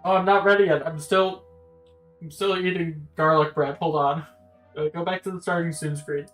Oh, I'm not ready yet. I'm still eating garlic bread. Hold on. Go back to the starting soon screen.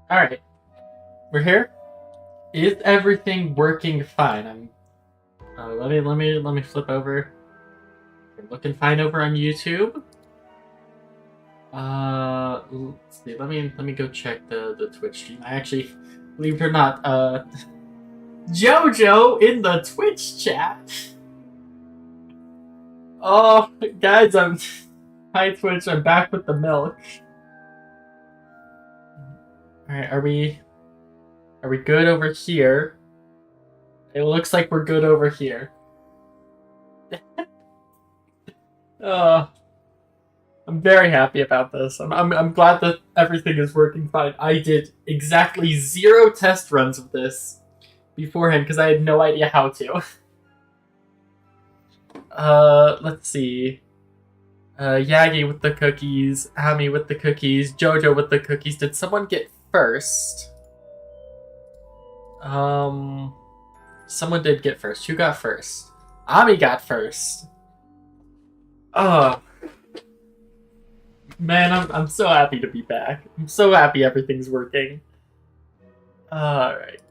All right, we're here. Is everything working fine? Let me flip over. We're looking fine over on YouTube. Let's see. Let me go check the Twitch stream. I actually, believe it or not, JoJo in the Twitch chat. Oh, guys, hi Twitch. I'm back with the milk. All right, are we good over here? It looks like we're good over here. Oh, I'm very happy about this. I'm glad that everything is working fine. I did exactly 0 test runs of this beforehand because I had no idea how to. Let's see. Yagi with the cookies, Ami with the cookies, Jojo with the cookies. Did someone get first? Someone did get first. Who got first? Ami got first. Oh. Man, I'm so happy to be back. I'm so happy everything's working. Alright.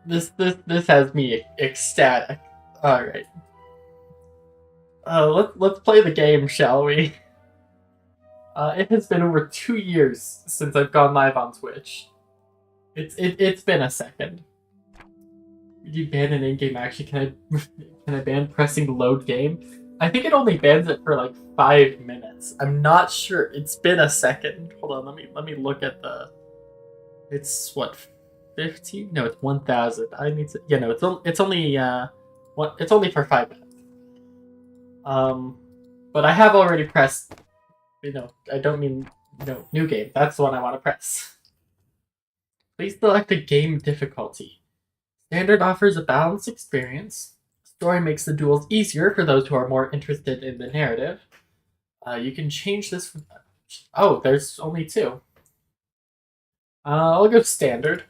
This has me ecstatic. Alright. Let's play the game, shall we? It has been over 2 years since I've gone live on Twitch. It's been a second. You ban an in-game action? Can I ban pressing load game? I think it only bans it for like 5 minutes. I'm not sure. It's been a second. Hold on, let me look at the. It's what, 15? No, it's 1,000. I need to. Yeah, no, it's only it's only for 5 minutes. But I have already pressed. I don't mean new game. That's the one I want to press. Please select a game difficulty. Standard offers a balanced experience. Story makes the duels easier for those who are more interested in the narrative. You can change this. Oh, there's only 2. I'll go standard.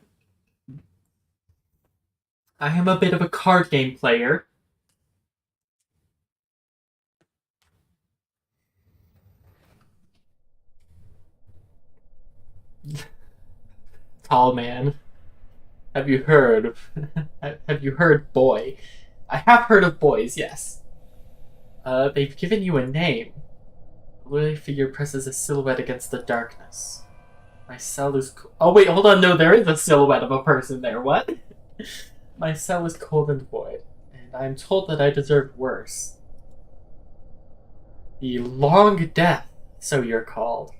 I am a bit of a card game player. Tall man. Have you heard? Have you heard boy? I have heard of boys, yes. They've given you a name. The lily figure presses a silhouette against the darkness. My cell is oh wait, hold on, no, there is a silhouette of a person there, what? My cell is cold and void, and I am told that I deserve worse. The long death, so you're called.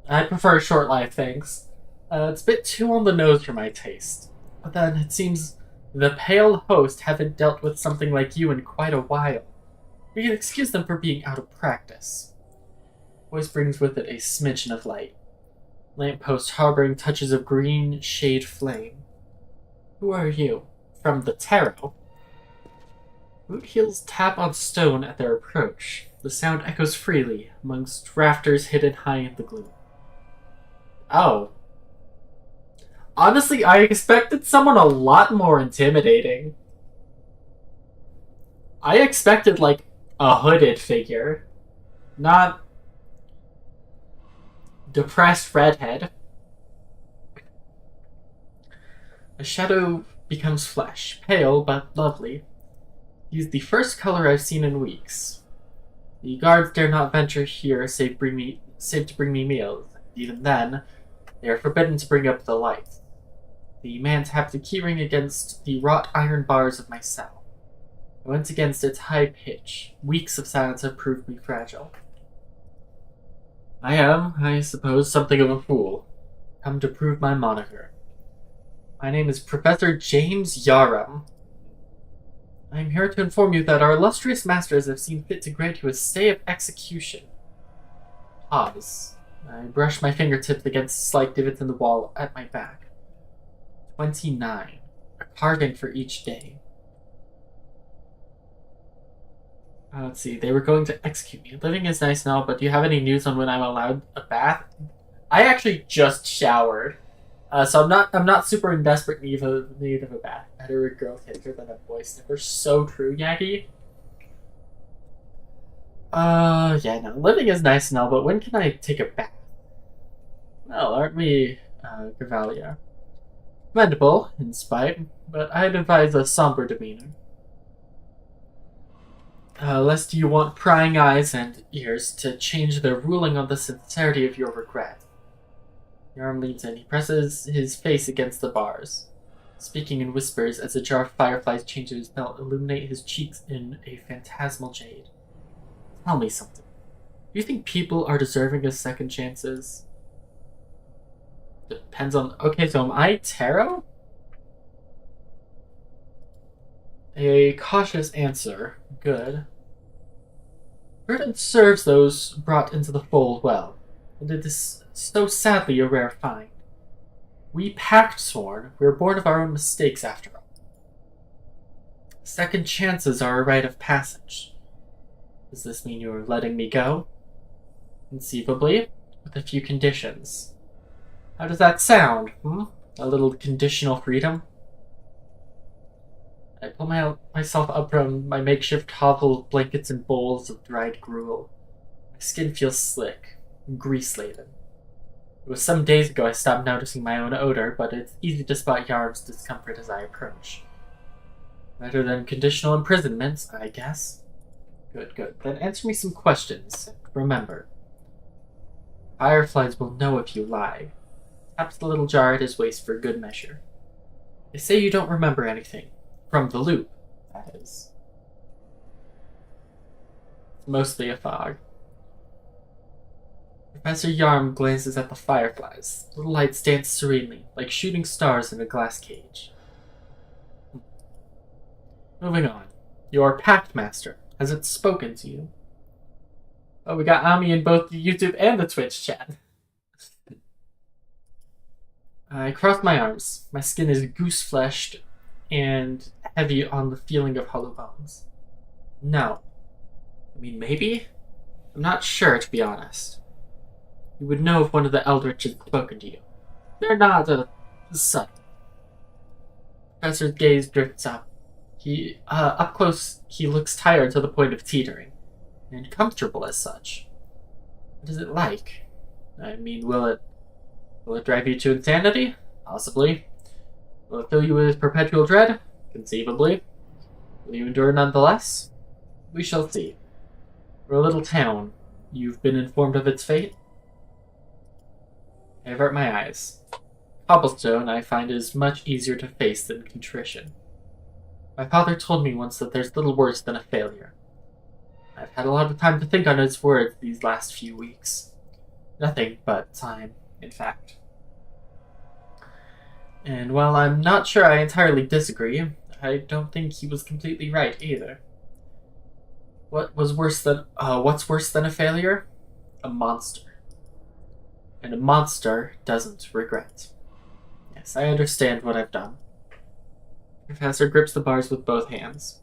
I prefer short life, thanks. It's a bit too on the nose for my taste. But then, it seems the pale host haven't dealt with something like you in quite a while. We can excuse them for being out of practice. Voice brings with it a smidgen of light. Lamppost harboring touches of green shade flame. Who are you? From the tarot. Boot heels tap on stone at their approach. The sound echoes freely amongst rafters hidden high in the gloom. Oh. Honestly, I expected someone a lot more intimidating. I expected, like, a hooded figure. Not depressed redhead. A shadow becomes flesh, pale but lovely. He's the first color I've seen in weeks. The guards dare not venture here save to bring me meals. Even then, they are forbidden to bring up the light. The man tapped the keyring against the wrought iron bars of my cell. I went against its high pitch. Weeks of silence have proved me fragile. I am, I suppose, something of a fool. Come to prove my moniker. My name is Professor James Yarum. I am here to inform you that our illustrious masters have seen fit to grant you a stay of execution. Pause. I brush my fingertips against slight divots in the wall at my back. 29. A carving for each day. Let's see, they were going to execute me. Living is nice now, but do you have any news on when I'm allowed a bath? I actually just showered. So I'm not super in desperate need of a bath. Better a girl taker than a boy sniffer. So true, Yagi. Yeah, no. Living is nice now, but when can I take a bath? Well, aren't we, Gravalia? Commendable, in spite, but I'd advise a somber demeanor. Lest you want prying eyes and ears to change their ruling on the sincerity of your regret. Yarm leans in. He presses his face against the bars, speaking in whispers as a jar of fireflies changes his belt, illuminate his cheeks in a phantasmal jade. Tell me something. Do you think people are deserving of second chances? Depends on... Okay, so am I tarot? A cautious answer. Good. Verdant serves those brought into the fold well, and it is so sadly a rare find. We pact sworn, we are born of our own mistakes after all. Second chances are a rite of passage. Does this mean you're letting me go? Conceivably, with a few conditions. How does that sound, A little conditional freedom? I pull myself up from my makeshift hovel of blankets and bowls of dried gruel. My skin feels slick and grease-laden. It was some days ago I stopped noticing my own odor, but it's easy to spot Yarm's discomfort as I approach. Better than conditional imprisonment, I guess. Good, good. Then answer me some questions. Remember, fireflies will know if you lie. Taps the little jar at his waist for good measure. They say you don't remember anything. From the loop, that is. It's mostly a fog. Professor Yarm glances at the fireflies. Little lights dance serenely, like shooting stars in a glass cage. Moving on. Your Pact Master. Has it spoken to you? Oh, we got Ami in both the YouTube and the Twitch chat. I cross my arms. My skin is goose-fleshed and heavy on the feeling of hollow bones. No. I mean, maybe? I'm not sure, to be honest. You would know if one of the Eldritch had spoken to you. They're not subtle. Professor's gaze drifts up. Up close, he looks tired to the point of teetering, and comfortable as such. What is it like? I mean, will it drive you to insanity? Possibly. Will it fill you with perpetual dread? Conceivably. Will you endure nonetheless? We shall see. We're a little town. You've been informed of its fate? I avert my eyes. Cobblestone, I find, is much easier to face than contrition. My father told me once that there's little worse than a failure. I've had a lot of time to think on his words these last few weeks. Nothing but time, in fact. And while I'm not sure I entirely disagree, I don't think he was completely right either. What's worse than a failure? A monster. And a monster doesn't regret. Yes, I understand what I've done. The professor grips the bars with both hands.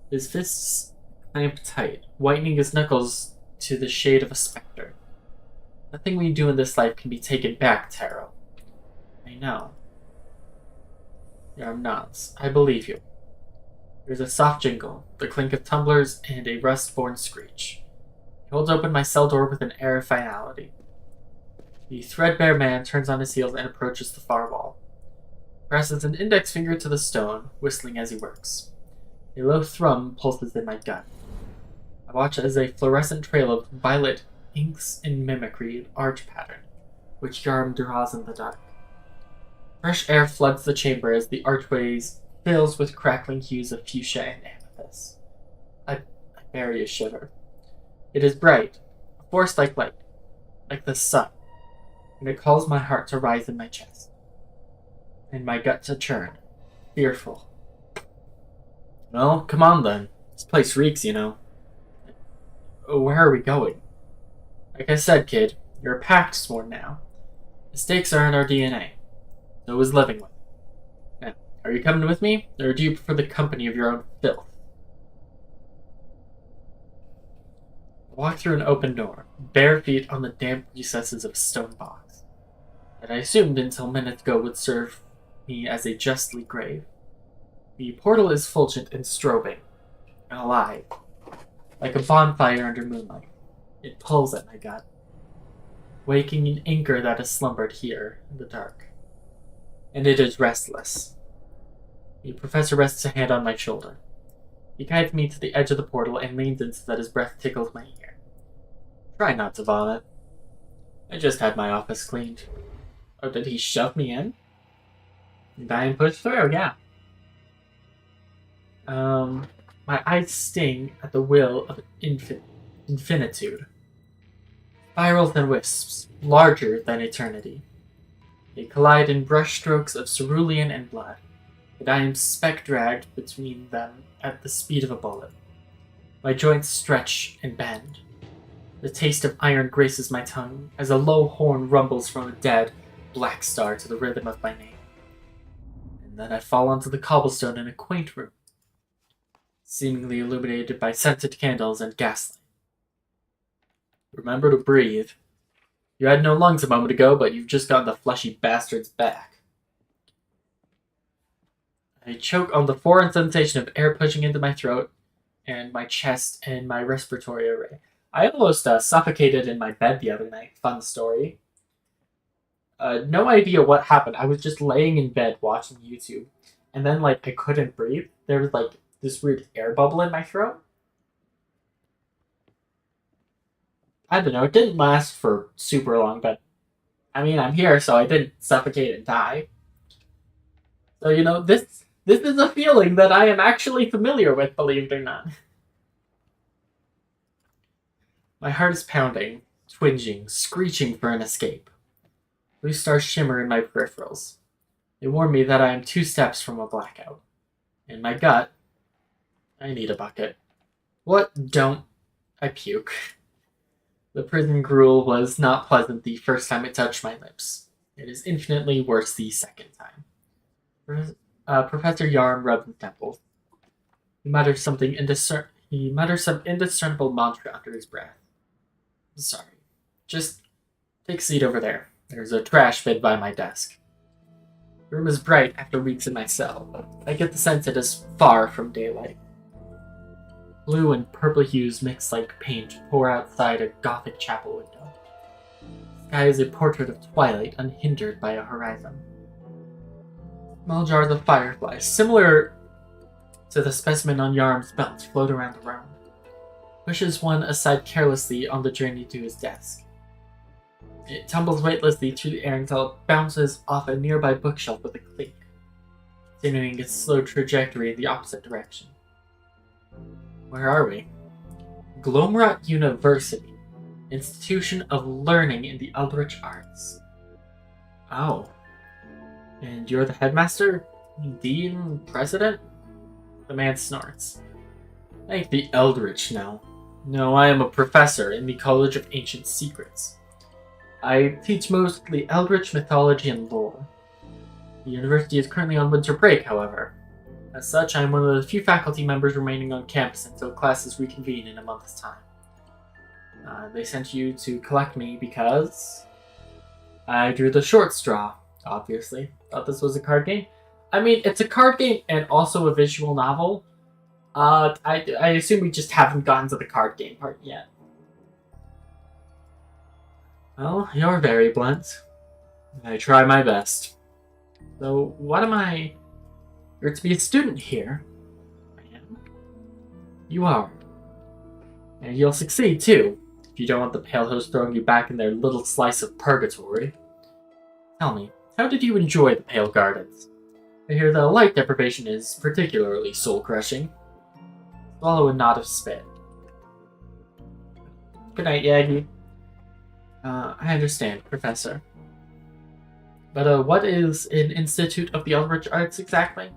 His fists Clamp tight, whitening his knuckles to the shade of a specter. Nothing we do in this life can be taken back, Taro. I know. Yarm nods. I believe you. There's a soft jingle, the clink of tumblers, and a rust-born screech. He holds open my cell door with an air of finality. The threadbare man turns on his heels and approaches the far wall. He presses an index finger to the stone, whistling as he works. A low thrum pulses in my gut. I watch as a fluorescent trail of violet inks in mimicry an arch pattern, which Yarm draws in the dark. Fresh air floods the chamber as the archways fills with crackling hues of fuchsia and amethyst. I bury a shiver. It is bright, a force-like light, like the sun, and it calls my heart to rise in my chest, and my gut to churn, fearful. Well, come on then. This place reeks, you know. Where are we going? Like I said, kid, you're a pact sworn now. The stakes are in our DNA. So is living with. Now, are you coming with me, or do you prefer the company of your own filth? I walk through an open door, bare feet on the damp recesses of a stone box, that I assumed until minutes ago would serve me as a justly grave. The portal is fulgent and strobing, and alive, like a bonfire under moonlight. It pulls at my gut, waking an anchor that has slumbered here in the dark. And it is restless. The professor rests a hand on my shoulder. He guides me to the edge of the portal and leans in so that his breath tickles my ear. Try not to vomit. I just had my office cleaned. Oh, did he shove me in? And I am pushed through, yeah. My eyes sting at the will of infinitude. Spirals and wisps, larger than eternity. They collide in brushstrokes of cerulean and blood, and I am spec-dragged between them at the speed of a bullet. My joints stretch and bend. The taste of iron graces my tongue as a low horn rumbles from a dead black star to the rhythm of my name. And then I fall onto the cobblestone in a quaint room, seemingly illuminated by scented candles and gaslight. Remember to breathe. You had no lungs a moment ago, but you've just gotten the fleshy bastards back. I choke on the foreign sensation of air pushing into my throat and my chest and my respiratory array. I almost suffocated in my bed the other night. Fun story. No idea what happened. I was just laying in bed watching YouTube, and then I couldn't breathe. There was this weird air bubble in my throat. I don't know, it didn't last for super long, but I mean, I'm here, so I didn't suffocate and die. So, this is a feeling that I am actually familiar with, believe it or not. My heart is pounding, twinging, screeching for an escape. Blue stars shimmer in my peripherals. They warn me that I am 2 steps from a blackout. In my gut, I need a bucket. What don't I puke? The prison gruel was not pleasant the first time it touched my lips. It is infinitely worse the second time. Professor Yarm rubs his temples. He mutters some indiscernible mantra under his breath. Sorry. Just take a seat over there. There's a trash bin by my desk. The room is bright after weeks in my cell, but I get the sense it is far from daylight. Blue and purple hues mix like paint pour outside a Gothic chapel window. The sky is a portrait of twilight unhindered by a horizon. Small jars of fireflies, similar to the specimen on Yarm's belt, float around the room. Pushes one aside carelessly on the journey to his desk. It tumbles weightlessly through the air until it bounces off a nearby bookshelf with a clink, continuing its slow trajectory in the opposite direction. Where are we? Glomrat University, Institution of Learning in the Eldritch Arts. Oh. And you're the headmaster? Dean? President? The man snorts. Thank the Eldritch now. No, I am a professor in the College of Ancient Secrets. I teach mostly Eldritch mythology and lore. The university is currently on winter break, however. As such, I am one of the few faculty members remaining on campus until classes reconvene in a month's time. They sent you to collect me because I drew the short straw, obviously. Thought this was a card game. I mean, it's a card game and also a visual novel. I assume we just haven't gotten to the card game part yet. Well, you're very blunt. I try my best. So, what am I... You're to be a student here. I am. You are. And you'll succeed, too, if you don't want the Pale Host throwing you back in their little slice of purgatory. Tell me, how did you enjoy the Pale Gardens? I hear the light deprivation is particularly soul-crushing. Swallow a knot of spit. Good night, Yagi. I understand, Professor. But, what is an Institute of the Eldritch Arts exactly?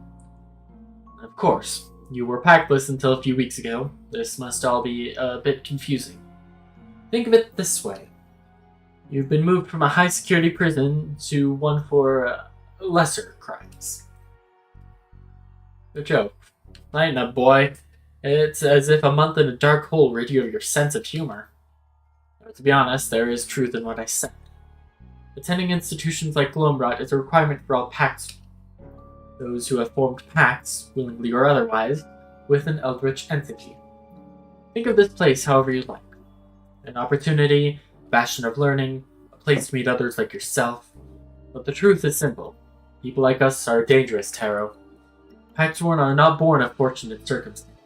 Of course, you were packless until a few weeks ago. This must all be a bit confusing. Think of it this way. You've been moved from a high-security prison to one for lesser crimes. Good joke. Lighten up, boy. It's as if a month in a dark hole rid you of your sense of humor. But to be honest, there is truth in what I said. Attending institutions like Glomrot is a requirement for all pacts. Those who have formed pacts, willingly or otherwise, with an eldritch entity. Think of this place however you like. An opportunity, bastion of learning, a place to meet others like yourself. But the truth is simple. People like us are dangerous, Taro. Pactsworn are not born of fortunate circumstances.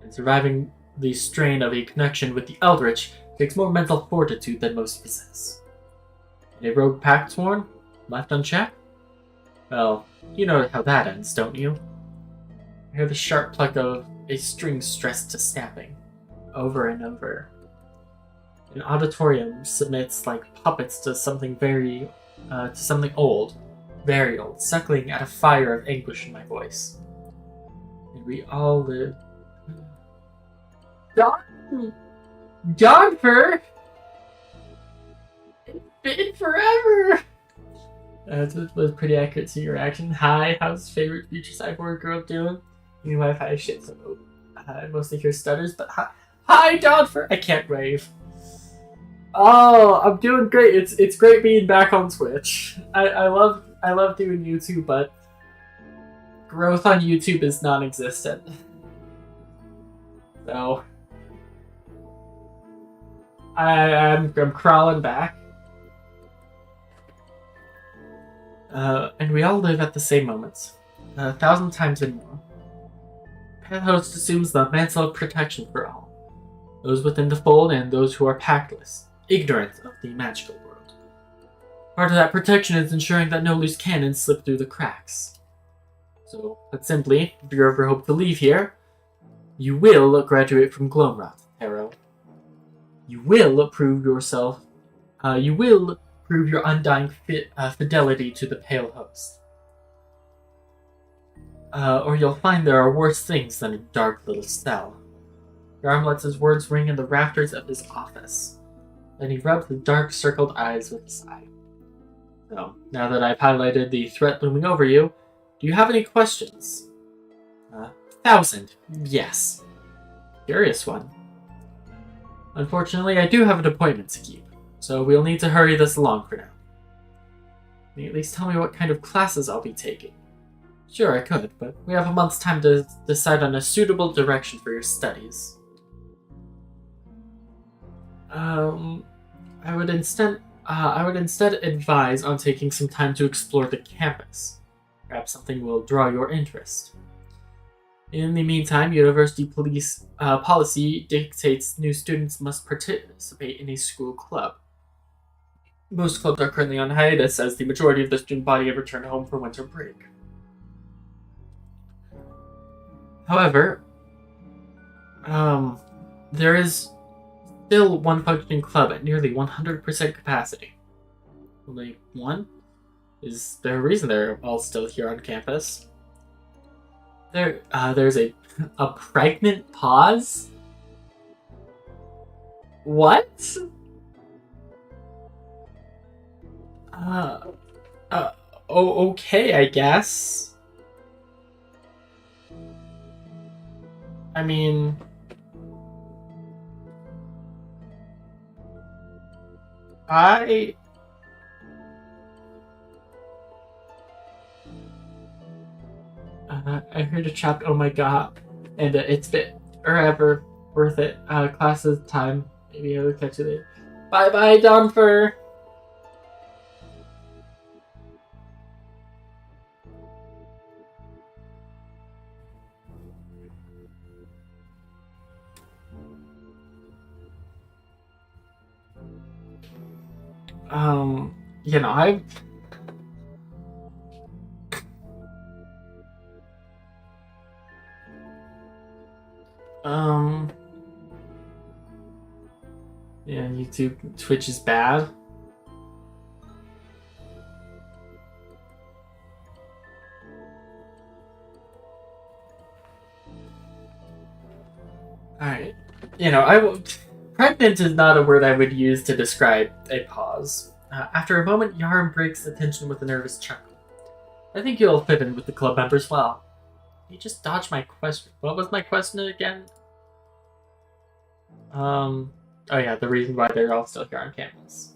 And surviving the strain of a connection with the eldritch takes more mental fortitude than most possess. And a rogue Pactsworn, left unchecked? Well, you know how that ends, don't you? I hear the sharp pluck of a string stressed to snapping, over and over. An auditorium submits like puppets to something something old, very old, suckling at a fire of anguish in my voice. And we all live... Dog fur! It's been forever! That was pretty accurate to your reaction. Hi, how's favorite future cyborg girl doing? New Wi-Fi shit, so I mostly hear stutters, but hi, dog fur! I can't rave. Oh, I'm doing great. It's great being back on Twitch. I love doing YouTube, but growth on YouTube is non-existent. So I'm crawling back. And we all live at the same moments, 1,000 times and more. Pale Host assumes the mantle of protection for all, those within the fold and those who are pactless, ignorant of the magical world. Part of that protection is ensuring that no loose cannons slip through the cracks. So, put simply, if you ever hope to leave here, you will graduate from Glomrot, Taro. You will prove yourself. You will prove your undying fidelity to the Pale Host. Or you'll find there are worse things than a dark little cell. Garm lets his words ring in the rafters of his office. Then he rubs the dark circled eyes with a sigh. So, now that I've highlighted the threat looming over you, do you have any questions? 1,000. Yes. Curious one. Unfortunately, I do have an appointment to keep, so we'll need to hurry this along for now. Can you at least tell me what kind of classes I'll be taking? Sure, I could, but we have a month's time to decide on a suitable direction for your studies. I would instead advise on taking some time to explore the campus. Perhaps something will draw your interest. In the meantime, university policy dictates new students must participate in a school club. Most clubs are currently on hiatus as the majority of the student body have returned home for winter break. However, there is still one functioning club at nearly 100% capacity. Only one? Is there a reason they're all still here on campus? There's a pregnant pause? What? Okay, I guess. I mean... I heard a chap, oh my god, and it's been forever worth it. Classes time. Maybe I'll catch you later. Bye bye, Dumper! You know, yeah, YouTube, Twitch is bad. Alright. You know, pregnant is not a word I would use to describe a pause. After a moment, Yarm breaks the tension with a nervous chuckle. I think you'll fit in with the club members well. You just dodged my question. What was my question again? Oh yeah, the reason why they're all still here on campus.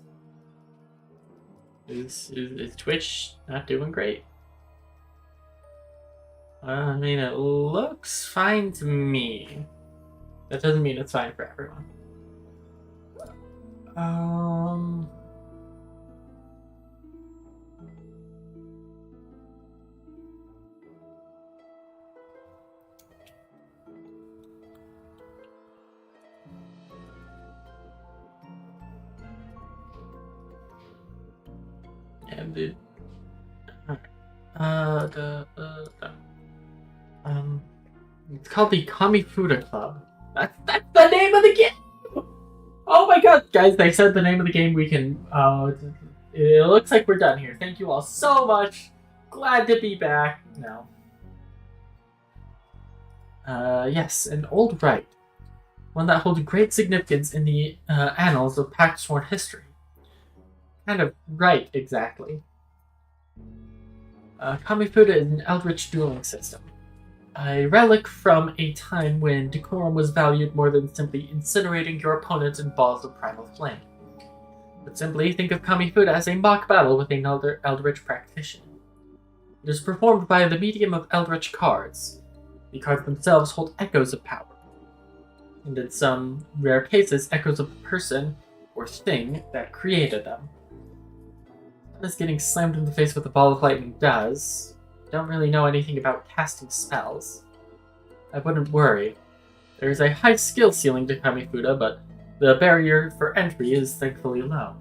Is Twitch not doing great? I mean, it looks fine to me. That doesn't mean it's fine for everyone. And the it's called the KAMIFUDA Club. That's the name of the game. Oh my god, guys! They said the name of the game. We can. It looks like we're done here. Thank you all so much. Glad to be back. No. Yes, an old rite, one that holds great significance in the annals of Pact-Sworn history. Kind of right, exactly. KAMIFUDA is an eldritch dueling system. A relic from a time when decorum was valued more than simply incinerating your opponent in balls of primal flame. But simply think of KAMIFUDA as a mock battle with another eldritch practitioner. It is performed by the medium of eldritch cards. The cards themselves hold echoes of power, and in some rare cases, echoes of the person or thing that created them. As getting slammed in the face with a ball of lightning does, don't really know anything about casting spells. I wouldn't worry. There is a high skill ceiling to KAMIFUDA, but the barrier for entry is thankfully low.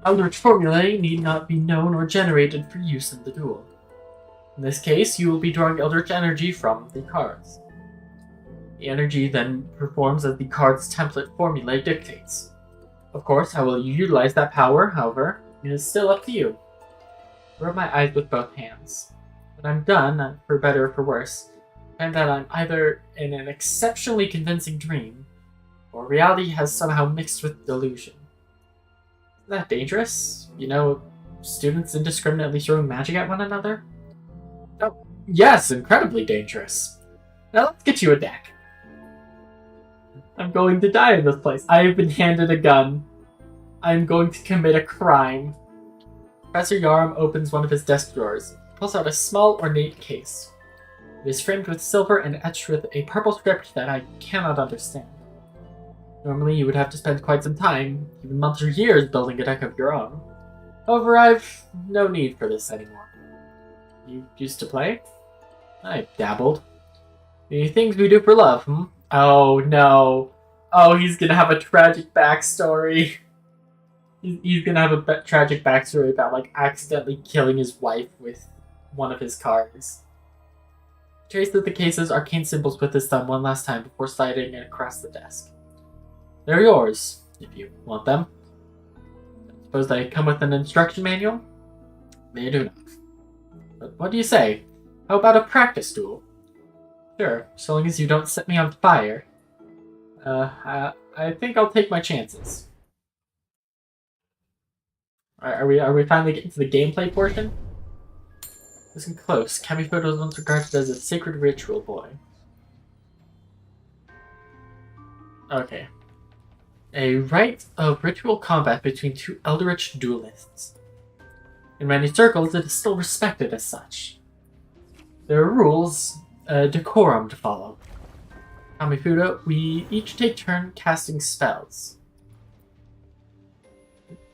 Eldritch formulae need not be known or generated for use in the duel. In this case, you will be drawing Eldritch energy from the cards. The energy then performs as the card's template formulae dictates. Of course, how will you utilize that power, however, is still up to you. Rub my eyes with both hands. When I'm done, for better or for worse, I find that I'm either in an exceptionally convincing dream, or reality has somehow mixed with delusion. Isn't that dangerous? You know, students indiscriminately throwing magic at one another? Oh, yes, incredibly dangerous. Now let's get you a deck. I'm going to die in this place. I have been handed a gun. I'm going to commit a crime. Professor Yarm opens one of his desk drawers, pulls out a small ornate case. It is framed with silver and etched with a purple script that I cannot understand. Normally you would have to spend quite some time, even months or years, building a deck of your own. However, I've no need for this anymore. You used to play? I dabbled. The things we do for love, hmm? Oh no. Oh, he's gonna have a tragic backstory. He's gonna have a tragic backstory about, like, accidentally killing his wife with one of his cards. Trace the case's arcane symbols with his thumb one last time before sliding it across the desk. They're yours, if you want them. Suppose they come with an instruction manual? They do not. But what do you say? How about a practice duel? Sure, so long as you don't set me on fire. I think I'll take my chances. Alright, are we finally getting to the gameplay portion? Listen close. KAMIFUDA was once regarded as a sacred ritual boy. Okay. A rite of ritual combat between two eldritch duelists. In many circles, it is still respected as such. There are rules, decorum to follow. KAMIFUDA, we each take turn casting spells.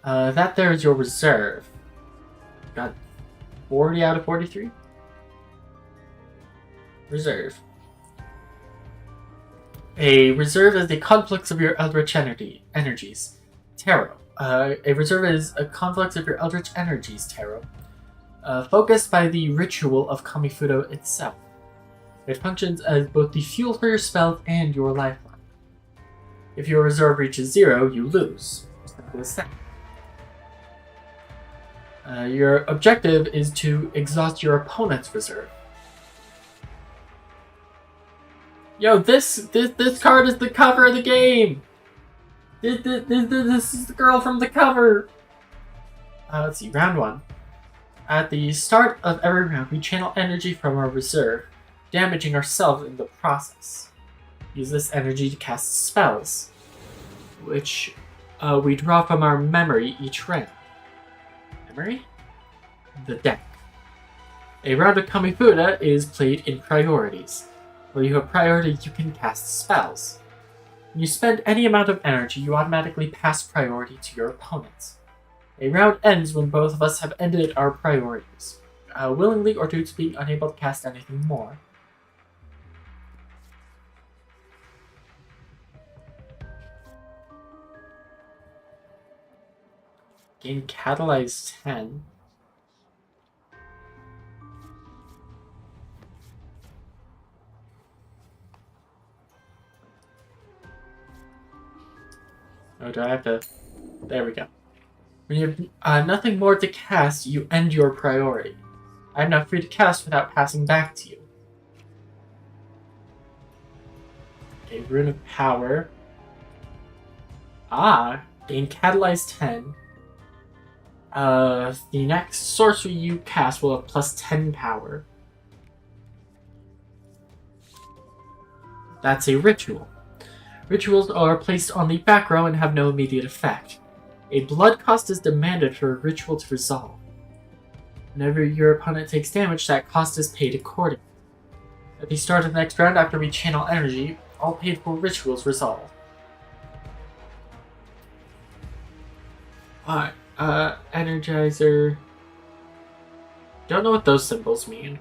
That there is your reserve. Got 40 out of 43? Reserve. A reserve is the conflicts of your eldritch energies. Tarot. A reserve is a conflicts of your eldritch energies, Tarot. Focused by the ritual of KAMIFUDA itself. It functions as both the fuel for your spells and your lifeline. If your reserve reaches 0, you lose. Simple as that. Your objective is to exhaust your opponent's reserve. Yo, this card is the cover of the game! This is the girl from the cover! Let's see, round 1. At the start of every round, we channel energy from our reserve, damaging ourselves in the process. Use this energy to cast spells, which we draw from our memory each round. Memory? The deck. A round of KAMIFUDA is played in priorities. Where you have priority, you can cast spells. When you spend any amount of energy, you automatically pass priority to your opponents. A round ends when both of us have ended our priorities, willingly or due to being unable to cast anything more. Gain Catalyze 10. Oh, do I have to... There we go. When you have nothing more to cast, you end your priority. I am now free to cast without passing back to you. Okay, Rune of Power. Gain Catalyze 10. The next sorcery you cast will have plus 10 power. That's a ritual. Rituals are placed on the back row and have no immediate effect. A blood cost is demanded for a ritual to resolve. Whenever your opponent takes damage, that cost is paid accordingly. At the start of the next round, after we channel energy, all paid for rituals resolve. Alright, Energizer. Don't know what those symbols mean.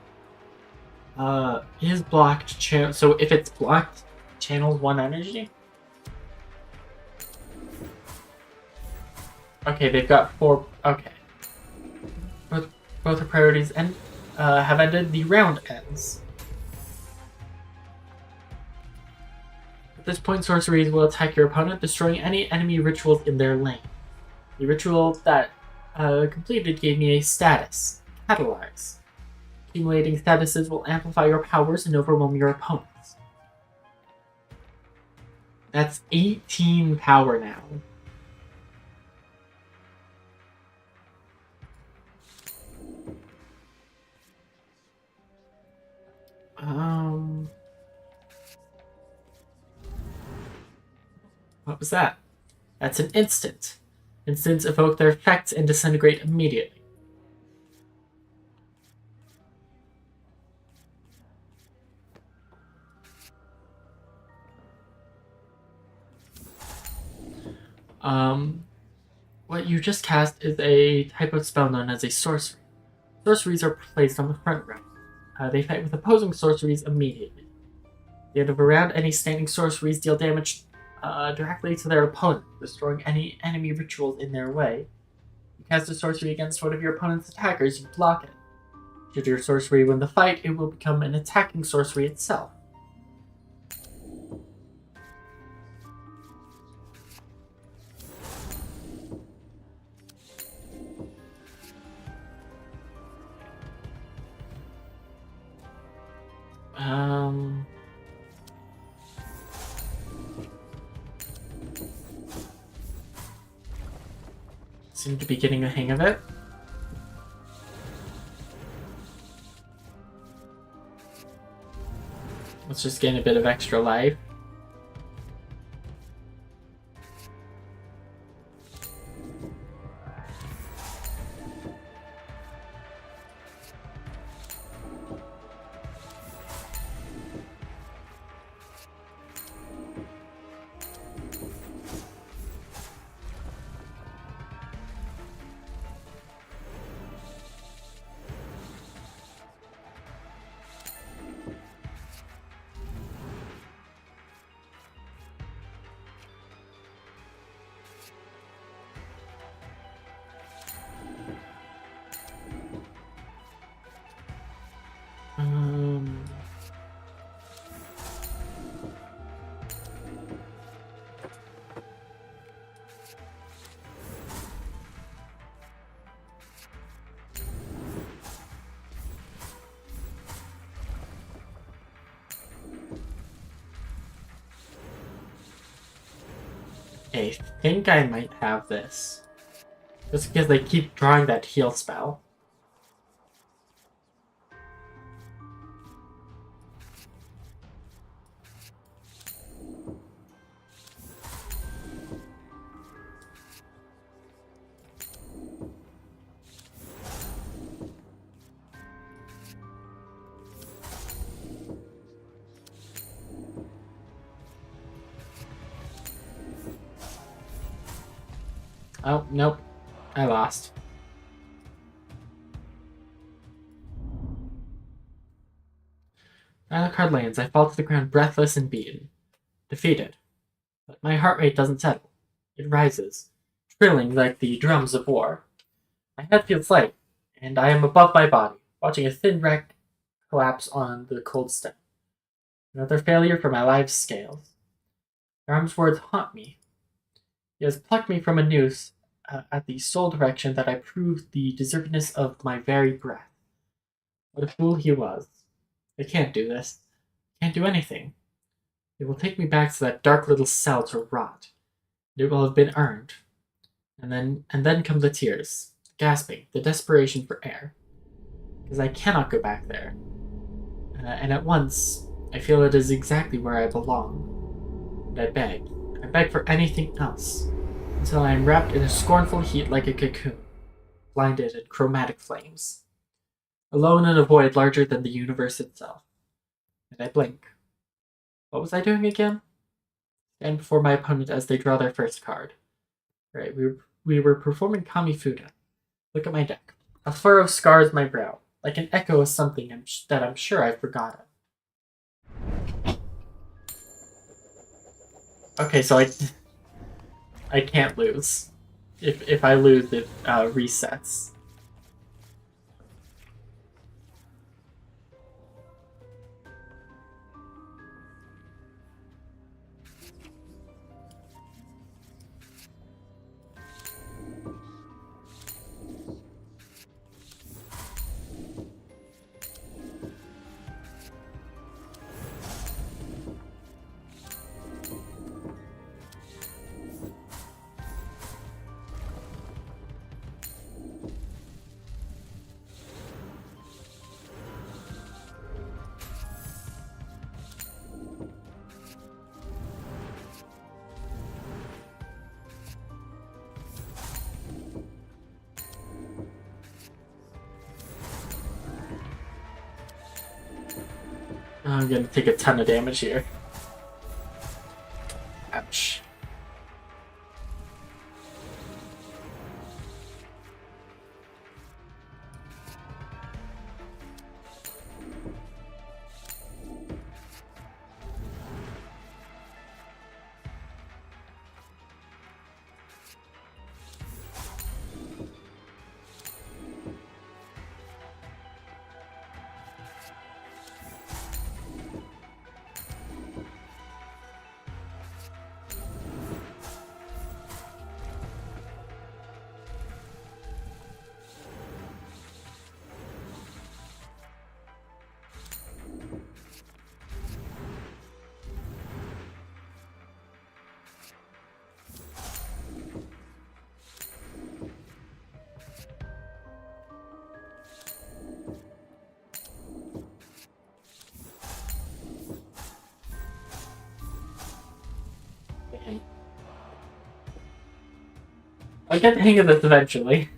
Is blocked channel. So if it's blocked, channels 1 energy? Okay, they've got 4. Okay. Both the priorities have ended. The round ends. At this point, sorceries will attack your opponent, destroying any enemy rituals in their lane. The ritual that completed gave me a status, Catalyze. Accumulating statuses will amplify your powers and overwhelm your opponents. That's 18 power now. What was that? That's an instant. Instants evoke their effects and disintegrate immediately. What you just cast is a type of spell known as a sorcery. Sorceries are placed on the front row. They fight with opposing sorceries immediately. At the end of a round, any standing sorceries deal damage directly to their opponent, destroying any enemy rituals in their way. You cast a sorcery against one of your opponent's attackers, you block it. Should your sorcery win the fight, it will become an attacking sorcery itself. Seem to be getting a hang of it. Let's just gain a bit of extra life. I think I might have this. Just because they keep drawing that heal spell. Oh, nope. I lost. Now the card lands. I fall to the ground breathless and beaten. Defeated. But my heart rate doesn't settle. It rises, trilling like the drums of war. My head feels light, and I am above my body, watching a thin wreck collapse on the cold stone. Another failure for my life's scales. Garm's words haunt me. He has plucked me from a noose at the sole direction that I proved the deservedness of my very breath. What a fool he was. I can't do this. Can't do anything. It will take me back to that dark little cell to rot. It will have been earned. And then come the tears, gasping, the desperation for air. Because I cannot go back there. And at once, I feel it is exactly where I belong. And I beg for anything else, until I am wrapped in a scornful heat like a cocoon, blinded in chromatic flames. Alone in a void larger than the universe itself. And I blink. What was I doing again? Stand before my opponent as they draw their first card. Right, we were performing KAMIFUDA. Look at my deck. A furrow scars my brow, like an echo of something that I'm sure I've forgotten. Okay, so I can't lose. If I lose, it resets. I'm gonna take a ton of damage here. Ouch. I'll get the hang of this eventually.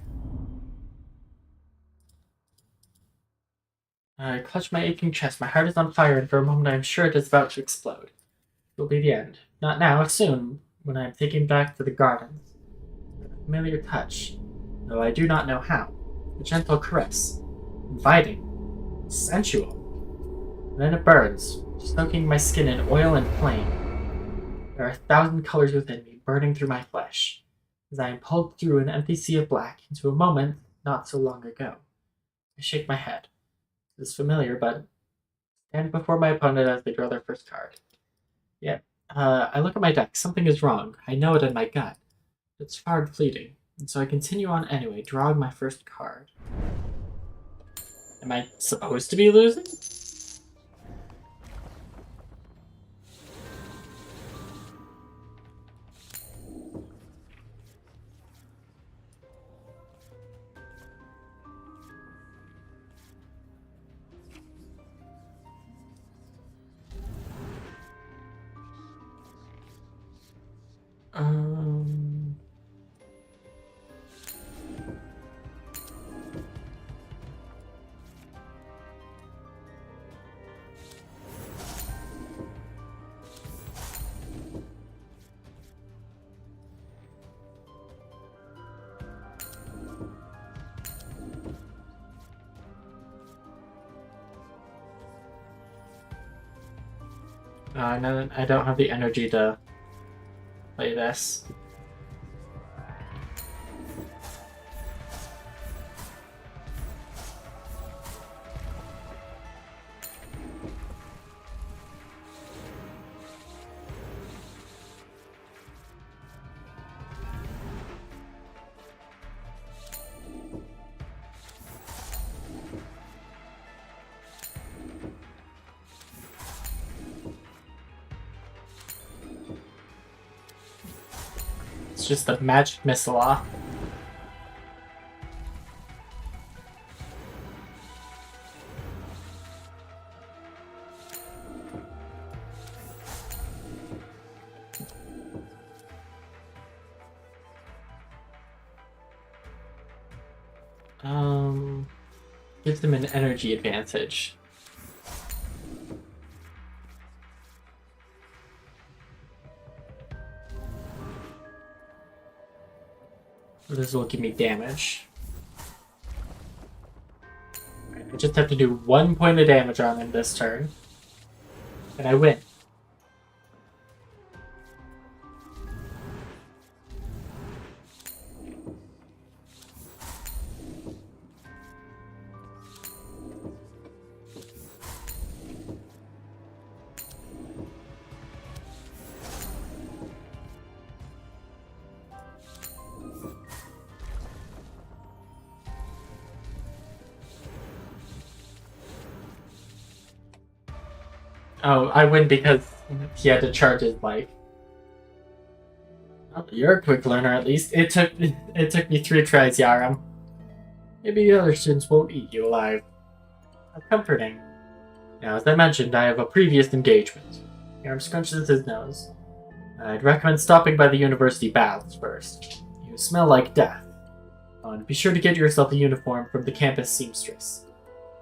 I clutch my aching chest. My heart is on fire, and for a moment I am sure it is about to explode. It will be the end. Not now, soon, when I am taken back to the gardens. A familiar touch, though I do not know how. A gentle caress. Inviting. Sensual. And then it burns, soaking my skin in oil and flame. There are 1,000 colors within me, burning through my flesh, as I am pulled through an empty sea of black into a moment not so long ago. I shake my head. It is familiar, but stand before my opponent as they draw their first card. Yeah, I look at my deck. Something is wrong. I know it in my gut. It's far fleeting, and so I continue on anyway, drawing my first card. Am I supposed to be losing? No, I don't have the energy to play this. It's just a magic missile off. Gives them an energy advantage. This will give me damage. I just have to do 1 point of damage on him this turn. And I win. Oh, I win because he had to charge his life. Oh, you're a quick learner, at least. It took me 3 tries, Yaram. Maybe the other students won't eat you alive. How comforting. Now, as I mentioned, I have a previous engagement. Yaram scrunches his nose. I'd recommend stopping by the university baths first. You smell like death. Oh, and be sure to get yourself a uniform from the campus seamstress.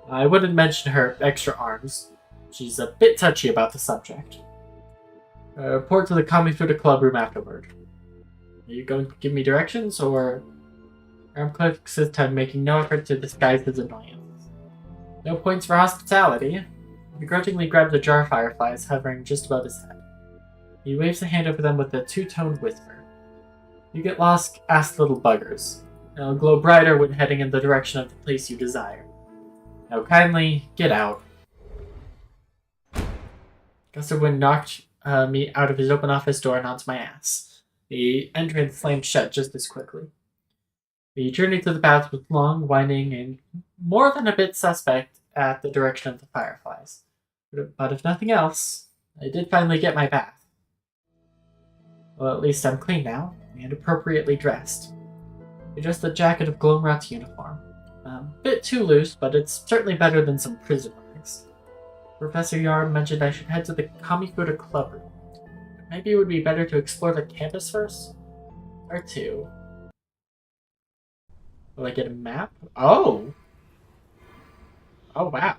I wouldn't mention her extra arms. She's a bit touchy about the subject. Report to the KAMIFUDA club room afterward. Are you going to give me directions, or... Aram clicks his tongue, making no effort to disguise his annoyance. No points for hospitality. He begrudgingly grabs a jar of fireflies hovering just above his head. He waves a hand over them with a two-toned whisper. You get lost, ask little buggers. It'll glow brighter when heading in the direction of the place you desire. Now kindly, get out. Gust of wind knocked me out of his open office door and onto my ass. The entrance slammed shut just as quickly. The journey to the bath was long, winding, and more than a bit suspect at the direction of the fireflies. But if nothing else, I did finally get my bath. Well, at least I'm clean now, and appropriately dressed. Just a jacket of Gloomrot's uniform. A bit too loose, but it's certainly better than some prison rags. Professor Yarm mentioned I should head to the KAMIFUDA club room. Maybe it would be better to explore the campus first? Or two. Will I get a map? Oh! Oh, wow.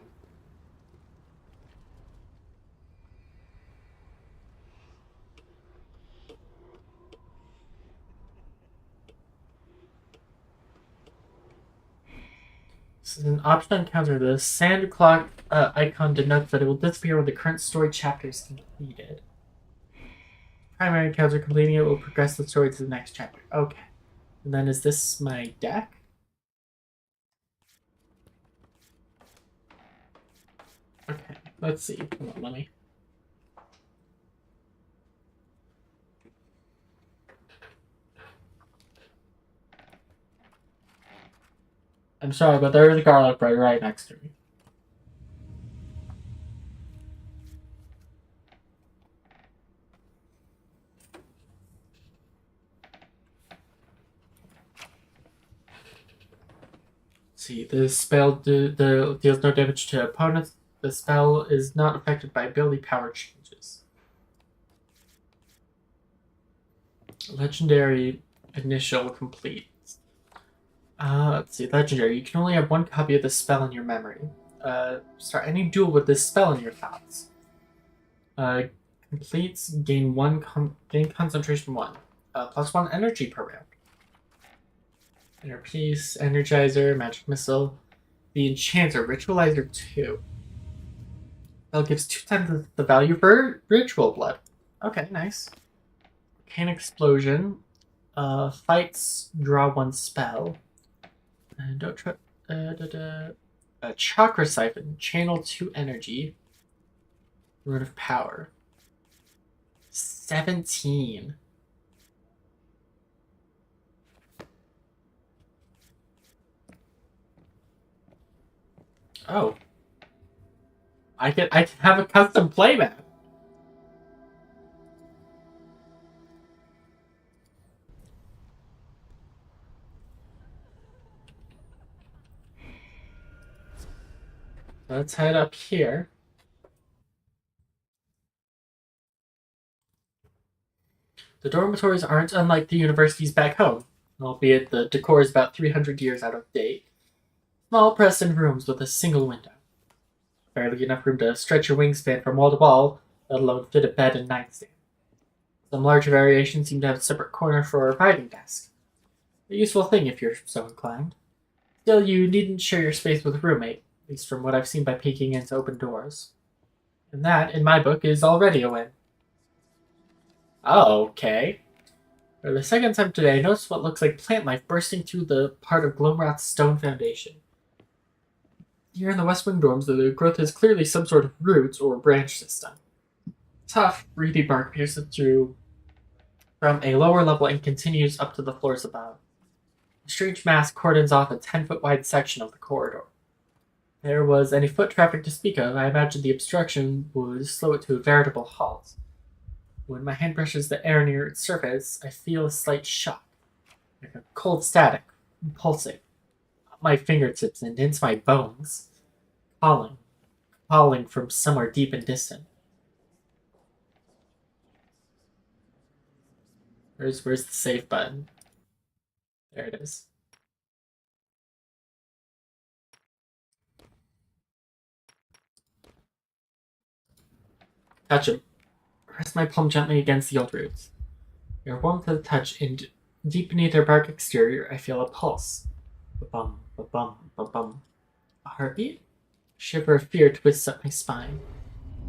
This is an optional encounter. The sand clock icon denotes that it will disappear when the current story chapter is completed. Primary encounter completing it will progress the story to the next chapter. Okay. And then is this my deck? Okay, let's see. Hold on, let me. I'm sorry, but there is a garlic bread right next to me. See, the spell deals no damage to opponents. The spell is not affected by ability power changes. Legendary initial complete. Let's see, legendary. You can only have one copy of the spell in your memory. Start any duel with this spell in your thoughts. Completes gain gain concentration 1. Plus 1 energy per round. Inner Peace, Energizer, Magic Missile. The Enchanter, Ritualizer 2. That gives 2 times the value for Ritual Blood. Okay, nice. Arcane Explosion. Fights, draw 1 spell. And don't try. Chakra Siphon, channel 2 energy. Rune of Power. 17. Oh. I can have a custom playmat. Let's head up here. The dormitories aren't unlike the universities back home, albeit the decor is about 300 years out of date. Small pressed-in rooms with a single window. Barely enough room to stretch your wingspan from wall to wall, let alone fit a bed and nightstand. Some larger variations seem to have a separate corner for a writing desk. A useful thing if you're so inclined. Still, you needn't share your space with a roommate, at least from what I've seen by peeking into open doors. And that, in my book, is already a win. Oh, okay. For the second time today, I noticed what looks like plant life bursting through the part of Glomrath's stone foundation. Here in the West Wing dorms, the growth is clearly some sort of root or branch system. Tough, reedy bark pierces through from a lower level and continues up to the floors above. A strange mass cordons off a 10-foot wide section of the corridor. If there was any foot traffic to speak of, I imagined the obstruction would slow it to a veritable halt. When my hand brushes the air near its surface, I feel a slight shock, like a cold static, pulsing up my fingertips and into my bones, calling from somewhere deep and distant. Where's the save button? There it is. Touch him. Press my palm gently against the old roots. They are warm to the touch, and deep beneath their bark exterior, I feel a pulse. Ba-bum, ba-bum, ba-bum. A heartbeat? A shiver of fear twists up my spine.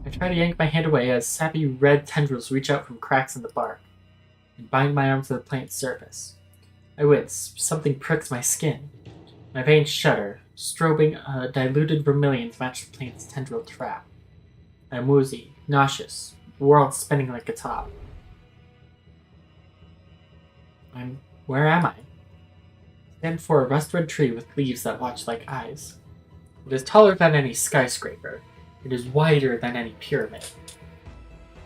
I try to yank my hand away as sappy red tendrils reach out from cracks in the bark and bind my arm to the plant's surface. I wince. Something pricks my skin. My veins shudder, strobing diluted vermilion to match the plant's tendril trap. I'm woozy, nauseous, world spinning like a top. Where am I? I stand before a rust-red tree with leaves that watch like eyes. It is taller than any skyscraper. It is wider than any pyramid.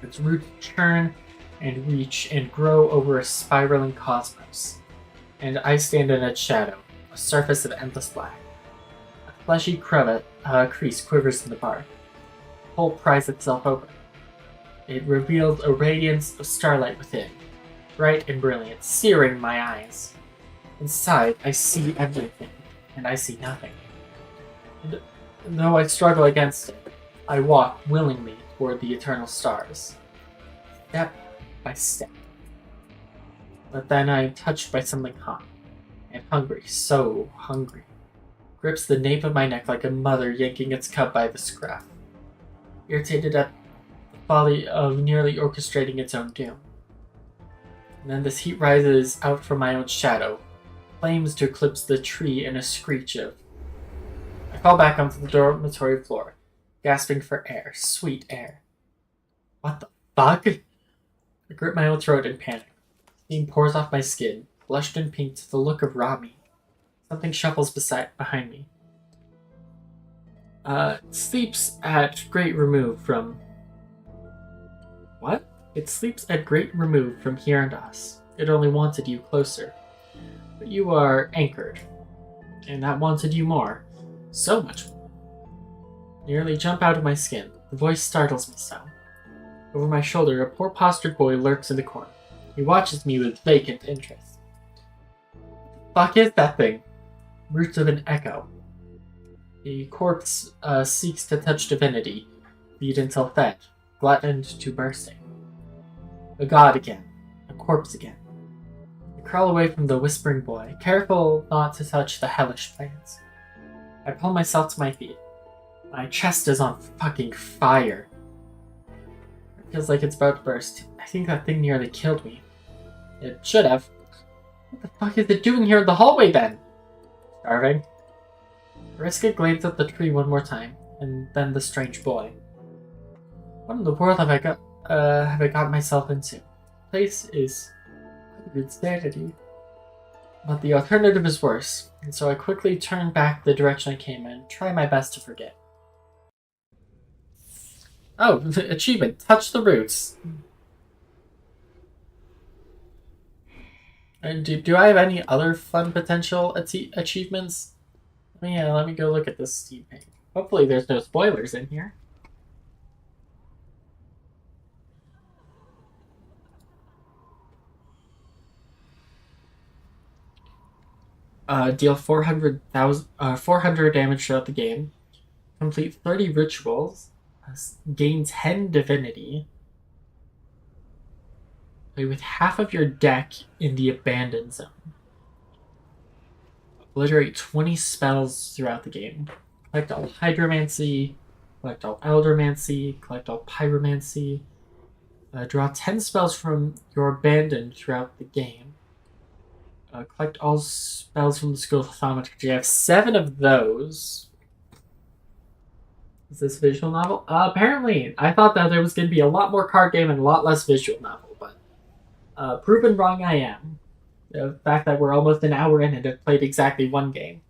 Its roots churn and reach and grow over a spiraling cosmos. And I stand in its shadow, a surface of endless black. A fleshy crease quivers in the bark. The hole pries itself open. It revealed a radiance of starlight within, bright and brilliant, searing my eyes. Inside, I see everything, and I see nothing. And though I struggle against it, I walk willingly toward the eternal stars, step by step. But then I am touched by something hot, and hungry, so hungry. Grips the nape of my neck like a mother yanking its cub by the scruff, irritated at the folly of nearly orchestrating its own doom. And then this heat rises out from my own shadow, flames to eclipse the tree in a screech of... I fall back onto the dormitory floor, gasping for air, sweet air. What the fuck? I grip my own throat in panic. Steam pours off my skin, flushed and pink to the look of raw meat. Something shuffles behind me. It sleeps at great remove from... What? It sleeps at great remove from here and us. It only wanted you closer. But you are anchored. And that wanted you more. So much more. Nearly jump out of my skin. The voice startles me so. Over my shoulder, a poor postured boy lurks in the corner. He watches me with vacant interest. What the fuck is that thing? Roots of an echo. The corpse seeks to touch divinity, feed until fed, gluttoned to bursting. A god again, a corpse again. I crawl away from the whispering boy, careful not to touch the hellish plants. I pull myself to my feet. My chest is on fucking fire. It feels like it's about to burst. I think that thing nearly killed me. It should have. What the fuck is it doing here in the hallway then? Starving? I risk a glance at the tree one more time, and then the strange boy. What in the world have I got myself into? The place is insanity. But the alternative is worse, and so I quickly turn back the direction I came in, try my best to forget. Oh, achievement, touch the roots. And do I have any other fun potential achievements? Let me go look at this Steam page. Hopefully there's no spoilers in here. Deal 400 damage throughout the game. Complete 30 rituals. Gain 10 divinity. Play with half of your deck in the abandoned zone. Obliterate 20 spells throughout the game. Collect all hydromancy, collect all eldermancy, collect all pyromancy. Draw 10 spells from your abandoned throughout the game. Collect all spells from the School of Thaumaturgy. I have 7 of those. Is this visual novel? Apparently. I thought that there was going to be a lot more card game and a lot less visual novel, but proven wrong I am. The fact that we're almost an hour in and have played exactly one game.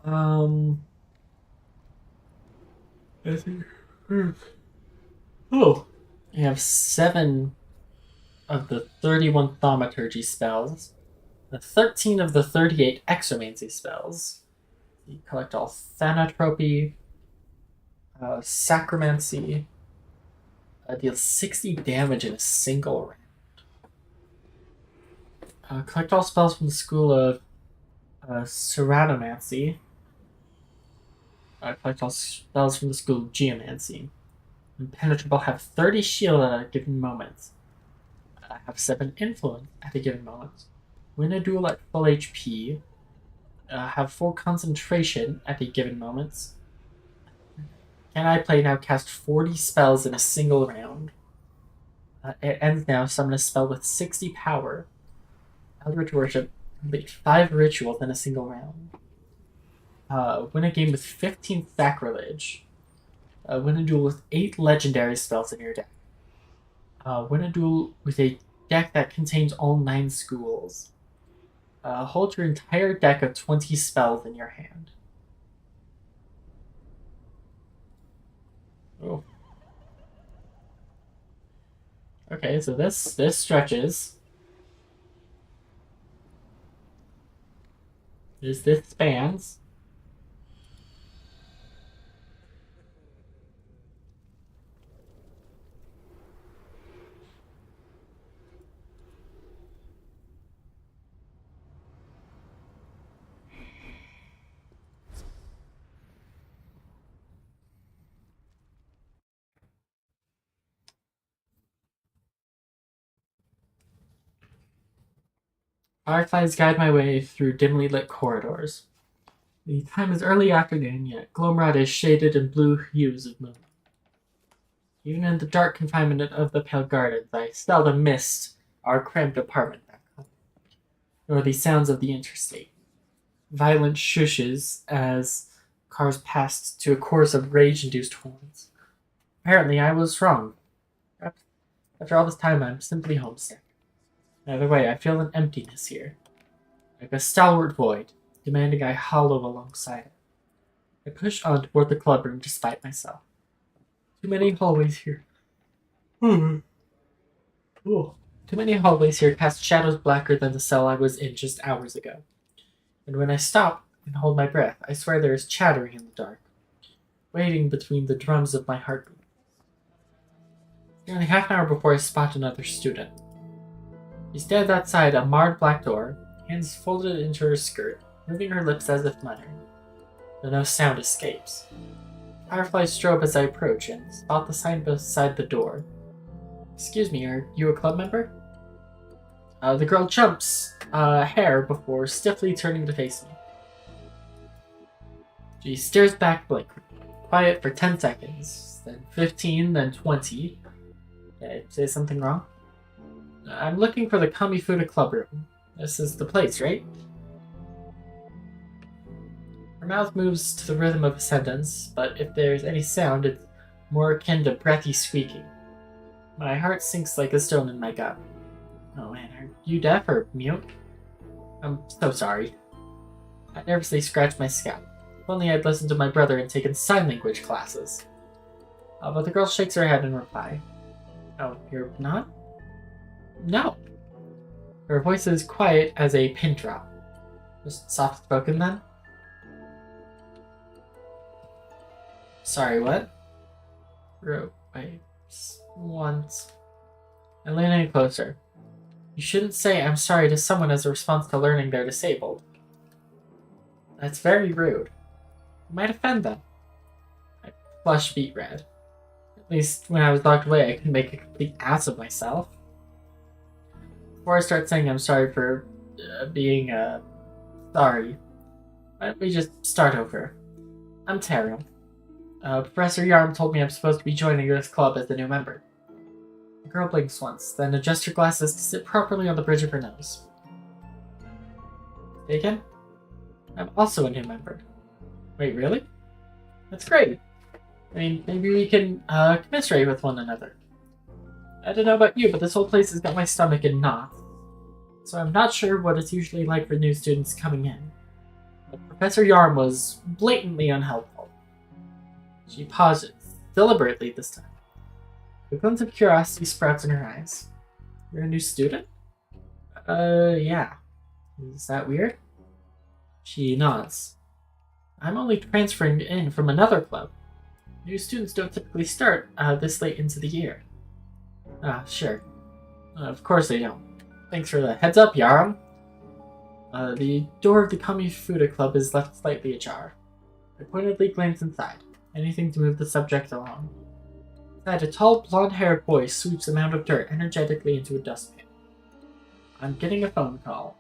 Oh, I have 7 of the 31 thaumaturgy spells, 13 of the 38 exomancy spells. You collect all thanatropy, sacromancy, deals 60 damage in a single round. Collect all spells from the School of Ceratomancy. Collect all spells from the School of Geomancy. Impenetrable have 30 shield at a given moment. Have 7 influence at a given moment. Win a duel at full HP. Have 4 concentration at a given moment. Can I play now? Cast 40 spells in a single round. It ends now. Summon a spell with 60 power. Eldritch Worship. Complete 5 rituals in a single round. Win a game with 15 Sacrilege. Win a duel with 8 legendary spells in your deck. Win a duel with a deck that contains all 9 schools. Hold your entire deck of 20 spells in your hand. Oh. Okay, so this stretches. This spans. Fireflies guide my way through dimly lit corridors. The time is early afternoon, yet Glomrad is shaded in blue hues of moon. Even in the dark confinement of the pale gardens, I seldom missed our cramped apartment back home, nor the sounds of the interstate. Violent shushes as cars passed to a chorus of rage-induced horns. Apparently, I was wrong. Perhaps after all this time, I'm simply homesick. Either way, I feel an emptiness here, like a stalwart void, demanding I hollow alongside it. I push on toward the clubroom despite myself. Too many hallways here. Ooh. Too many hallways here cast shadows blacker than the cell I was in just hours ago. And when I stop and hold my breath, I swear there is chattering in the dark, waiting between the drums of my heartbeat. Nearly half an hour before I spot another student. She stands outside a marred black door, hands folded into her skirt, moving her lips as if muttering, though no sound escapes. Fireflies strobe as I approach and spot the sign beside the door. Excuse me, are you a club member? The girl jumps a hair before stiffly turning to face me. She stares back blankly, quiet for 10 seconds, then 15, then 20. Did I say something wrong? I'm looking for the KAMIFUDA clubroom. This is the place, right? Her mouth moves to the rhythm of a sentence, but if there's any sound, it's more akin to breathy squeaking. My heart sinks like a stone in my gut. Oh man, are you deaf or mute? I'm so sorry. I nervously scratch my scalp. If only I'd listened to my brother and taken sign language classes. But the girl shakes her head in reply. Oh, you're not? No. Her voice is quiet as a pin drop. Just soft spoken then? Sorry, what? Wait, once. I lean in closer. You shouldn't say I'm sorry to someone as a response to learning they're disabled. That's very rude. It might offend them. I flush beet red. At least when I was locked away, I couldn't make a complete ass of myself. Before I start saying I'm sorry for being sorry, why don't we just start over? I'm Taro. Professor Yarm told me I'm supposed to be joining this club as a new member. The girl blinks once, then adjusts her glasses to sit properly on the bridge of her nose. Say again? I'm also a new member. Wait, really? That's great. I mean, maybe we can commiserate with one another. I don't know about you, but this whole place has got my stomach in knots. So I'm not sure what it's usually like for new students coming in. But Professor Yarm was blatantly unhelpful. She pauses, deliberately this time. A glint of curiosity sprouts in her eyes. You're a new student? Yeah. Is that weird? She nods. I'm only transferring in from another club. New students don't typically start this late into the year. Ah, sure. Of course they don't. Thanks for the heads up, Yaram. The door of the KAMIFUDA club is left slightly ajar. I pointedly glance inside. Anything to move the subject along. Inside, a tall, blonde-haired boy sweeps a mound of dirt energetically into a dustpan. I'm getting a phone call.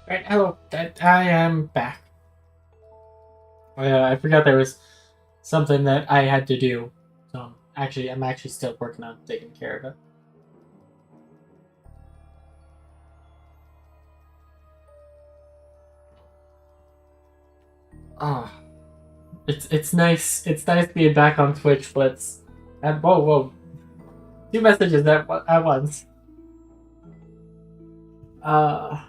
Right, hello, I am back. Oh, yeah, I forgot there was something that I had to do. So, I'm actually still working on taking care of it. Ah, it's nice. It's nice being back on Twitch, Blitz. And whoa, 2 messages at once. Uh,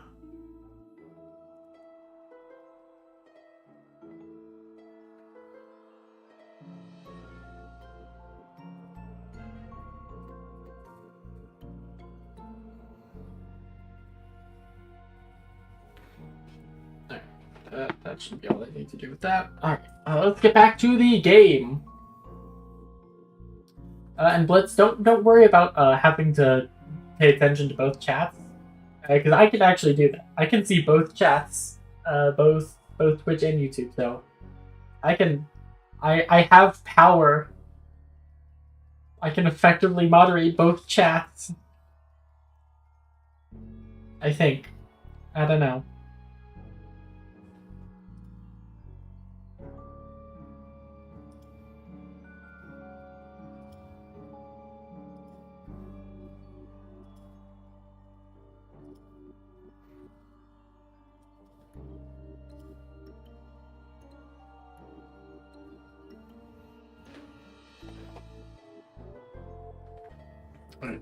that should be all I need to do with that. Alright, let's get back to the game. And Blitz, don't worry about having to pay attention to both chats, because I can actually do that. I can see both chats, both Twitch and YouTube. So I have power. I can effectively moderate both chats. I think. I don't know.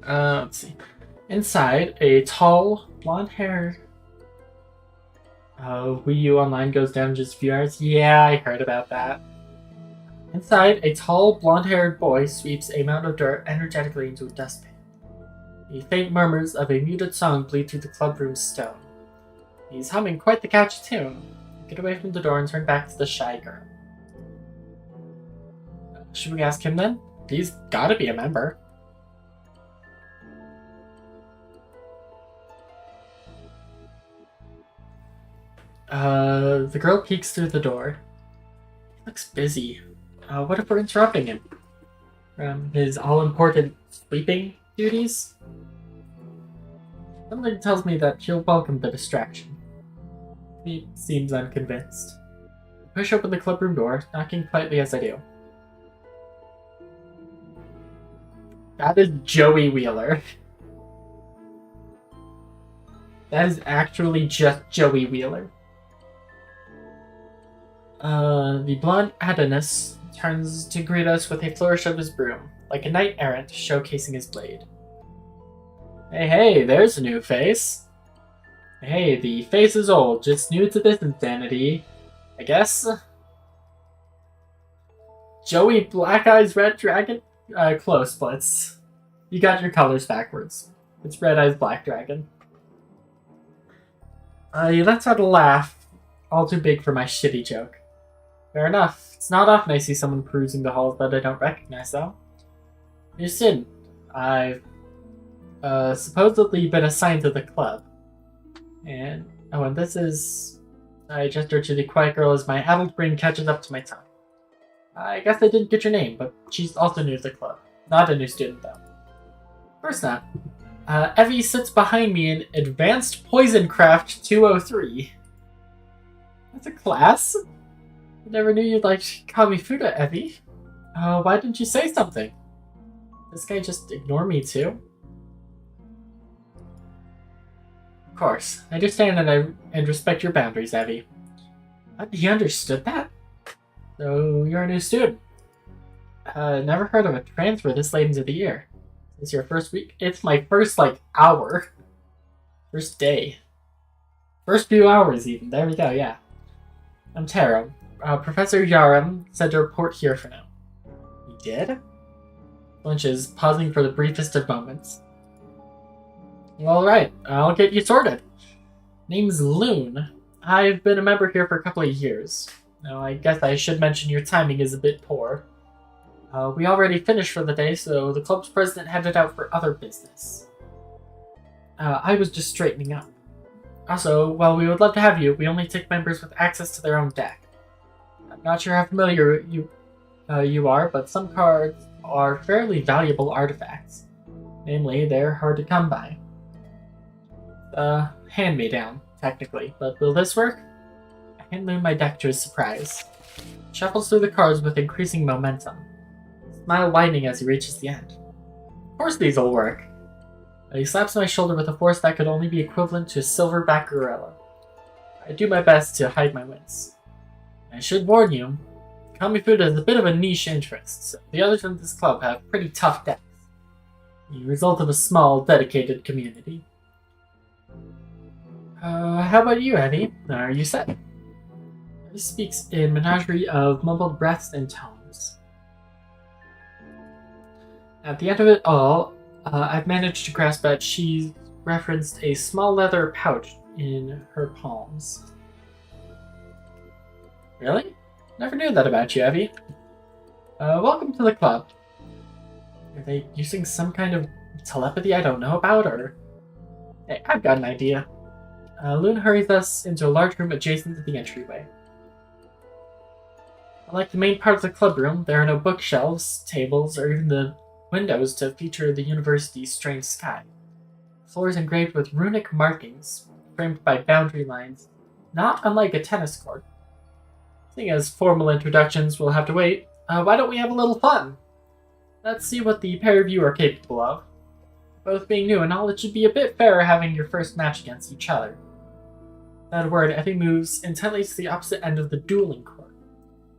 Let's see. Inside, a tall, blonde-haired Wii U Online goes down in just a few hours. Yeah, I heard about that. Inside, a tall, blonde-haired boy sweeps a mound of dirt energetically into a dustpan. The faint murmurs of a muted song bleed through the clubroom's stone. He's humming quite the catchy tune. Get away from the door and turn back to the shy girl. Should we ask him then? He's gotta be a member. The girl peeks through the door. He looks busy. What if we're interrupting him? From his all-important sweeping duties? Something tells me that she'll welcome the distraction. He seems unconvinced. I push open the clubroom door, knocking quietly as I do. That is Joey Wheeler. That is actually just Joey Wheeler. The blonde Adonis turns to greet us with a flourish of his broom, like a knight-errant showcasing his blade. Hey, there's a new face. Hey, the face is old, just new to this insanity, I guess. Joey Black Eyes Red Dragon? Close, Blitz. You got your colors backwards. It's Red Eyes Black Dragon. You lets out a laugh, all too big for my shitty joke. Fair enough. It's not often I see someone perusing the halls that I don't recognize, though. You're Sin. I've supposedly been assigned to the club. And this is... I gesture to the quiet girl as my adult brain catches up to my tongue. I guess I didn't get your name, but she's also new to the club. Not a new student, though. Of course not. Evie sits behind me in Advanced Poison Craft 203. That's a class? I never knew you liked Kamifuda, Evie. Why didn't you say something? This guy just ignore me too? Of course, I understand and respect your boundaries, Evie. He understood that? So you're a new student. Never heard of a transfer this late into the year. It's your first week? It's my first, hour. First day. First few hours, even. There we go, yeah. I'm Taro. Professor Yaram said to report here for now. He did? Blanches, pausing for the briefest of moments. Alright, I'll get you sorted. Name's Loon. I've been a member here for a couple of years. Now, I guess I should mention your timing is a bit poor. We already finished for the day, so the club's president headed out for other business. I was just straightening up. Also, while we would love to have you, we only take members with access to their own deck. I'm not sure how familiar you are, but some cards are fairly valuable artifacts. Namely, they're hard to come by. Hand-me-down. technically, but will this work? I hand Loon my deck to his surprise. He shuffles through the cards with increasing momentum, smile widening as he reaches the end. Of course these will work. He slaps my shoulder with a force that could only be equivalent to a silverback gorilla. I do my best to hide my wins. I should warn you, KAMIFUDA is a bit of a niche interest, so the others in this club have pretty tough decks. The result of a small, dedicated community. How about you, Eddie? Are you set? He speaks in menagerie of mumbled breaths and tones. At the end of it all, I've managed to grasp that she referenced a small leather pouch in her palms. Really? Never knew that about you, Evie. Welcome to the club. Are they using some kind of telepathy I don't know about, or... Hey, I've got an idea. Loon hurries us into a large room adjacent to the entryway. Unlike the main part of the club room, there are no bookshelves, tables, or even the windows to feature the university's strange sky. The floor is engraved with runic markings, framed by boundary lines, not unlike a tennis court. Seeing as formal introductions will have to wait, why don't we have a little fun? Let's see what the pair of you are capable of. Both being new and all, it should be a bit fairer having your first match against each other. Without a word, Effie moves intently to the opposite end of the dueling court.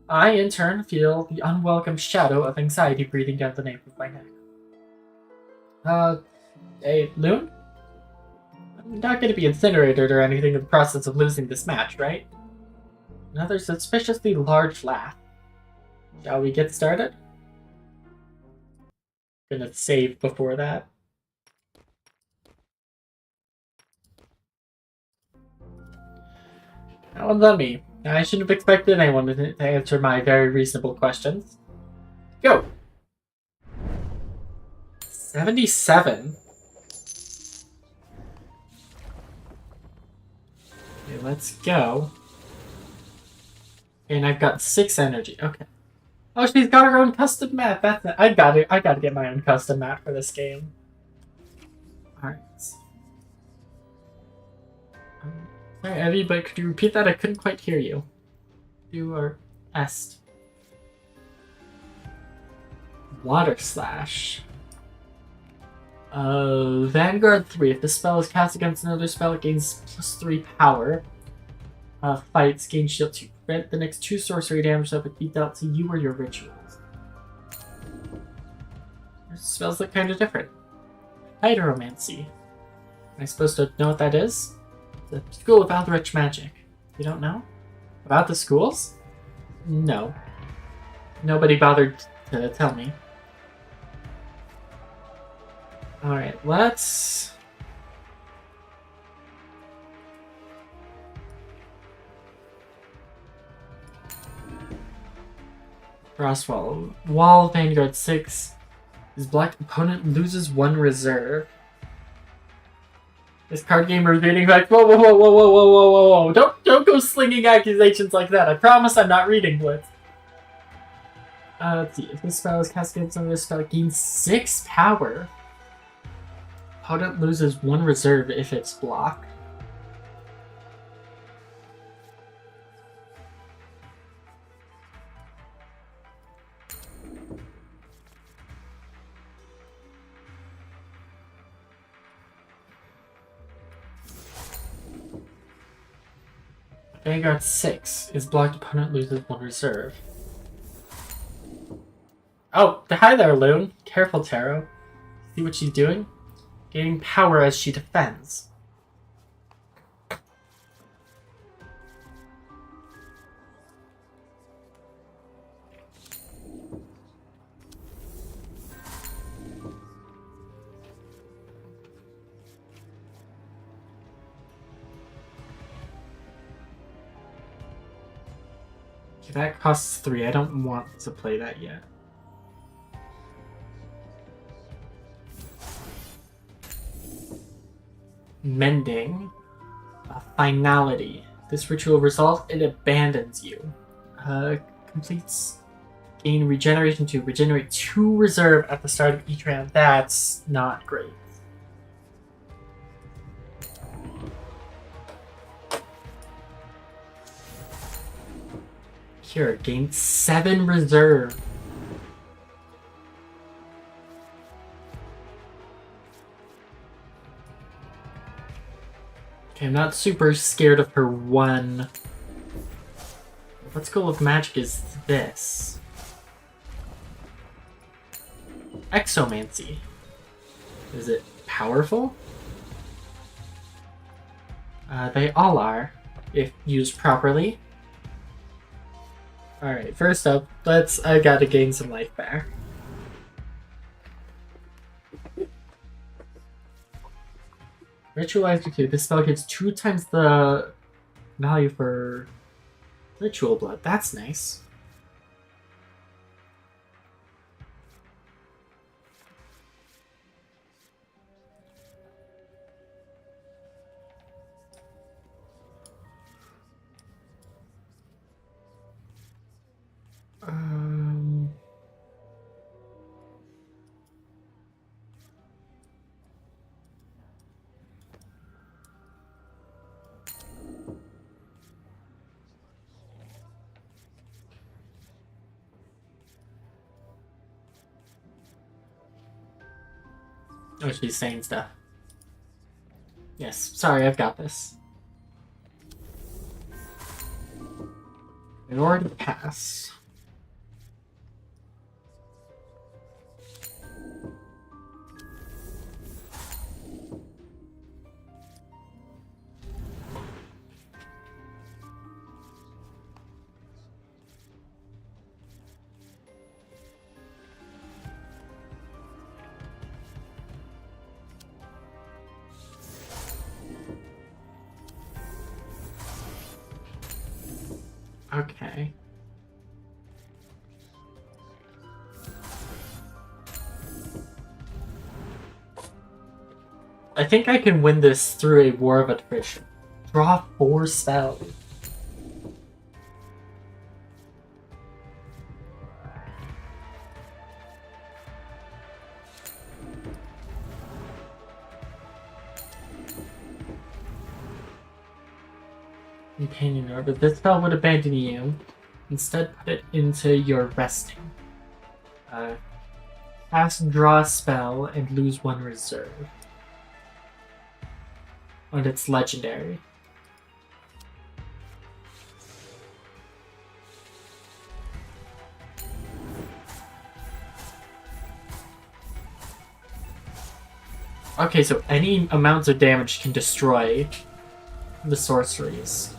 I, in turn, feel the unwelcome shadow of anxiety breathing down the nape of my neck. Hey, Loon? I'm not going to be incinerated or anything in the process of losing this match, right? Another suspiciously large laugh. Shall we get started? Gonna save before that. That one's on me. I shouldn't have expected anyone to answer my very reasonable questions. Go! 77? Okay, let's go. And I've got 6 energy. Okay. Oh, she's got her own custom map. That's it. I gotta get my own custom map for this game. Alright. Sorry, Evie, but could you repeat that? I couldn't quite hear you. You are est. Water Slash. Vanguard 3. If this spell is cast against another spell, it gains +3 power. Fights, gain shield 2. Prevent the next 2 sorcery damage that would be dealt to you or your rituals. Your spells look kind of different. Hydromancy. Am I supposed to know what that is? The School of Eldritch Magic. You don't know? About the schools? No. Nobody bothered to tell me. Alright, let's... Frostwall. Wall Vanguard 6. His blocked opponent loses 1 reserve. This card game repeating back. Whoa, whoa, whoa, whoa, whoa, whoa, whoa, whoa, whoa. Don't go slinging accusations like that. I promise I'm not reading Blitz. Let's see. If this spell is cast against another spell, it gains 6 power. Opponent loses 1 reserve if it's blocked. Vanguard 6 is blocked. Opponent loses 1 reserve. Oh, hi there, Loon. Careful, Taro. See what she's doing? Gaining power as she defends. That costs 3. I don't want to play that yet. Mending. Finality. This ritual resolves, it abandons you. Completes. Gain regeneration to regenerate 2 reserve at the start of each round. That's not great. Here, gain 7 reserve. Okay, I'm not super scared of her one. What school of magic is this? Exomancy. Is it powerful? They all are, if used properly. Alright, first up, I gotta gain some life back. Ritual Execute. This spell gives 2 times the value for ritual blood. That's nice. Oh, she's saying stuff. Yes, sorry, I've got this. In order to pass. Okay. I think I can win this through a war of attrition. Draw 4 spells. Companion Orbit. This spell would abandon you. Instead, put it into your resting. Cast draw a spell and lose 1 reserve. And it's legendary. Okay, so any amounts of damage can destroy the sorceries.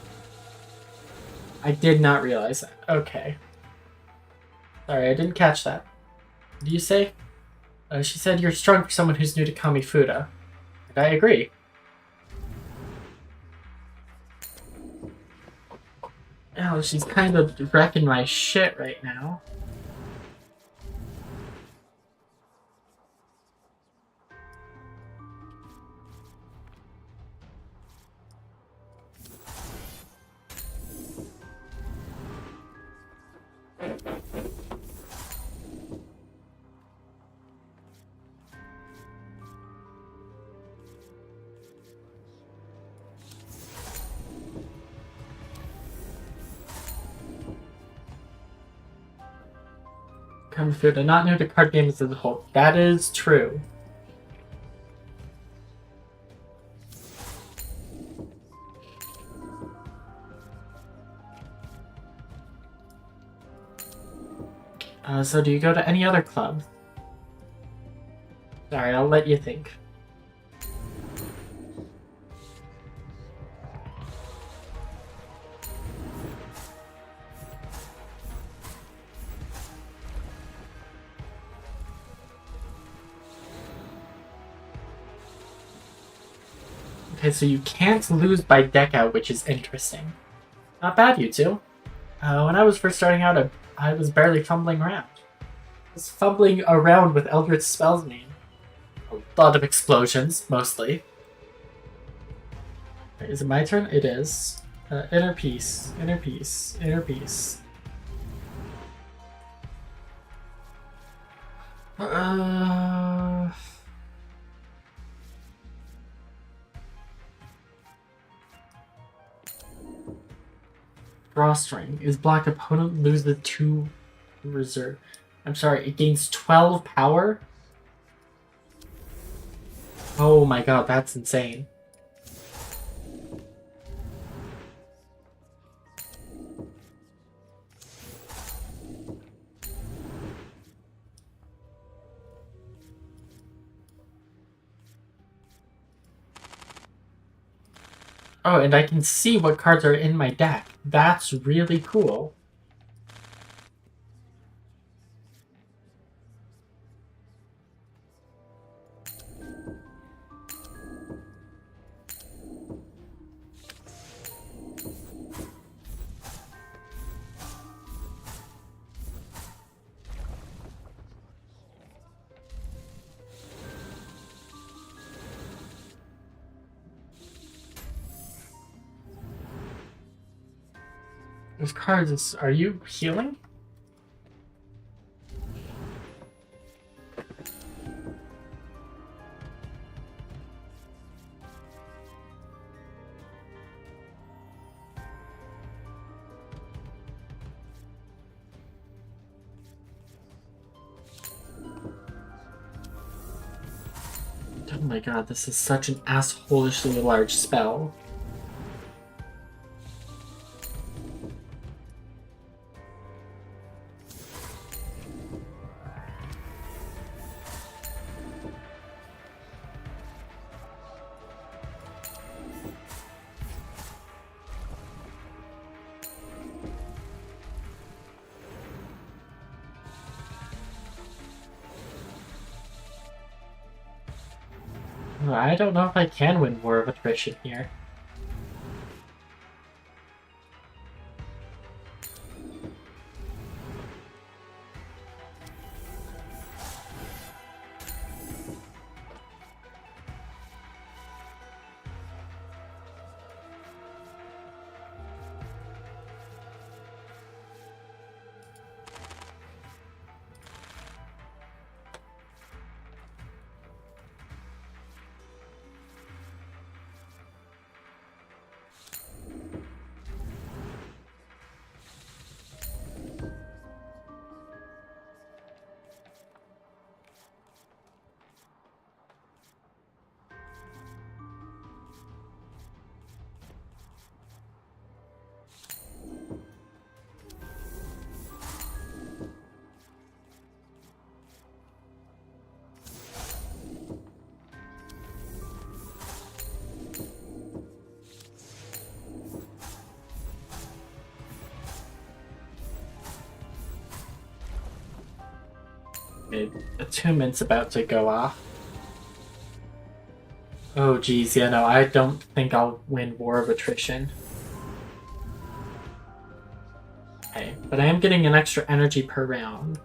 I did not realize that. Okay. Sorry, I didn't catch that. What do you say? She said you're strong for someone who's new to KAMIFUDA. And I agree. Oh, she's kind of wrecking my shit right now. KAMIFUDA, not new to card games as a whole. That is true. So do you go to any other club? Sorry, I'll let you think. Okay, so you can't lose by deck out, which is interesting. Not bad, you two. When I was first starting out, I was barely fumbling around. I was fumbling around with Eldritch Spells name. A lot of explosions, mostly. Wait, is it my turn? It is. Inner Peace, Inner Peace, Inner Peace. Drawstring. Is blocked, opponent loses 2 reserve. I'm sorry, it gains 12 power? Oh my god, that's insane. Oh, and I can see what cards are in my deck. That's really cool. Those cards, are you healing? Oh my god, this is such an assholishly large spell. I don't know if I can win War of Attrition here. Attunement's about to go off. Oh geez, yeah, no, I don't think I'll win War of Attrition. Okay, but I am getting an extra energy per round.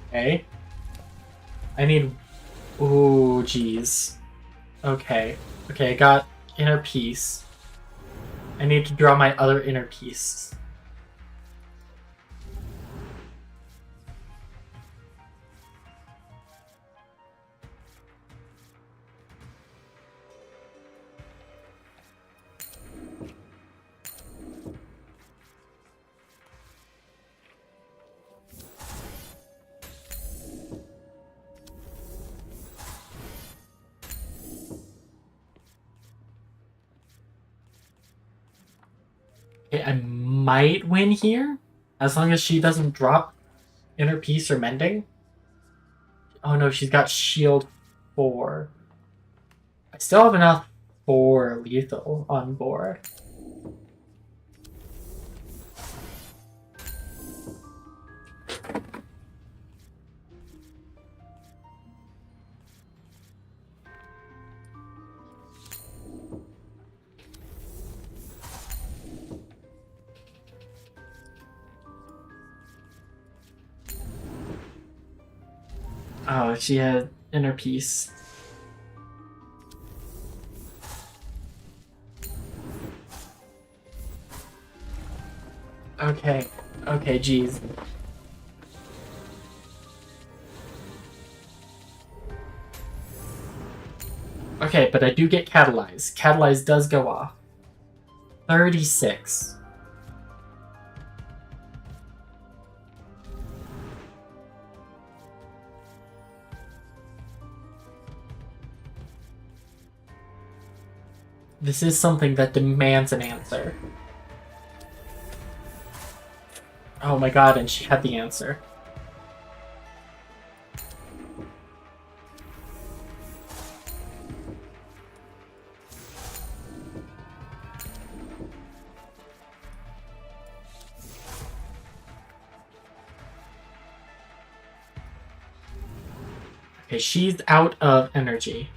Okay. I need... Ooh, jeez. Okay. Okay, I got inner peace. I need to draw my other inner piece. Okay, I might win here, as long as she doesn't drop inner peace or mending. Oh no, she's got shield 4. I still have enough for lethal on board. Oh, she had inner peace. Okay. Okay, geez. Okay, but I do get Catalyze. Catalyze does go off. 36. This is something that demands an answer. Oh my god, and she had the answer. Okay, she's out of energy.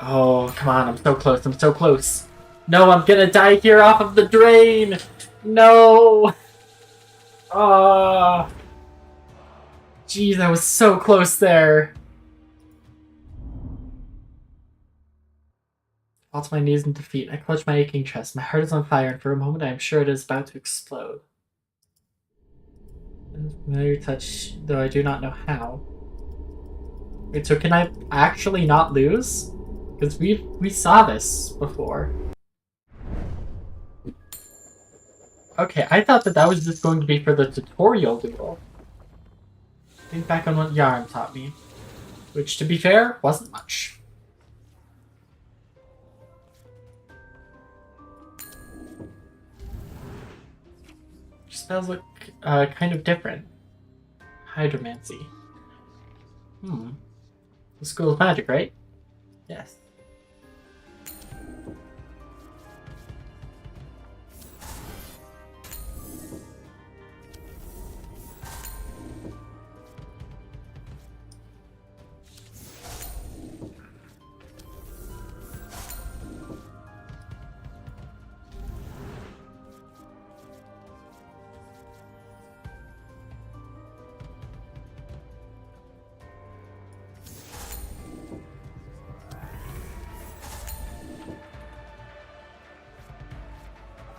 Oh, come on, I'm so close, I'm so close. No, I'm gonna die here off of the drain! No! Ah! Jeez, I was so close there. Fall to my knees in defeat. I clutch my aching chest. My heart is on fire, and for a moment I am sure it is about to explode. Familiar touch, though I do not know how. Wait, so can I actually not lose? Because we saw this before. Okay, I thought that was just going to be for the tutorial duel. Think back on what Yarn taught me. Which, to be fair, wasn't much. Spells look kind of different. Hydromancy. The School of Magic, right? Yes.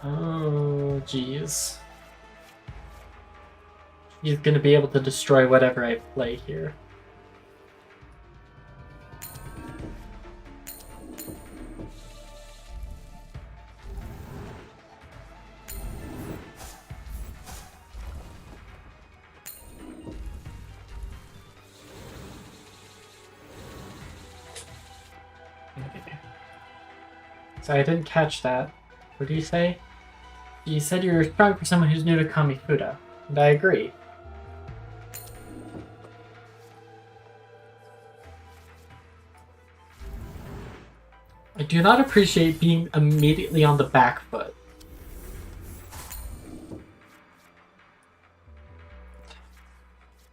Oh, jeez. He's gonna be able to destroy whatever I play here. Okay. So I didn't catch that. What do you say? You said you're strong for someone who's new to KAMIFUDA, and I agree. I do not appreciate being immediately on the back foot.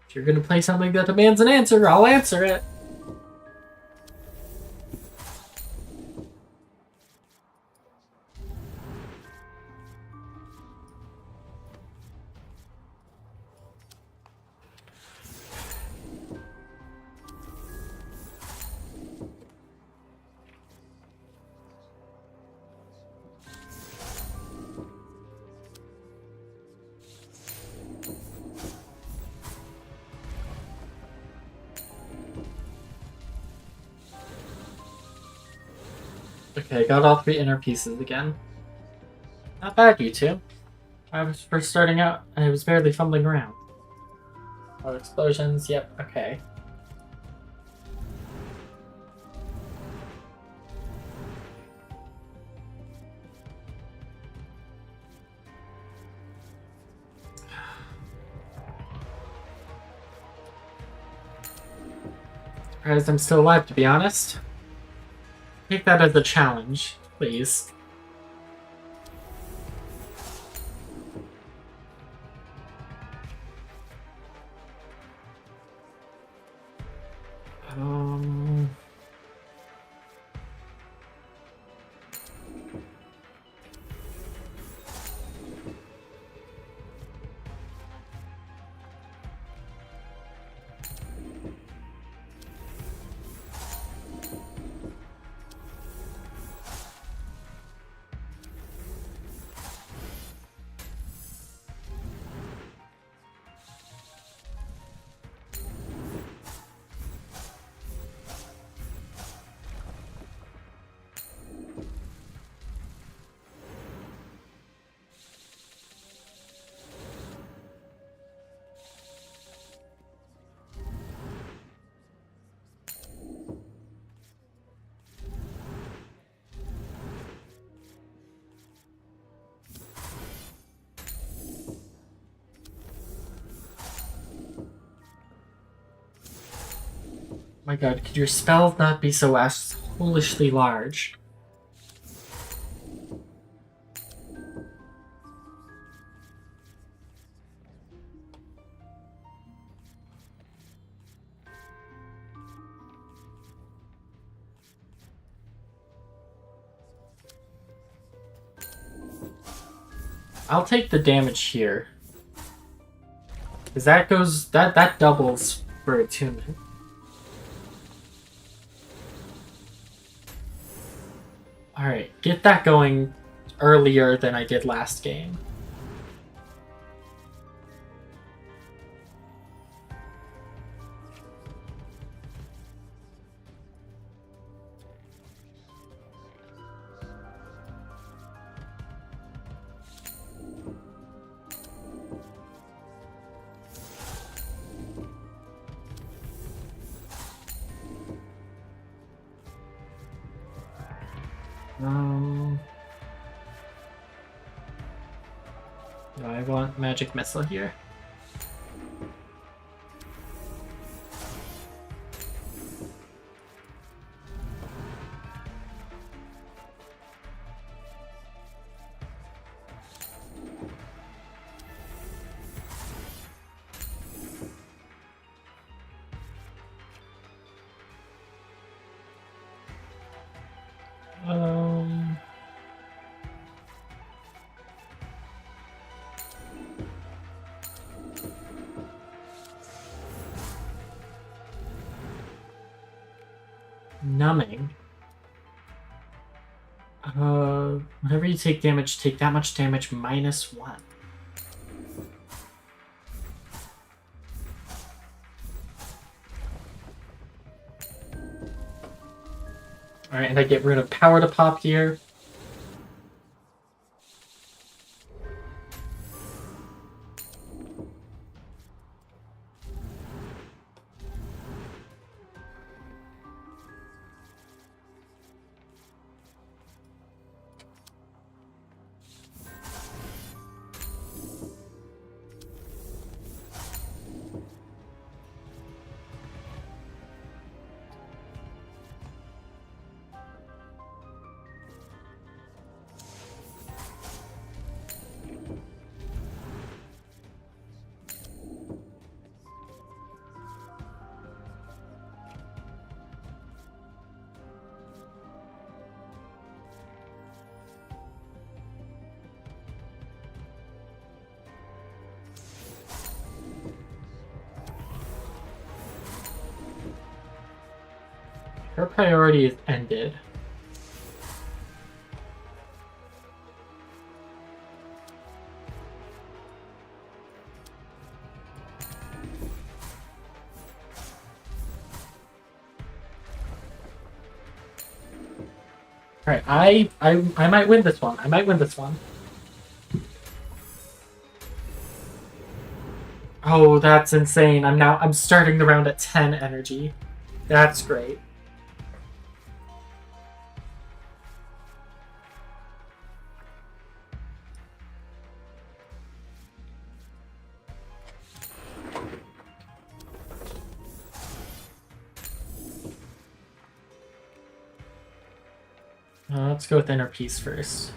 If you're gonna play something that demands an answer, I'll answer it. Okay, got all 3 inner pieces again. Not bad, you two. I was first starting out, and I was barely fumbling around. Oh, explosions, yep, okay. Surprised I'm still alive, to be honest. Take that as a challenge, please. my god, could your spells not be so foolishly large? I'll take the damage here. Because that doubles for attunement. Alright, get that going earlier than I did last game. I want magic missile here. Numbing. Whenever you take damage, take that much damage -1. Alright, and I get rid of power to pop here. Her priority is ended. Alright, I might win this one. I might win this one. Oh, that's insane. I'm starting the round at 10 energy. That's great. Let's go with Inner Peace first.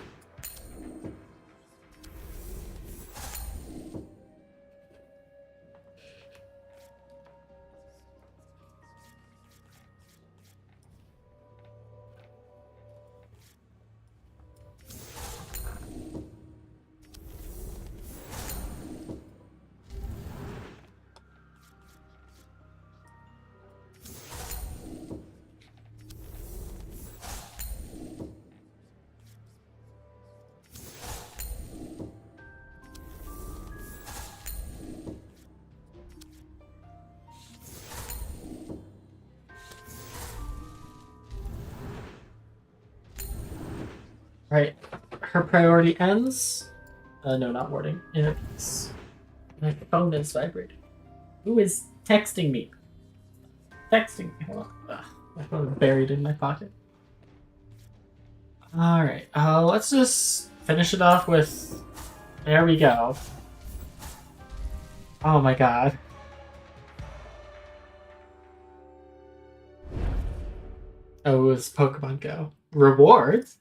Right, her priority ends. No, not warding. Inner Peace. My phone is vibrating. Who is texting me? Texting me. Hold on. Ugh, my phone is buried in my pocket. Alright, let's just finish it off with... There we go. Oh my god. Oh, it was Pokemon Go. Rewards?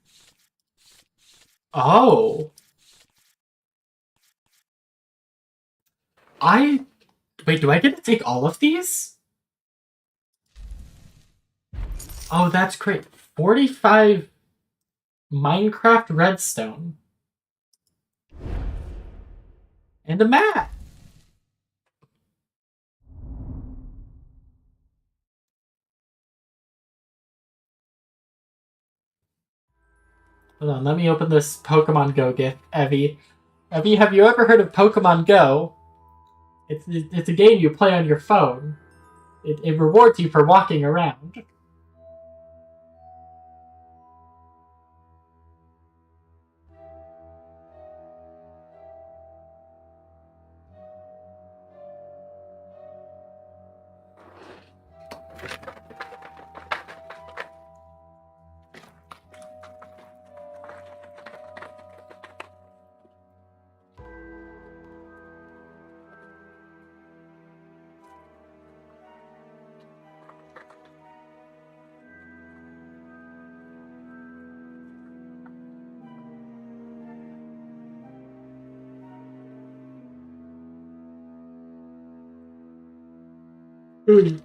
Oh. Wait, do I get to take all of these? Oh, that's great. 45 Minecraft redstone. And a mat. Hold on, let me open this Pokemon Go gift, Evie. Evie, have you ever heard of Pokemon Go? It's a game you play on your phone. It rewards you for walking around. Mm.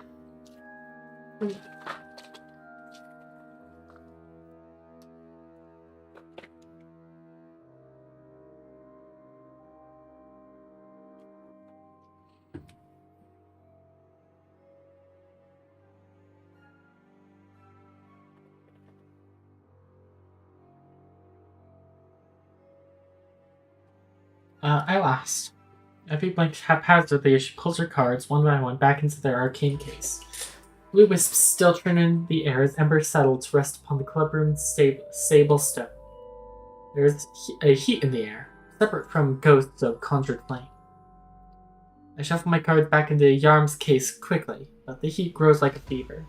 I lost. Evie blinks haphazardly as she pulls her cards one by one back into their arcane case. Blue wisps still turn in the air as embers settle to rest upon the clubroom's sable stone. There is a heat in the air, separate from ghosts of conjured flame. I shuffle my cards back into Yarm's case quickly, but the heat grows like a fever.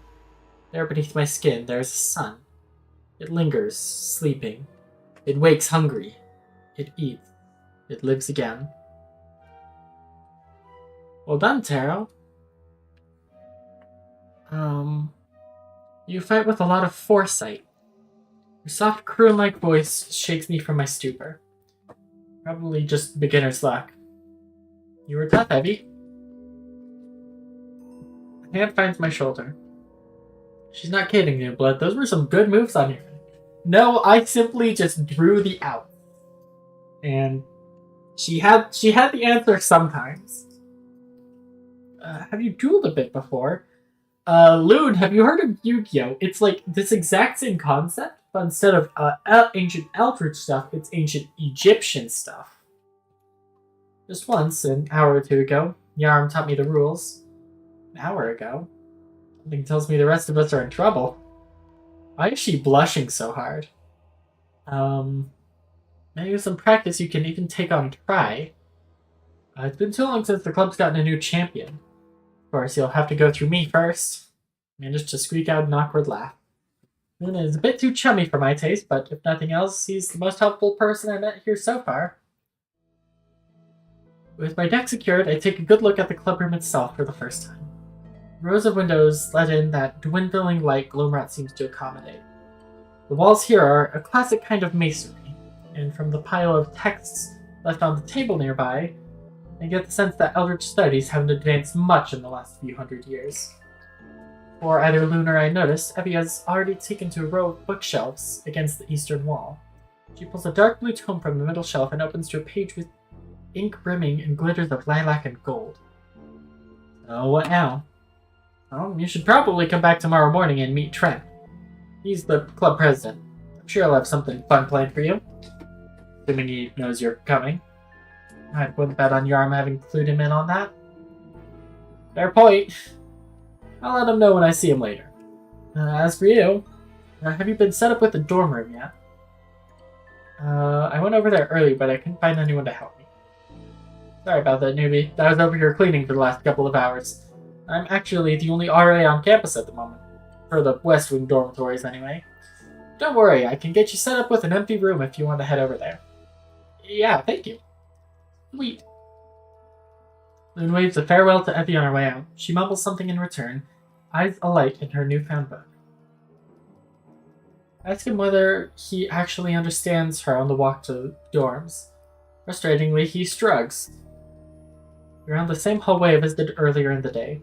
There beneath my skin, there is a sun. It lingers, sleeping. It wakes hungry. It eats. It lives again. Well done, Taro. You fight with a lot of foresight. Your soft, croon-like voice shakes me from my stupor. Probably just beginner's luck. You were tough, Evie. A hand finds my shoulder. She's not kidding, New Blood. Those were some good moves on your end. No, I simply just drew the out. And she had the answer sometimes. Have you dueled a bit before? Loon, have you heard of Yu-Gi-Oh? It's like this exact same concept, but instead of ancient Eldritch stuff, it's ancient Egyptian stuff. Just once, an hour or two ago, Yarm taught me the rules. An hour ago? Something tells me the rest of us are in trouble. Why is she blushing so hard? Maybe with some practice you can even take on Try. It's been too long since the club's gotten a new champion. Of course, you'll have to go through me first. Managed to squeak out an awkward laugh. Luna is a bit too chummy for my taste, but if nothing else, he's the most helpful person I met here so far. With my deck secured, I take a good look at the clubroom itself for the first time. Rows of windows let in that dwindling light Gloomrat seems to accommodate. The walls here are a classic kind of masonry, and from the pile of texts left on the table nearby, I get the sense that Eldritch studies haven't advanced much in the last few hundred years. For either Loon or I notice, Evie has already taken to a row of bookshelves against the eastern wall. She pulls a dark blue tome from the middle shelf and opens to a page with ink brimming and glitters of lilac and gold. So what now? Well, you should probably come back tomorrow morning and meet Trent. He's the club president. I'm sure he'll have something fun planned for you. Assuming he knows you're coming. I wouldn't bet on Yarm having clued him in on that. Fair point. I'll let him know when I see him later. As for you, have you been set up with the dorm room yet? I went over there early, but I couldn't find anyone to help me. Sorry about that, newbie. I was over here cleaning for the last couple of hours. I'm actually the only RA on campus at the moment. For the West Wing dormitories, anyway. Don't worry, I can get you set up with an empty room if you want to head over there. Yeah, thank you. Sweet. Loon waves a farewell to Evie on her way out. She mumbles something in return, eyes alight in her newfound book. I ask him whether he actually understands her on the walk to dorms. Frustratingly, he shrugs. We're on the same hallway I visited earlier in the day.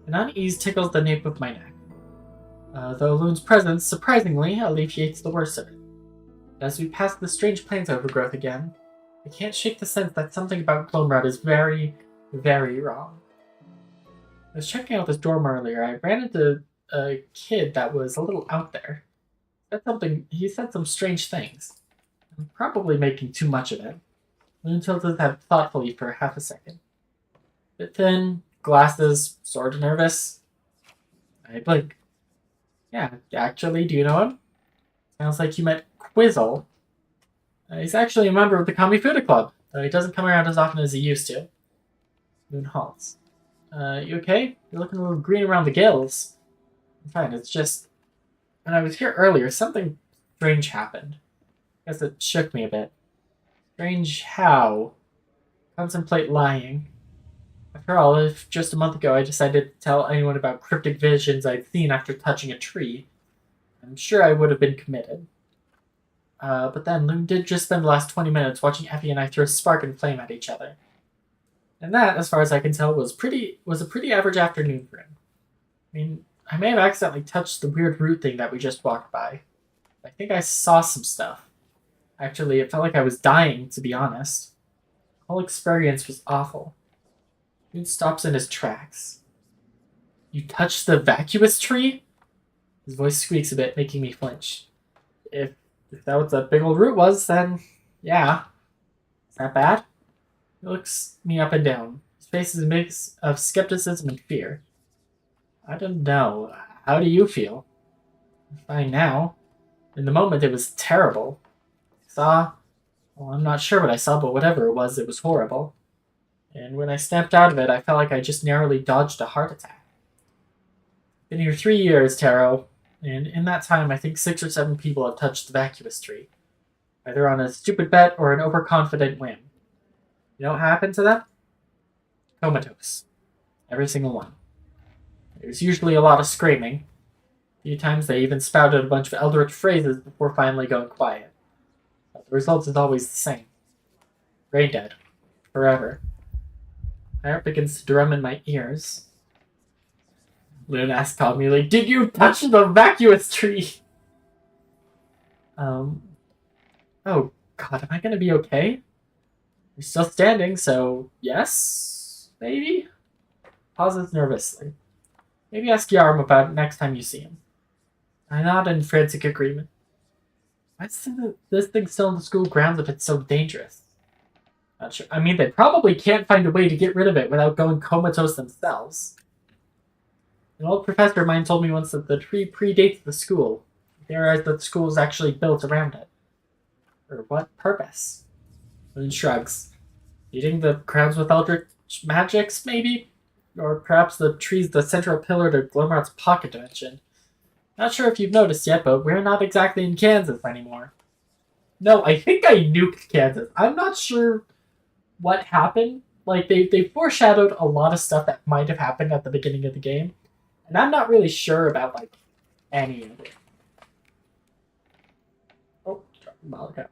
An unease tickles the nape of my neck. Though Loon's presence, surprisingly, alleviates the worst of it. As we pass the strange plants overgrowth again, I can't shake the sense that something about Gloomrod is very, very wrong. I was checking out this dorm earlier. I ran into a kid that was a little out there. He said some strange things. I'm probably making too much of it. Loon tilted his head thoughtfully for half a second. Bit thin, glasses, sort of nervous. I blink. Yeah, actually, do you know him? Sounds like you met Quizzle. He's actually a member of the KAMIFUDA club, though he doesn't come around as often as he used to. Loon halts. You okay? You're looking a little green around the gills. I'm fine, it's just... When I was here earlier, something strange happened. I guess it shook me a bit. Strange how? Contemplate lying. After all, if just a month ago I decided to tell anyone about cryptic visions I'd seen after touching a tree, I'm sure I would have been committed. But then Loon did just spend the last 20 minutes watching Effie and I throw spark and flame at each other. And that, as far as I can tell, was a pretty average afternoon for him. I mean, I may have accidentally touched the weird root thing that we just walked by. I think I saw some stuff. Actually, it felt like I was dying, to be honest. The whole experience was awful. Loon stops in his tracks. You touched the vacuous tree? His voice squeaks a bit, making me flinch. If that what the big old root was, then yeah. Is that bad? He looks me up and down. His face is a mix of skepticism and fear. I don't know. How do you feel? I'm fine now. In the moment, it was terrible. I'm not sure what I saw, but whatever it was horrible. And when I snapped out of it, I felt like I just narrowly dodged a heart attack. Been here 3 years, Taro, and in that time, I think 6 or 7 people have touched the vacuous tree. Either on a stupid bet or an overconfident whim. You know what happened to them? Comatose. Every single one. There's usually a lot of screaming. A few times they even spouted a bunch of eldritch phrases before finally going quiet. But the result is always the same. Brain dead. Forever. My heart begins to drum in my ears. Loon asks calmly, did you touch the vacuous tree? Oh god, am I gonna be okay? You're still standing, so yes? Maybe? Pauses nervously. Maybe ask Yarm about it next time you see him. I nod in frantic agreement. Why is this thing still in the school grounds if it's so dangerous? Not sure. I mean, they probably can't find a way to get rid of it without going comatose themselves. An old professor of mine told me once that the tree predates the school. He theorized that the school was actually built around it. For what purpose? Loon shrugs. Eating the grounds with eldritch magics, maybe? Or perhaps the tree's the central pillar to Gloomrod's pocket dimension. Not sure if you've noticed yet, but we're not exactly in Kansas anymore. No, I think I nuked Kansas. I'm not sure what happened. Like, they foreshadowed a lot of stuff that might have happened at the beginning of the game. And I'm not really sure about, like, any of it. Oh, okay.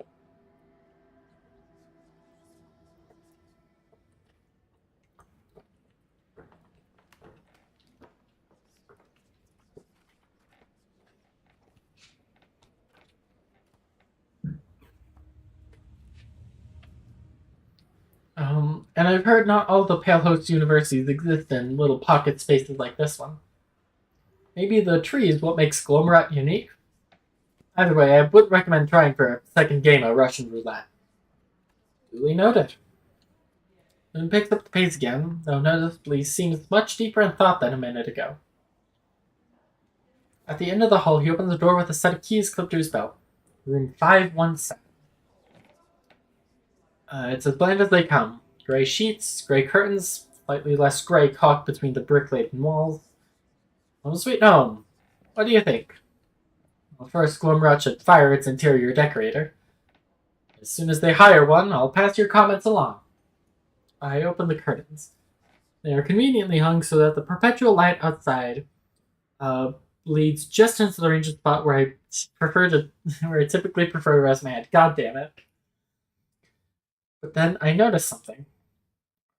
And I've heard not all the Pale Host universities exist in little pocket spaces like this one. Maybe the tree is what makes Gloomrod unique? Either way, I would recommend trying for a second game of Russian roulette. Duly noted. Then picks up the pace again, though noticeably seems much deeper in thought than a minute ago. At the end of the hall, he opens the door with a set of keys clipped to his belt. Room 517. It's as bland as they come. Gray sheets, gray curtains, slightly less gray caulk between the brick-laden walls. Home sweet home. What do you think? Well, first, Gloomrod should fire its interior decorator. As soon as they hire one, I'll pass your comments along. I open the curtains. They are conveniently hung so that the perpetual light outside leads just into the range of spot where I I typically prefer to rest my head. God damn it. But then I noticed something.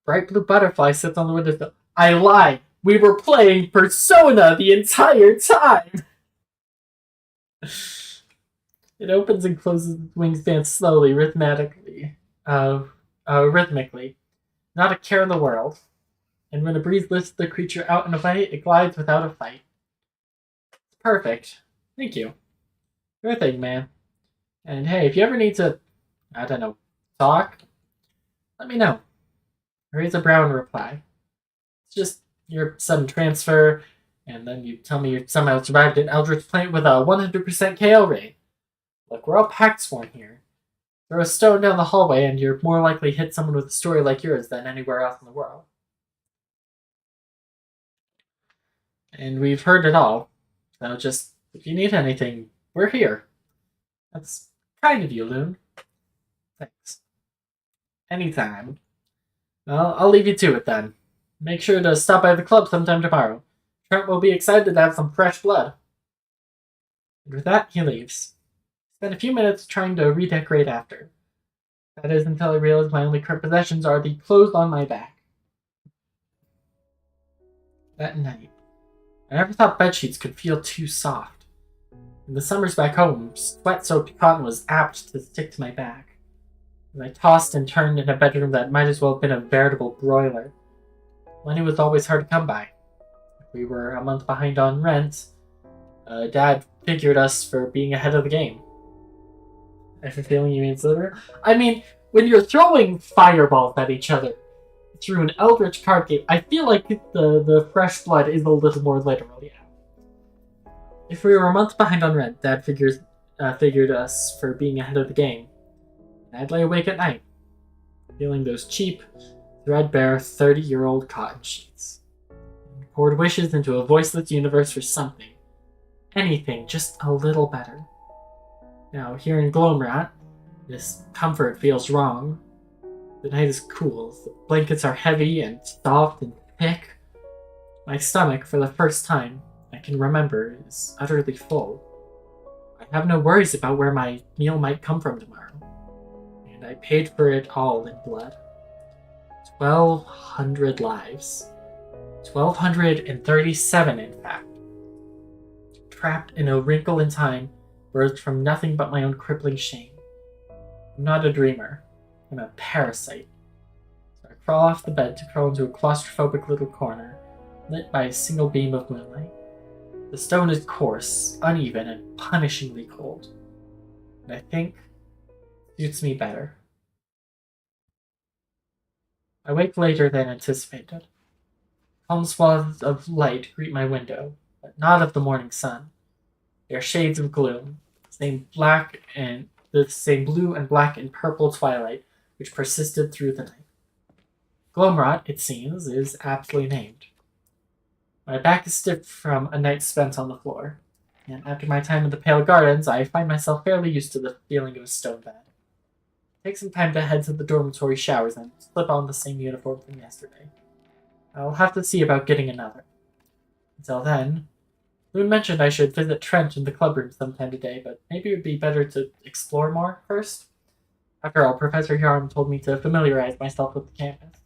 Bright blue butterfly sits on the windowsill. I lied. We were playing Persona the entire time. It opens and closes its wingspan slowly, rhythmically. Not a care in the world. And when a breeze lifts the creature out and away, it glides without a fight. Perfect. Thank you. Sure thing, man. And hey, if you ever need to, I don't know, talk, let me know. Raise a brown reply. It's just your sudden transfer, and then you tell me you somehow survived an Eldritch Plant with a 100% KO rate. Look, we're all pact sworn here. Throw a stone down the hallway, and you're more likely to hit someone with a story like yours than anywhere else in the world. And we've heard it all. So just, if you need anything, we're here. That's kind of you, Loon. Thanks. Anytime. Well, I'll leave you to it then. Make sure to stop by the club sometime tomorrow. Trent will be excited to have some fresh blood. And with that, he leaves. Spend a few minutes trying to redecorate after. That is until I realize my only current possessions are the clothes on my back. That night, I never thought bedsheets could feel too soft. In the summers back home, sweat-soaked cotton was apt to stick to my back. As I tossed and turned in a bedroom that might as well have been a veritable broiler. Money was always hard to come by. We were a month behind on rent. Dad figured us for being ahead of the game. I have a feeling you mean Sliver? I mean, when you're throwing fireballs at each other through an Eldritch card game, I feel like the fresh blood is a little more literal, yeah. If we were a month behind on rent, Dad figured us for being ahead of the game. And I'd lay awake at night, feeling those cheap, threadbare 30-year-old cotton sheets. And poured wishes into a voiceless universe for something. Anything just a little better. Now, here in Gloamrat, this comfort feels wrong. The night is cool, the blankets are heavy and soft and thick. My stomach, for the first time I can remember, is utterly full. I have no worries about where my meal might come from tomorrow. And I paid for it all in blood. 1,200 lives. 1,237, in fact. Trapped in a wrinkle in time, birthed from nothing but my own crippling shame. I'm not a dreamer. I'm a parasite. So I crawl off the bed to crawl into a claustrophobic little corner, lit by a single beam of moonlight. The stone is coarse, uneven, and punishingly cold. And I think it suits me better. I wake later than anticipated. Calm swaths of light greet my window, but not of the morning sun. They are shades of gloom, the same blue and black and purple twilight which persisted through the night. Gloamrat, it seems, is aptly named. My back is stiff from a night spent on the floor, and after my time in the Pale Gardens, I find myself fairly used to the feeling of a stone bed. Take some time to head to the dormitory showers and slip on the same uniform from yesterday. I'll have to see about getting another. Until then, Loon mentioned I should visit Trent in the clubroom sometime today, but maybe it would be better to explore more first. After all, Professor Yarm told me to familiarize myself with the campus.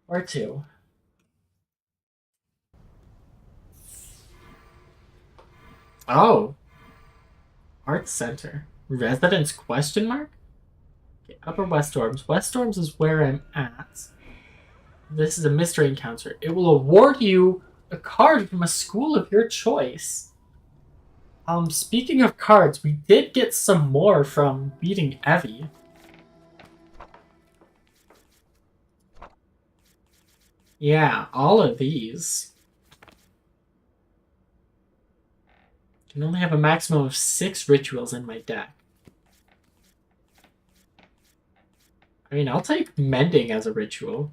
Or two. Oh. Arts Center. Residence question mark? Okay, Upper West Dorms. West Dorms is where I'm at. This is a mystery encounter. It will award you a card from a school of your choice. Speaking of cards, we did get some more from beating Evie. Yeah, all of these. I can only have a maximum of 6 rituals in my deck. I mean, I'll take Mending as a ritual.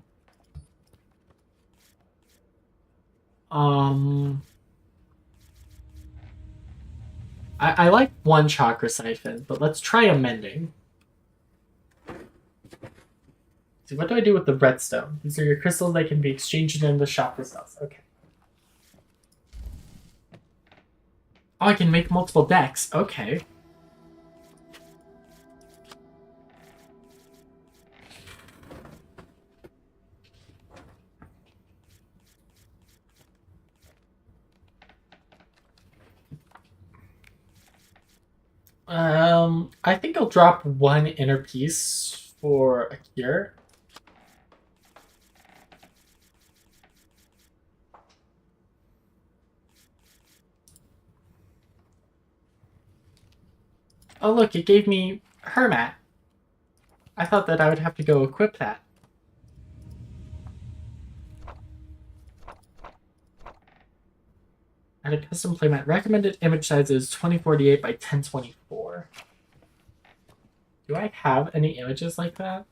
I like one Chakra Siphon, but let's try a Mending. So what do I do with the Redstone? These are your crystals that can be exchanged into chakra cells. Okay. Oh, I can make multiple decks. Okay. I think I'll drop one inner piece for a cure. Oh look, it gave me Hermat. I thought that I would have to go equip that. Add a custom playmat. Recommended image size is 2048 by 1024. Do I have any images like that?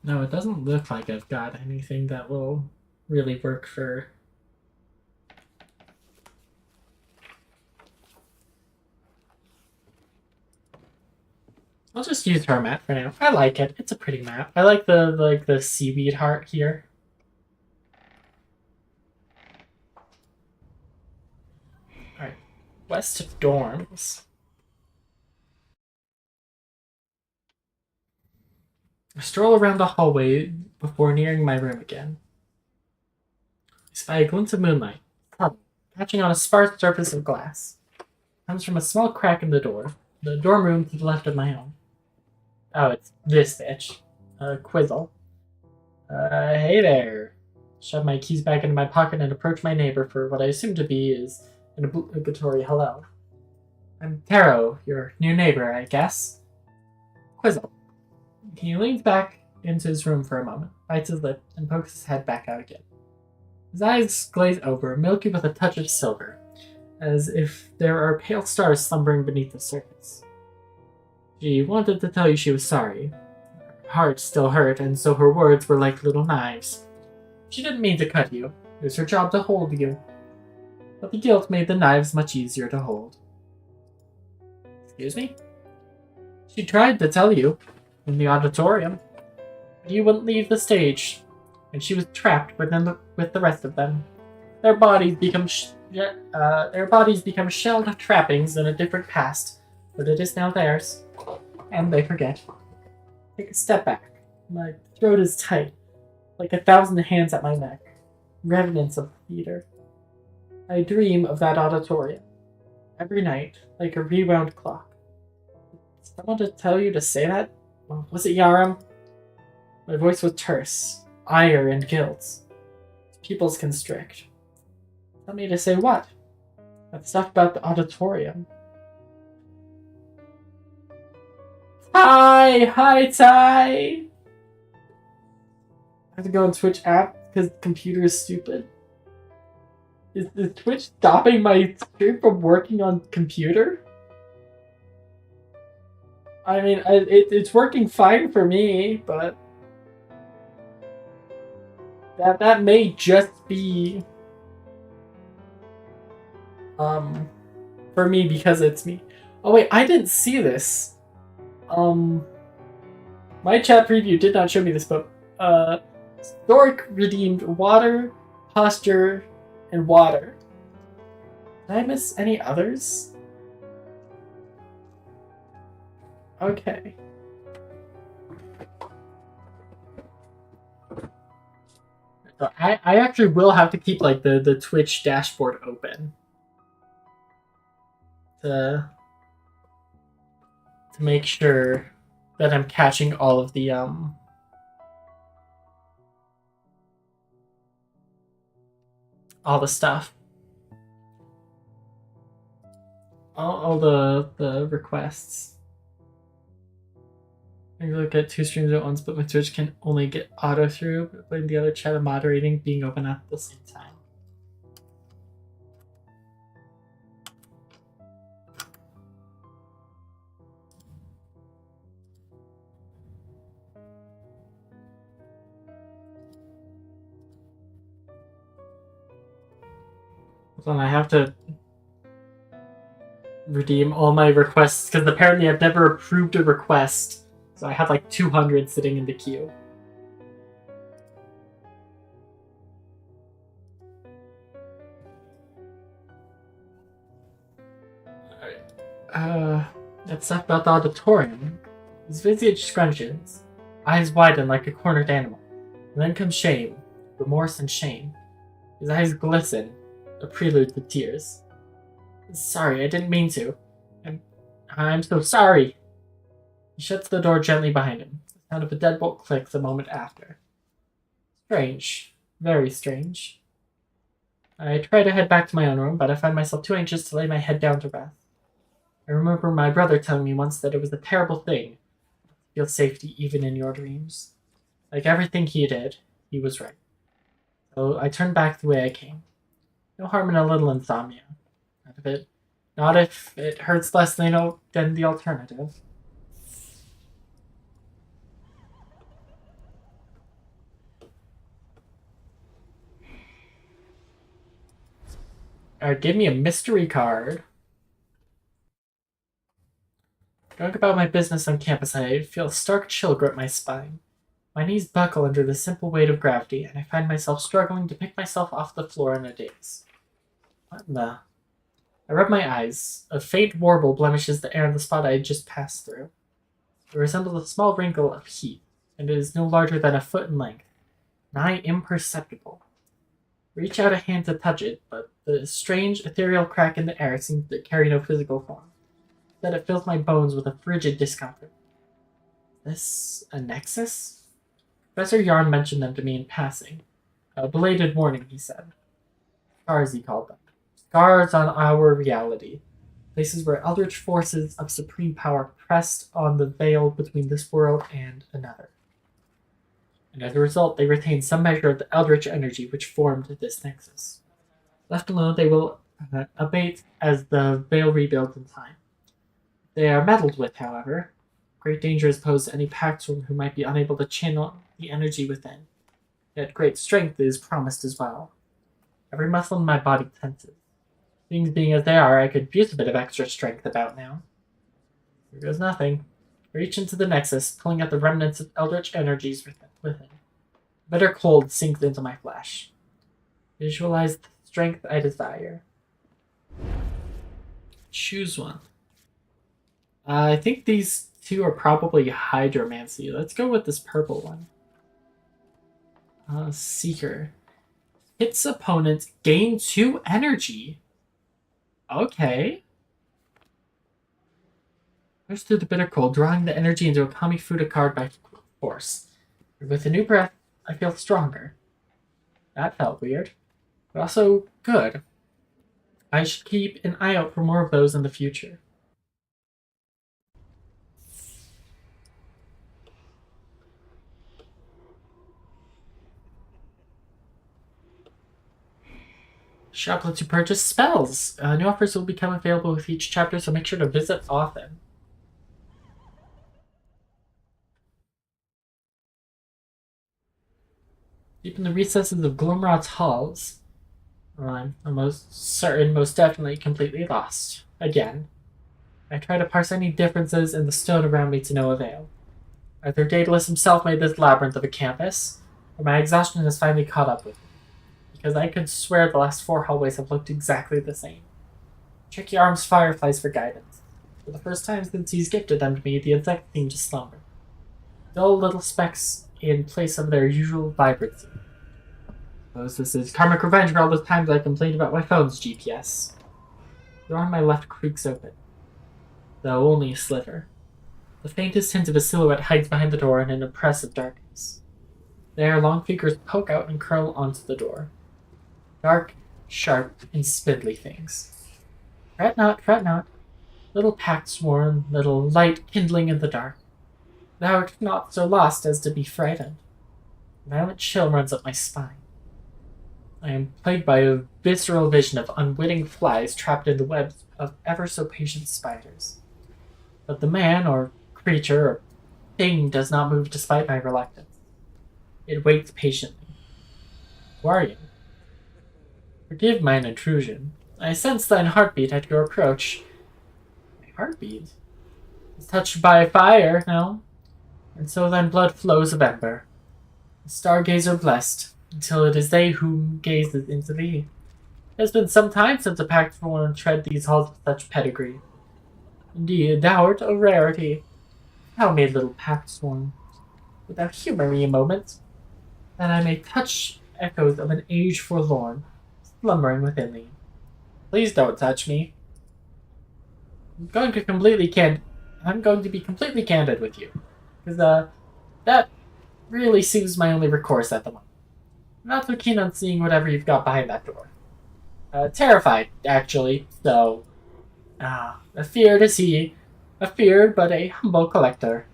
No, it doesn't look like I've got anything that will really work for... I'll just use Hermat for now. I like it. It's a pretty map. I like the seaweed heart here. Alright. West dorms. I stroll around the hallway before nearing my room again. I spy a glint of moonlight, catching on a sparse surface of glass. It comes from a small crack in the door. The dorm room to the left of my own. Oh, it's this bitch. Quizzle. Hey there. Shove my keys back into my pocket and approach my neighbor for what I assume to be is an obligatory hello. I'm Taro, your new neighbor, I guess. Quizzle. He leans back into his room for a moment, bites his lip, and pokes his head back out again. His eyes glaze over, milky with a touch of silver, as if there are pale stars slumbering beneath the surface. She wanted to tell you she was sorry. Her heart still hurt, and so her words were like little knives. She didn't mean to cut you. It was her job to hold you. But the guilt made the knives much easier to hold. Excuse me? She tried to tell you in the auditorium, but you wouldn't leave the stage, and she was trapped with the rest of them. Their bodies become shelled trappings in a different past, but it is now theirs, and they forget. Take a step back. My throat is tight, like 1,000 hands at my neck. Revenants of the theater. I dream of that auditorium every night, like a rewound clock. Someone to tell you to say that? Was it Yaram? My voice was terse, ire and guilt. Pupils constrict. Tell me to say what? That stuff about the auditorium. Hi, Ty! I have to go on Twitch app because the computer is stupid. Is the Twitch stopping my stream from working on computer? I mean, it's working fine for me, but that may just be the For me, because it's me. Oh wait, I didn't see this. My chat preview did not show me this, but Stork redeemed water, posture, and water. Did I miss any others? Okay. So I actually will have to keep like the Twitch dashboard open to make sure that I'm catching all of the all the stuff. All the requests. I look at 2 streams at once, but my Twitch can only get auto through, but the other chat and moderating being open at the same time. Hold on, I have to redeem all my requests, because apparently I've never approved a request. So I have like 200 sitting in the queue. Let's talk about the auditorium. His visage scrunches, eyes widen like a cornered animal. And then comes shame, remorse and shame. His eyes glisten, a prelude to tears. Sorry, I didn't mean to. I'm so sorry. He shuts the door gently behind him. The sound of a deadbolt clicks a moment after. Strange. Very strange. I try to head back to my own room, but I find myself too anxious to lay my head down to rest. I remember my brother telling me once that it was a terrible thing to feel safety even in your dreams. Like everything he did, he was right. So I turned back the way I came. No harm in a little insomnia. Not if it hurts less than the alternative. Alright, give me a mystery card. Going about my business on campus, I feel a stark chill grip my spine. My knees buckle under the simple weight of gravity, and I find myself struggling to pick myself off the floor in a daze. What in the... I rub my eyes. A faint warble blemishes the air in the spot I had just passed through. It resembles a small wrinkle of heat, and it is no larger than a foot in length, nigh imperceptible. Reach out a hand to touch it, but the strange, ethereal crack in the air seems to carry no physical form. Instead, it fills my bones with a frigid discomfort. This a nexus? Professor Yarn mentioned them to me in passing. A belated warning, he said. Scars, he called them. Scars on our reality. Places where eldritch forces of supreme power pressed on the veil between this world and another. And as a result, they retain some measure of the eldritch energy which formed this nexus. Left alone, they will abate as the veil rebuilds in time. They are meddled with, however. Great danger is posed to any Paxton who might be unable to channel the energy within. Yet great strength is promised as well. Every muscle in my body tenses. Things being as they are, I could use a bit of extra strength about now. Here goes nothing. Reach into the nexus, pulling out the remnants of eldritch energies within. Bitter cold sinks into my flesh. Visualize the strength I desire. Choose one. I think these two are probably hydromancy. Let's go with this purple one. Seeker. Hits opponents, gain 2 energy. Okay. Push through the bitter cold, drawing the energy into a KAMIFUDA card by force. With a new breath, I feel stronger. That felt weird, but also good. I should keep an eye out for more of those in the future. Shop lets you purchase spells. New offers will become available with each chapter, so make sure to visit often. Deep in the recesses of Gloomrot's halls, I'm most certain, most definitely, completely lost. again. I try to parse any differences in the stone around me to no avail. Either Daedalus himself made this labyrinth of a campus, or my exhaustion has finally caught up with me, because I could swear the last 4 hallways have looked exactly the same. Tricky arms fireflies for guidance. For the first time since he's gifted them to me, the insects seem to slumber. Dull little specks in place of their usual vibrancy. Suppose this is karmic revenge for all those times I complained about my phone's GPS. The door on my left creaks open, though only a sliver. The faintest hint of a silhouette hides behind the door in an oppressive darkness. There, long fingers poke out and curl onto the door. Dark, sharp, and spindly things. Fret not, little pact sworn, little light kindling in the dark. Thou art not so lost as to be frightened. A violent chill runs up my spine. I am plagued by a visceral vision of unwitting flies trapped in the webs of ever-so-patient spiders. But the man, or creature, or thing does not move despite my reluctance. It waits patiently. Who are you? Forgive mine intrusion. I sense thine heartbeat at your approach. My heartbeat? Is touched by fire, no? And so thine blood flows of ember. The stargazer blessed, until it is they whom gazes into thee. It has been some time since a pact-sworn tread these halls with such pedigree. Indeed, thou art a rarity. How made little pact-sworn? Wilt thou humour me a moment, that I may touch echoes of an age forlorn, slumbering within thee? Please don't touch me. I'm going to be completely candid with you, because that really seems my only recourse at the moment. I'm not so keen on seeing whatever you've got behind that door. Terrified, actually, so... afeard is he, afeard but a humble collector.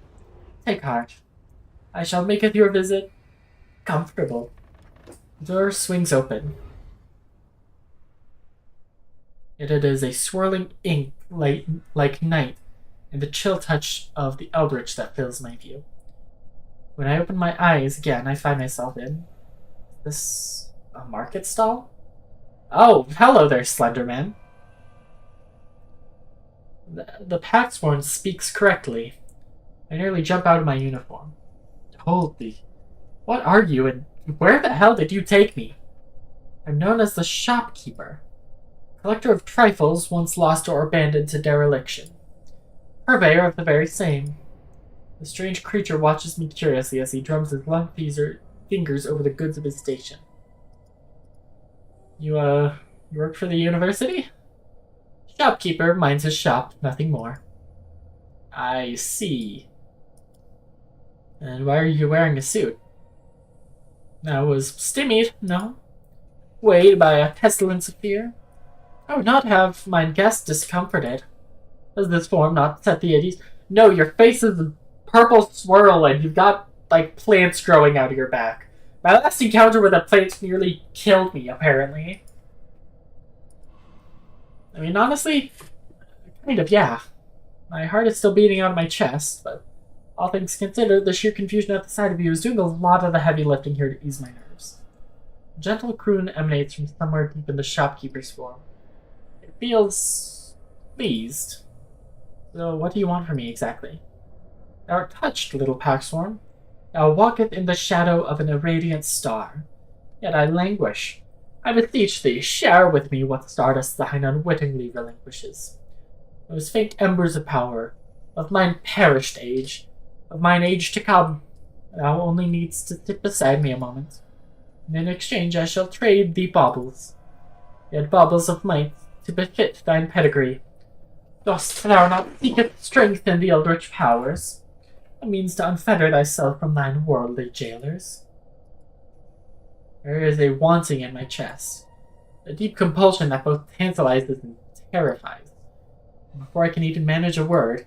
Take heart. I shall maketh your visit comfortable. The door swings open. Yet it is a swirling ink like night, and the chill touch of the eldritch that fills my view. When I open my eyes again, I find myself in... this... a market stall? Oh, hello there, Slenderman. The pact-sworn speaks correctly. I nearly jump out of my uniform. Hold thee. What are you, and where the hell did you take me? I'm known as the shopkeeper. Collector of trifles once lost or abandoned to dereliction. Purveyor of the very same. The strange creature watches me curiously as he drums his long fingers over the goods of his station. You work for the university? Shopkeeper minds his shop, nothing more. I see. And why are you wearing a suit? I was stymied, no? Weighed by a pestilence of fear? I would not have mine guest discomforted. Does this form not set thee at ease? No, your face is a purple swirl and you've got, like, plants growing out of your back. My last encounter with a plant nearly killed me, apparently. I mean, honestly, kind of, yeah. My heart is still beating out of my chest, but all things considered, the sheer confusion at the sight of you is doing a lot of the heavy lifting here to ease my nerves. A gentle croon emanates from somewhere deep in the shopkeeper's form. It feels pleased. So what do you want from me, exactly? Thou art touched, little pack-sworn. Thou walketh in the shadow of an irradiant star. Yet I languish. I beseech thee, share with me what stardust thine unwittingly relinquishes. Those faint embers of power, of mine perished age, of mine age to come, thou only needst to sit beside me a moment, and in exchange I shall trade thee baubles, yet baubles of might to befit thine pedigree. Dost thou not seeketh strength in the eldritch powers, a means to unfetter thyself from thine worldly jailers? There is a wanting in my chest, a deep compulsion that both tantalizes and terrifies. And before I can even manage a word,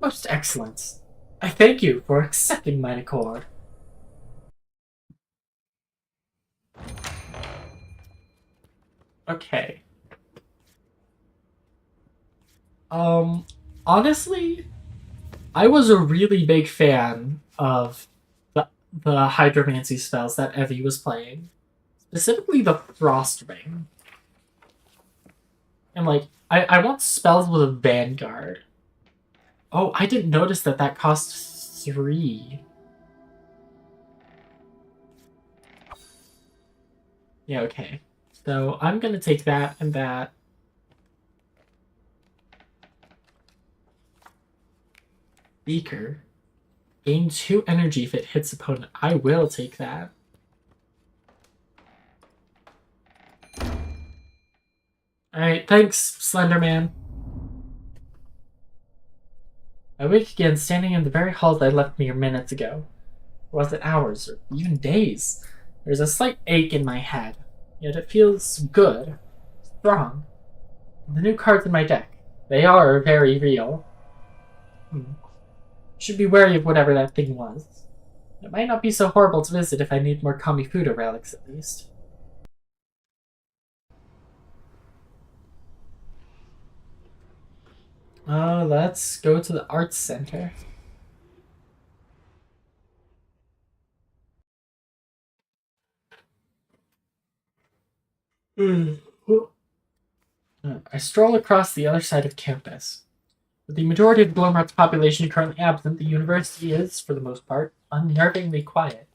most excellent, I thank you for accepting mine accord. Okay. Honestly, I was a really big fan of the hydromancy spells that Evie was playing. Specifically the Frost Ring. And like, I want spells with a Vanguard. Oh, I didn't notice that that cost 3. Yeah, okay. So I'm gonna take that and that. Beaker. Gain 2 energy if it hits opponent. I will take that. Alright, thanks, Slenderman. I wake again, standing in the very halls I left mere minutes ago. Or was it hours, or even days? There's a slight ache in my head, yet it feels good, strong. The new cards in my deck, they are very real. Should be wary of whatever that thing was. It might not be so horrible to visit if I need more KAMIFUDA relics at least. Let's go to the arts center. I stroll across the other side of campus. With the majority of Glomrat's population currently absent, the university is, for the most part, unnervingly quiet.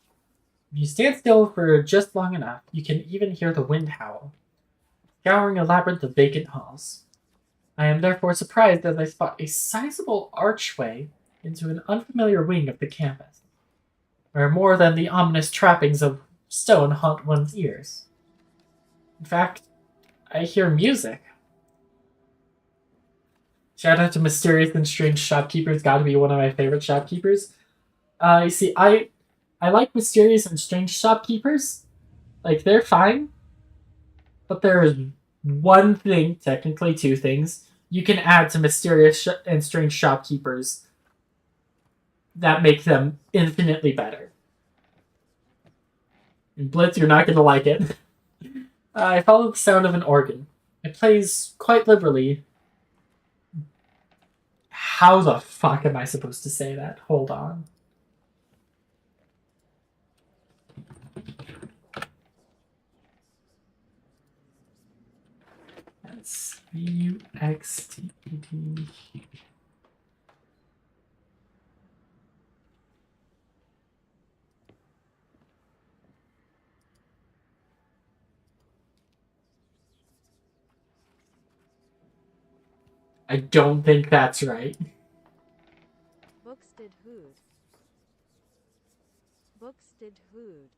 If you stand still for just long enough, you can even hear the wind howl, scouring a labyrinth of vacant halls. I am therefore surprised as I spot a sizable archway into an unfamiliar wing of the campus, where more than the ominous trappings of stone haunt one's ears. In fact, I hear music. Shout out to Mysterious and Strange Shopkeepers, gotta be one of my favorite shopkeepers. You see, I like Mysterious and Strange Shopkeepers. Like, they're fine. But there is one thing, technically 2 things, you can add to Mysterious and Strange Shopkeepers that make them infinitely better. And Blitz, you're not gonna like it. I follow the sound of an organ. It plays quite liberally. How the fuck am I supposed to say that? Hold on. That's UXTED. I don't think that's right. Buxted Hood. Buxted Hood.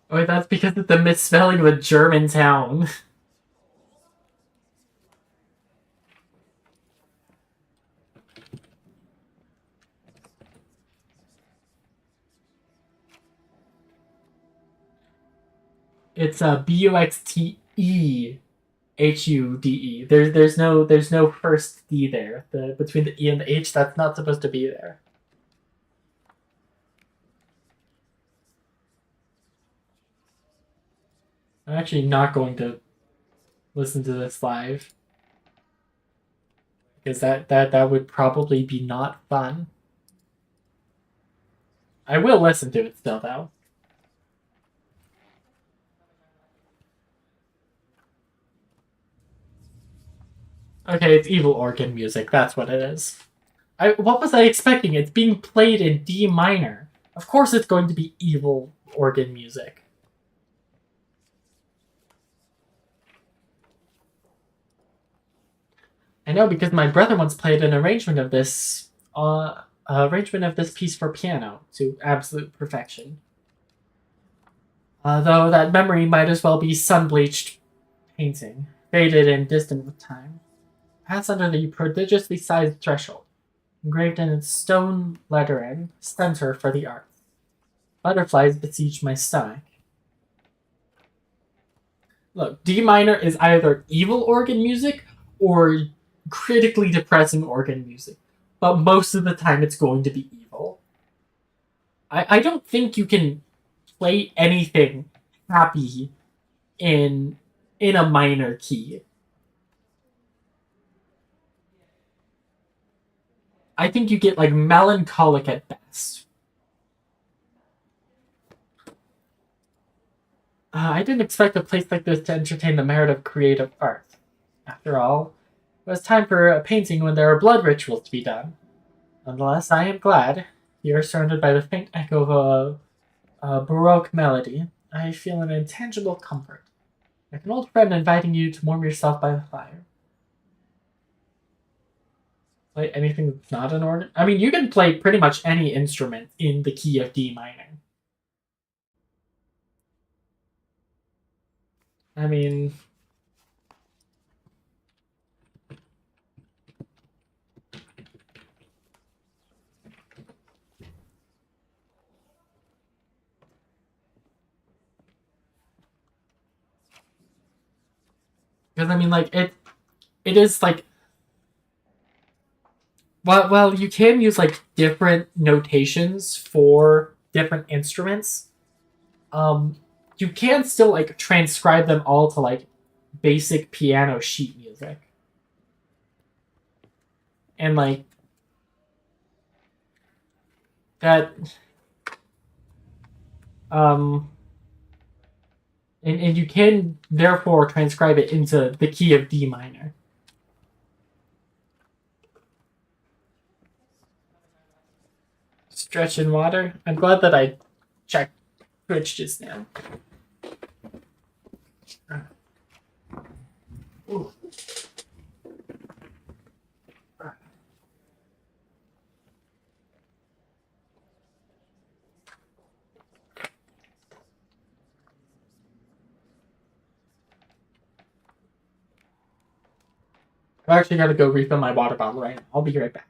Oh, that's because it's the misspelling of a German town. It's BUXTEHUDE. There's no first D there. Between the E and the H, that's not supposed to be there. I'm actually not going to listen to this live. Because that would probably be not fun. I will listen to it still, though. Okay, it's evil organ music. That's what it is. What was I expecting? It's being played in D minor. Of course it's going to be evil organ music. I know because my brother once played an arrangement of this piece for piano to absolute perfection. Though that memory might as well be sun-bleached painting, faded and distant with time. Pass under the prodigiously sized threshold, engraved in its stone lettering, center for the arts. Butterflies besiege my stomach. Look, D minor is either evil organ music or critically depressing organ music, but most of the time it's going to be evil. I don't think you can play anything happy in a minor key. I think you get like melancholic at best. I didn't expect a place like this to entertain the merit of creative art. After all, it was time for a painting when there are blood rituals to be done. Nonetheless, I am glad. Here, surrounded by the faint echo of a Baroque melody, I feel an intangible comfort, like an old friend inviting you to warm yourself by the fire. Play anything that's not an organ? I mean, you can play pretty much any instrument in the key of D minor. I mean, because I mean, like it is like well, you can use like different notations for different instruments. Um, you can still like transcribe them all to like basic piano sheet music, and like that. Um, and you can therefore transcribe it into the key of D minor. Stretch in water. I'm glad that I checked Twitch just now. Ooh. I actually got to go refill my water bottle right now. I'll be right back.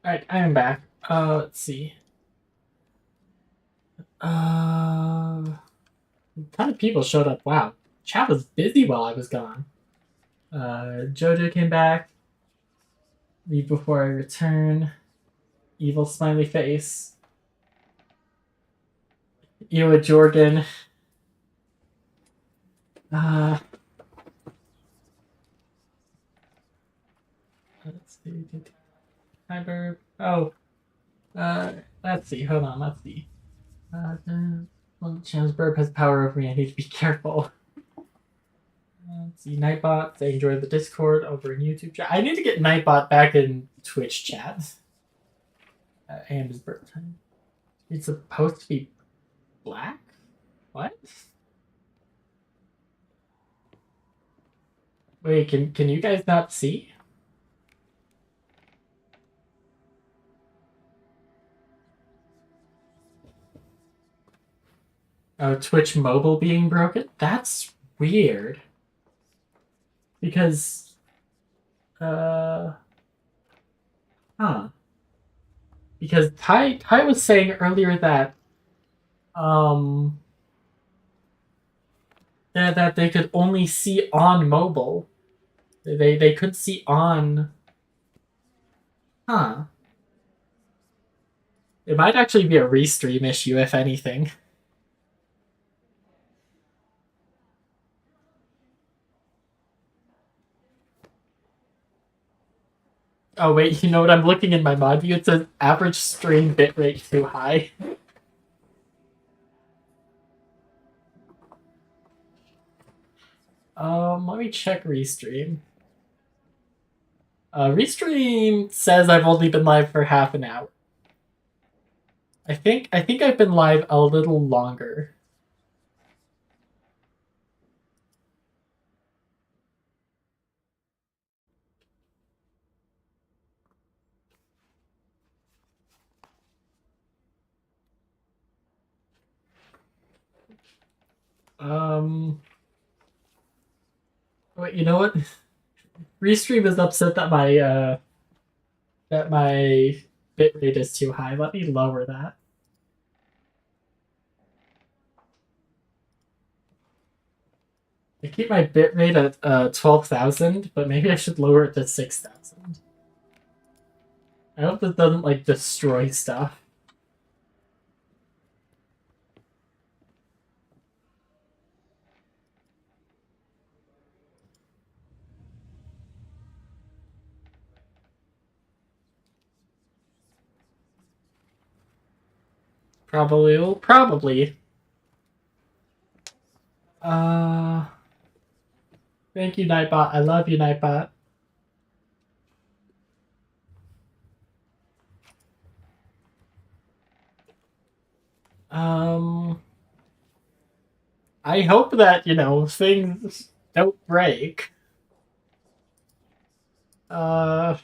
Alright, I am back. Let's see. A ton of people showed up. Wow. Chat was busy while I was gone. Jojo came back. Leave before I return. Evil smiley face. Ewa Jordan. Let's see. Cyborg. Oh. Let's see. Hold on. Let's see. Chance Burp has power over me. I need to be careful. Let's see. Nightbot. They enjoy the Discord over in YouTube chat. I need to get Nightbot back in Twitch chat. And his birth time. It's supposed to be black? What? Wait, can you guys not see? Oh, Twitch mobile being broken? That's weird. Because, because Ty was saying earlier that, that they could only see on mobile. They could see on, It might actually be a restream issue, if anything. Oh wait, you know what? I'm looking in my mod view. It says average stream bitrate too high. Let me check Restream. Restream says I've only been live for half an hour. I think I've been live a little longer. Wait, you know what? Restream is upset that my bitrate is too high. Let me lower that. I keep my bitrate at 12,000, but maybe I should lower it to 6,000. I hope this doesn't like destroy stuff. Probably. Thank you, Nightbot. I love you, Nightbot. I hope that, you know, things don't break. Let's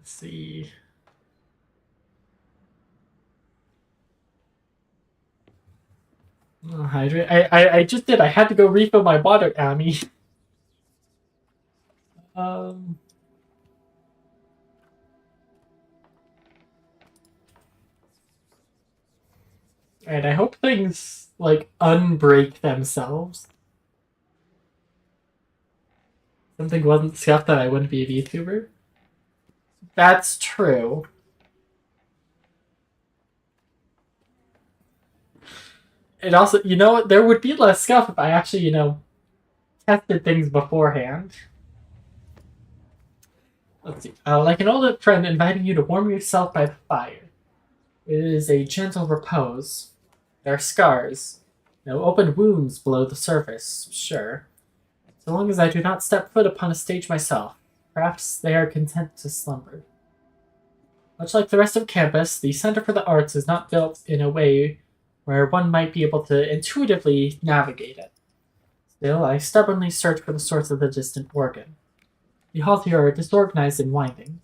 see. Hydrate. I just did. I had to go refill my water, Ami. And I hope things like unbreak themselves. Something wasn't scuffed that I wouldn't be a VTuber. That's true. And also, you know what? There would be less scuff if I actually, you know, tested things beforehand. Let's see. Like an old friend inviting you to warm yourself by the fire. It is a gentle repose. There are scars. No open wounds below the surface, sure. So long as I do not step foot upon a stage myself, perhaps they are content to slumber. Much like the rest of campus, the Center for the Arts is not built in a way where one might be able to intuitively navigate it. Still, I stubbornly search for the source of the distant organ. The halls here are disorganized and winding.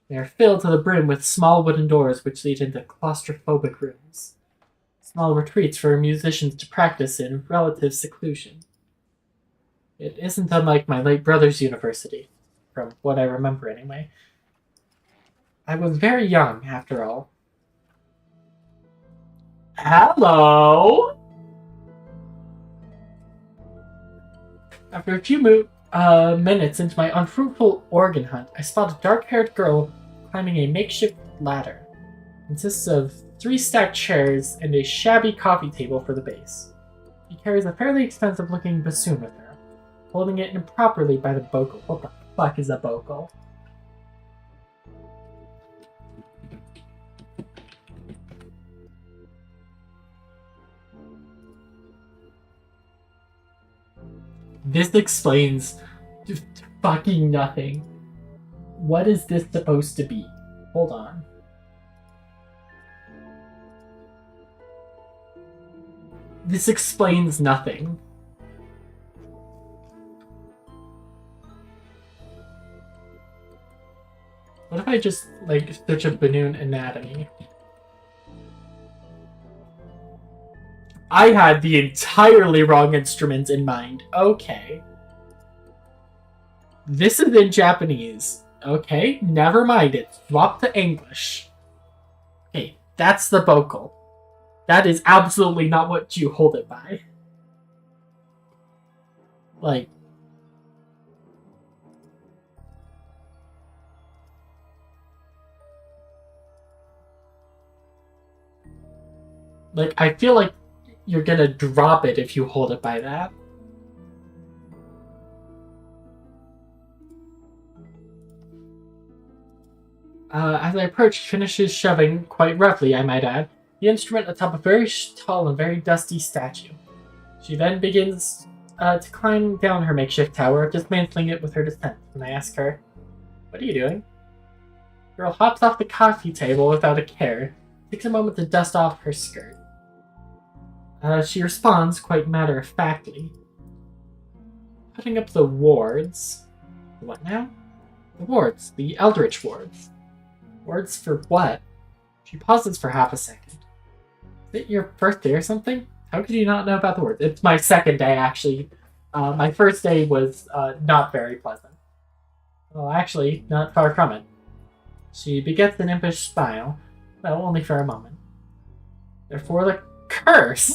They are filled to the brim with small wooden doors which lead into claustrophobic rooms. Small retreats for musicians to practice in relative seclusion. It isn't unlike my late brother's university. from what I remember anyway. I was very young, after all. Hello! After a few minutes into my unfruitful organ hunt, I spot a dark-haired girl climbing a makeshift ladder. It consists of 3 stacked chairs and a shabby coffee table for the base. She carries a fairly expensive-looking bassoon with her, holding it improperly by the bocal. What the fuck is a bocal? This explains fucking nothing. What is this supposed to be? Hold on. This explains nothing. What if I just, like, search up balloon anatomy? I had the entirely wrong instrument in mind. Okay. This is in Japanese. Okay, never mind it. Swap to English. Okay, that's the vocal. That is absolutely not what you hold it by. Like... I feel like you're gonna drop it if you hold it by that. As I approach, she finishes shoving, quite roughly I might add, the instrument atop a very tall and very dusty statue. She then begins to climb down her makeshift tower, dismantling it with her descent. And I ask her, "What are you doing?" The girl hops off the coffee table without a care, takes a moment to dust off her skirt. She responds quite matter-of-factly. Putting up the wards. What now? The wards. The Eldritch wards. Wards for what? She pauses for half a second. Is it your birthday or something? How could you not know about the wards? It's my second day, actually. My first day was not very pleasant. Well, actually, not far from it. She begets an impish smile, though only for a moment. Therefore, the curse!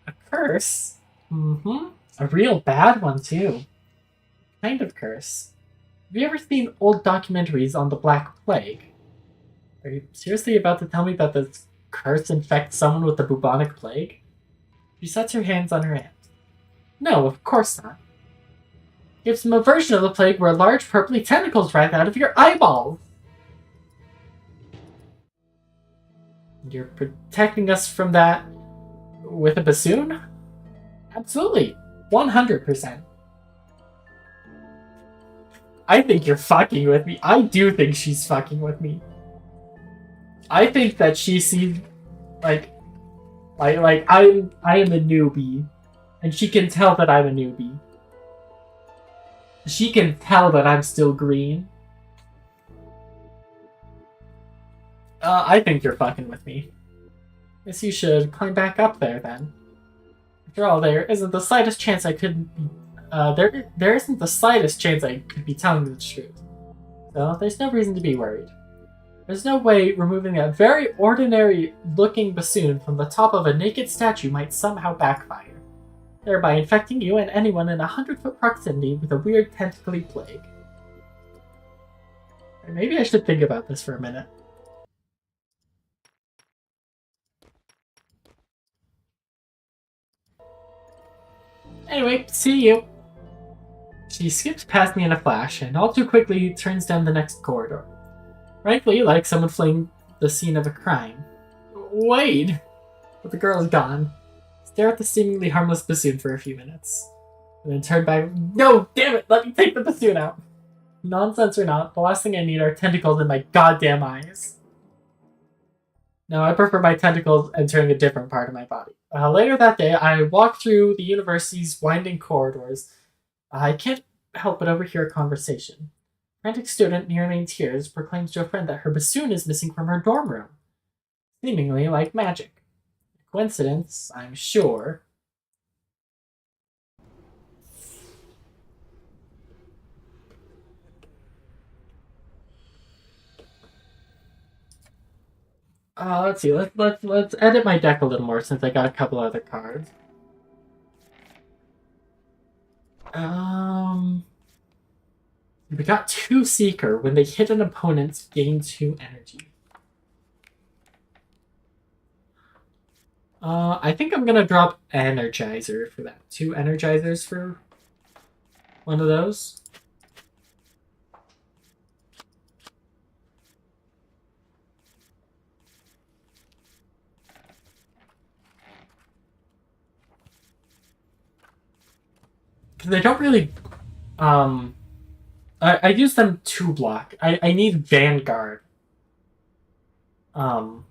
A curse? Mm-hmm. A real bad one, too. Kind of curse. Have you ever seen old documentaries on the Black Plague? Are you seriously about to tell me that this curse infects someone with the bubonic plague? She sets her hands on her hands. No, of course not. Gives them a version of the plague where large purpley tentacles rise out of your eyeballs. You're protecting us from that with a bassoon? Absolutely. 100%. I think you're fucking with me. I do think she's fucking with me. I think that she sees, I am a newbie, and she can tell that I'm a newbie. She can tell that I'm still green. I think you're fucking with me. Guess you should climb back up there then. After all, there isn't the slightest chance I could. There isn't the slightest chance I could be telling you the truth. So there's no reason to be worried. There's no way removing that very ordinary-looking bassoon from the top of a naked statue might somehow backfire, thereby infecting you and anyone in 100-foot proximity with a weird tentacly plague. Maybe I should think about this for a minute. Anyway, see you. She skips past me in a flash, and all too quickly turns down the next corridor. Frankly, like someone fleeing the scene of a crime. Wait! But the girl is gone. Stare at the seemingly harmless bassoon for a few minutes. And then turn back. No, damn it! Let me take the bassoon out! Nonsense or not, the last thing I need are tentacles in my goddamn eyes. No, I prefer my tentacles entering a different part of my body. Later that day, I walked through the university's winding corridors. I can't help but overhear a conversation. A frantic student, nearly in tears, proclaims to a friend that her bassoon is missing from her dorm room. Seemingly like magic. Coincidence, I'm sure. Let's see. Let's edit my deck a little more since I got a couple other cards. We got 2 Seeker. When they hit an opponent, gain 2 energy. I think I'm gonna drop Energizer for that. 2 Energizers for one of those. Because they don't really... I use them to block. I need Vanguard. To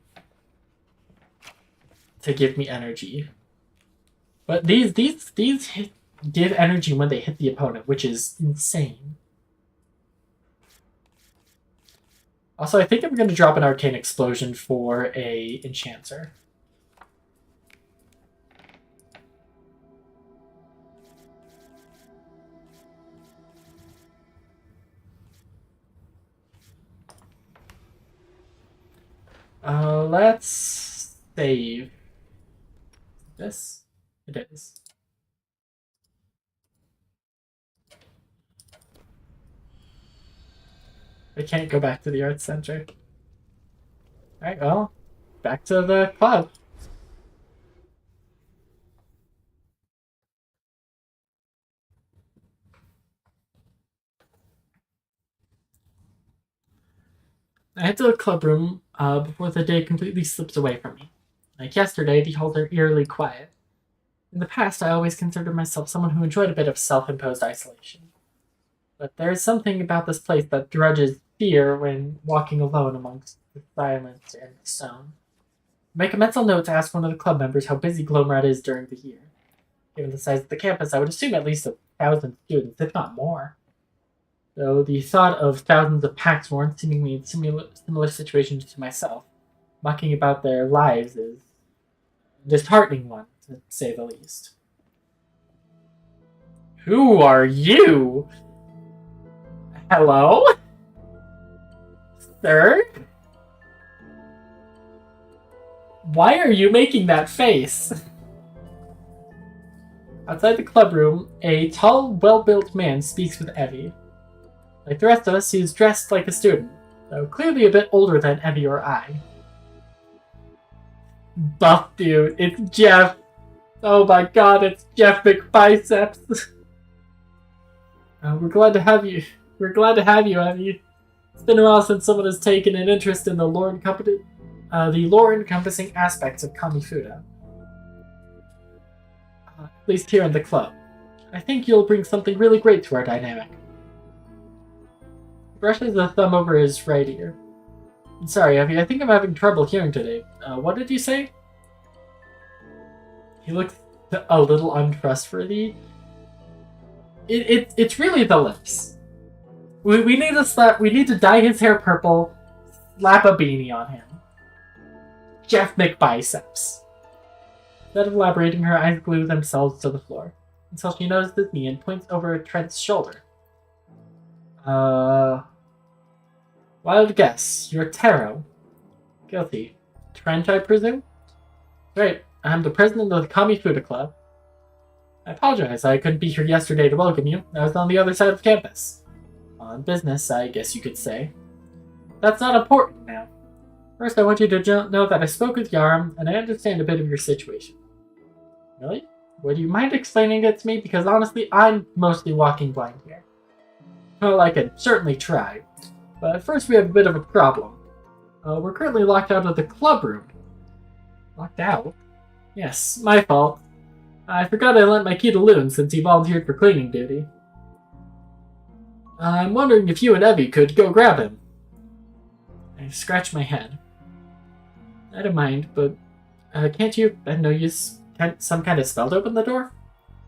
give me energy. But these give energy when they hit the opponent, which is insane. Also, I think I'm going to drop an Arcane Explosion for a Enchanter. Let's save this. It is. I can't go back to the art center. Alright, well, back to the club. I head to the club room before the day completely slips away from me. Like yesterday, the halls are eerily quiet. In the past, I always considered myself someone who enjoyed a bit of self-imposed isolation. But there is something about this place that drudges fear when walking alone amongst the silence and the stone. Make a mental note to ask one of the club members how busy Glomerad is during the year. Given the size of the campus, I would assume at least 1,000 students, if not more. Though the thought of thousands of Paxborn seemingly in similar situations to myself, mucking about their lives is a disheartening one, to say the least. Who are you? Hello? Sir? Why are you making that face? Outside the club room, a tall, well-built man speaks with Evie. Like the rest of us, he is dressed like a student, though clearly a bit older than Evie or I. Buff dude, it's Jeff. Oh my god, it's Jeff McBiceps. We're glad to have you. We're glad to have you, Evie. It's been a while since someone has taken an interest in the lore-encompassing aspects of KAMIFUDA. At least here in the club. I think you'll bring something really great to our dynamic. He brushes a thumb over his right ear. I'm sorry, Evie, I think I'm having trouble hearing today. What did you say? He looks a little untrustworthy. It's really the lips. We need to dye his hair purple, slap a beanie on him. Jeff McBiceps. Instead of elaborating, her eyes glue themselves to the floor, until she notices me and points over Trent's shoulder. Wild guess. You're Taro. Guilty. Trent, I presume? Right. I'm the president of the KAMIFUDA Club. I apologize. I couldn't be here yesterday to welcome you. I was on the other side of campus. On business, I guess you could say. That's not important now. First, I want you to know that I spoke with Yaram, and I understand a bit of your situation. Really? Would you mind explaining it to me? Because honestly, I'm mostly walking blind here. Well, I could certainly try. But first, we have a bit of a problem. We're currently locked out of the club room. Locked out? Yes, my fault. I forgot I lent my key to Loon since he volunteered for cleaning duty. I'm wondering if you and Evie could go grab him. I scratch my head. I don't mind, but can't you, use some kind of spell to open the door?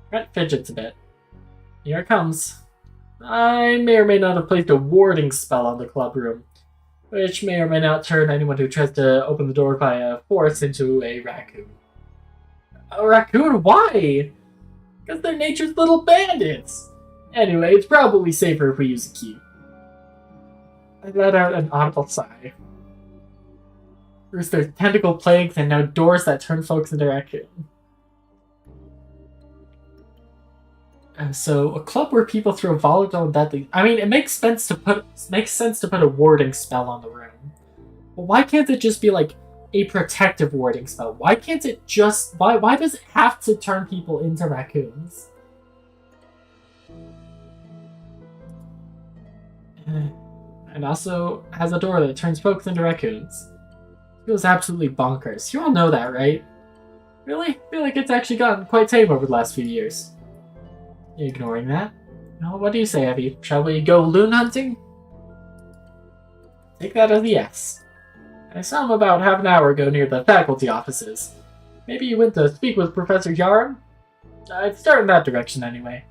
Brent fidgets a bit. Here it comes. I may or may not have placed a warding spell on the club room, which may or may not turn anyone who tries to open the door via force into a raccoon. A raccoon? Why? Because they're nature's little bandits! Anyway, it's probably safer if we use a key. I let out an audible sigh. First there's tentacle plagues and now doors that turn folks into raccoon. So a club where people throw volatile and deadly. I mean, it makes sense to put a warding spell on the room. But why can't it just be like a protective warding spell? Why can't it just why does it have to turn people into raccoons? And also has a door that turns folks into raccoons. It feels absolutely bonkers. You all know that, right? Really? I feel like it's actually gotten quite tame over the last few years. Ignoring that. Well, what do you say, Abby? Shall we go loon hunting? Take that as a yes. I saw him about half an hour ago near the faculty offices. Maybe you went to speak with Professor Yarum? I'd start in that direction anyway.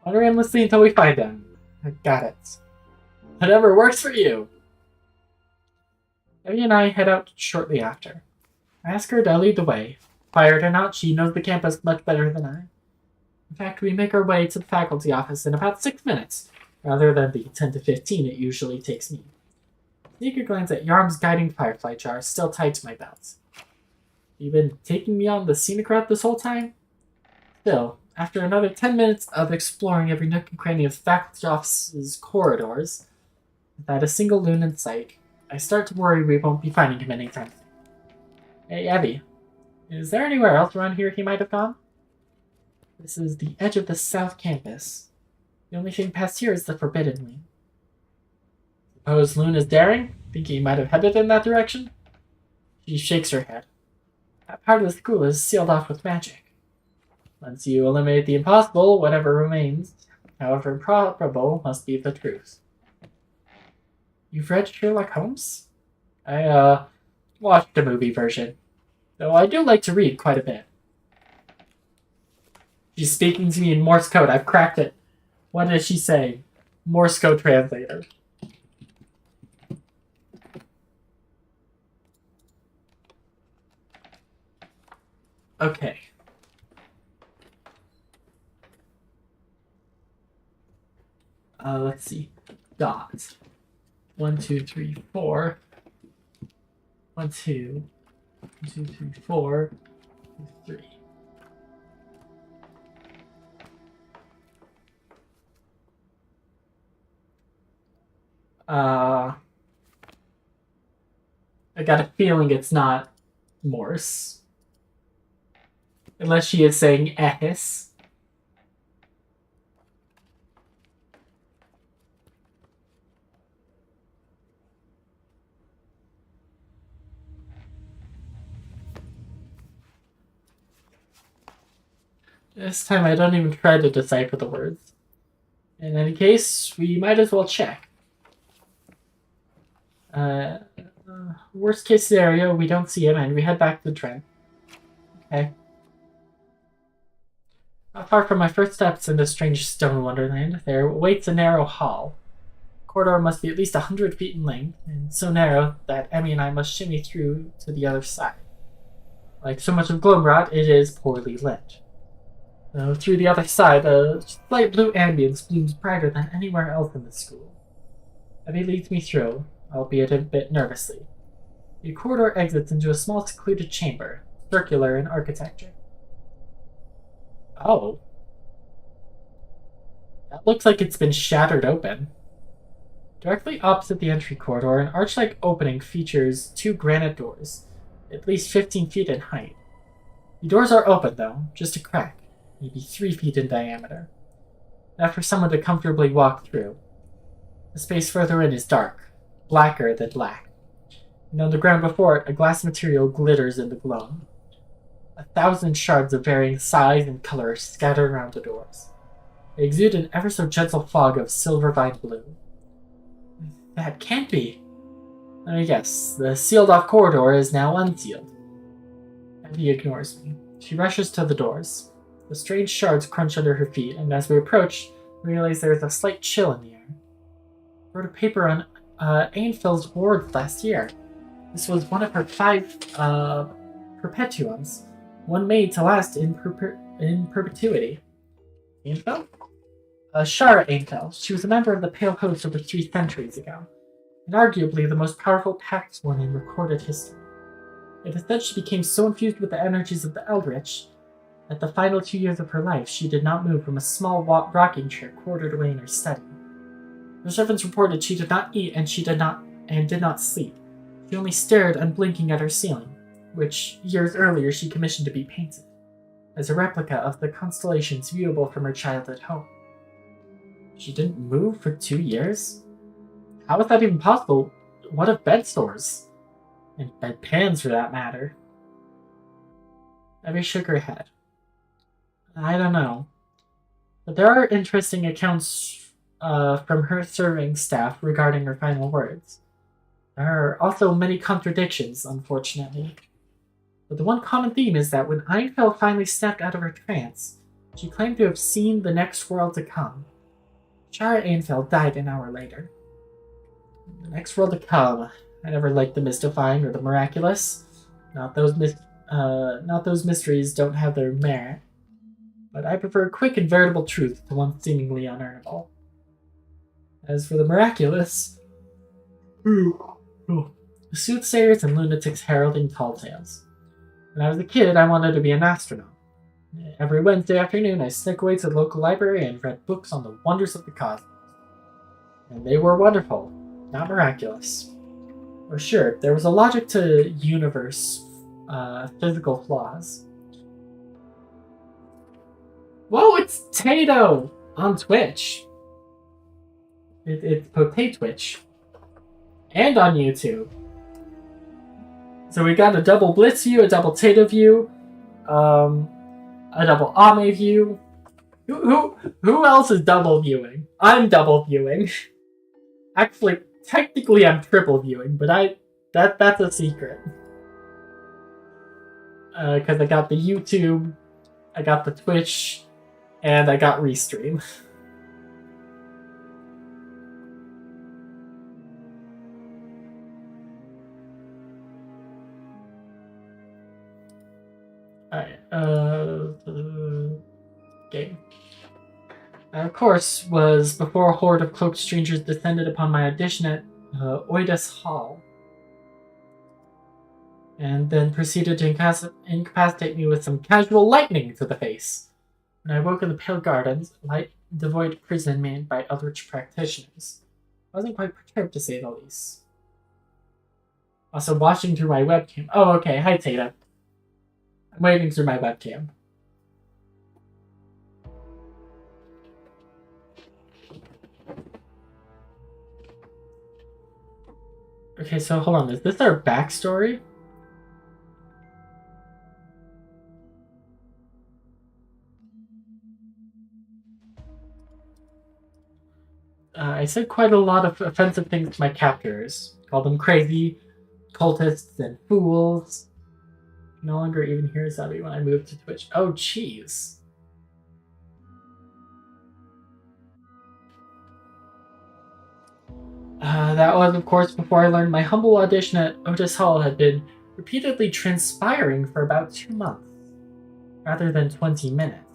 Wander aimlessly until we find him. I got it. Whatever works for you. Abby and I head out shortly after. I ask her to lead the way. Fired or not, she knows the campus much better than I. In fact, we make our way to the faculty office in about 6 minutes, rather than the 10 to 15 it usually takes me. Sneak a glance at Yarm's guiding firefly jar still tied to my belt. You been taking me on the scenic route this whole time? Still, after another 10 minutes of exploring every nook and cranny of the faculty office's corridors, without a single loon in sight, I start to worry we won't be finding him anytime soon. Hey, Abby, is there anywhere else around here he might have gone? This is the edge of the south campus. The only thing past here is the forbidden wing. Suppose Loon is daring? Think he might have headed in that direction? She shakes her head. That part of the school is sealed off with magic. Once you eliminate the impossible, whatever remains, however improbable, must be the truth. You've read Sherlock Holmes? I, watched the movie version. Though I do like to read quite a bit. She's speaking to me in Morse code. I've cracked it. What does she say? Morse code translator. Okay. Let's see. Dot. 1, 2, 3, 4. 1, 2. 1, 2, 3, 4. 3. I got a feeling it's not Morse. Unless she is saying ehis. This time I don't even try to decipher the words. In any case, we might as well check. Worst case scenario, we don't see him and we head back to the train. Okay. Not far from my first steps in this strange stone wonderland, there awaits a narrow hall. The corridor must be at least 100 feet in length, and so narrow that Emmy and I must shimmy through to the other side. Like so much of Gloomrot, it is poorly lit. Through the other side, a light blue ambience blooms brighter than anywhere else in the school. Emmy leads me through, albeit a bit nervously. The corridor exits into a small secluded chamber, circular in architecture. Oh. That looks like it's been shattered open. Directly opposite the entry corridor, an arch-like opening features 2 granite doors, at least 15 feet in height. The doors are open, though, just a crack, maybe 3 feet in diameter. Enough for someone to comfortably walk through. The space further in is dark, blacker than black. And on the ground before it, a glass material glitters in the glow. 1,000 shards of varying size and color are scattered around the doors. They exude an ever so gentle fog of silver vine blue. That can't be. Yes, the sealed-off corridor is now unsealed. Abby ignores me. She rushes to the doors. The strange shards crunch under her feet, and as we approach, we realize there is a slight chill in the air. I wrote a paper on Ainfield's ward last year. This was one of her 5 perpetuums, one made to last in perpetuity. Ainfeld? Shara Ainfeld. She was a member of the Pale Host over 3 centuries ago. and arguably the most powerful pact sworn in recorded history. It is said she became so infused with the energies of the Eldritch that the final 2 years of her life she did not move from a small rocking chair quartered away in her study. Her servants reported she did not eat and did not sleep. She only stared unblinking at her ceiling, which years earlier she commissioned to be painted, as a replica of the constellations viewable from her childhood home. She didn't move for 2 years? How is that even possible? What of bed stores? And bedpans, for that matter. Abby shook her head. I don't know. But there are interesting accounts from her serving staff regarding her final words. There are also many contradictions, unfortunately. But the one common theme is that when Einfeld finally snapped out of her trance, she claimed to have seen the next world to come. Shara Einfeld died an hour later. The next world to come. I never liked the mystifying or the miraculous. Not those mysteries don't have their merit. But I prefer quick and veritable truth to one seemingly unearnable. As for the miraculous, soothsayers and lunatics heralding tall tales. When I was a kid, I wanted to be an astronaut. Every Wednesday afternoon, I snuck away to the local library and read books on the wonders of the cosmos. And they were wonderful, not miraculous. Or sure, there was a logic to universe physical flaws. Whoa, it's Tato on Twitch. It's Potato Twitch. And on YouTube. So we got a double Blitz view, a double Tato view, a double Ame view. Who else is double viewing? I'm double viewing. Actually, technically I'm triple viewing, but that's a secret. Because I got the YouTube, I got the Twitch, and I got Restream. Alright, game. Of course, was before a horde of cloaked strangers descended upon my audition at Oidus Hall, and then proceeded to incapacitate me with some casual lightning to the face. When I woke in the Pale Gardens, light devoid prison made by Eldritch practitioners, I wasn't quite perturbed to say the least. Also, watching through my webcam. Oh, okay. Hi, Tata. I'm waving through my webcam. Okay, so hold on. Is this our backstory? I said quite a lot of offensive things to my captors. Called them crazy, cultists, and fools. No longer even hear Usabi when I moved to Twitch. Oh, jeez. That was, of course, before I learned my humble audition at Otis Hall had been repeatedly transpiring for about 2 months, rather than 20 minutes.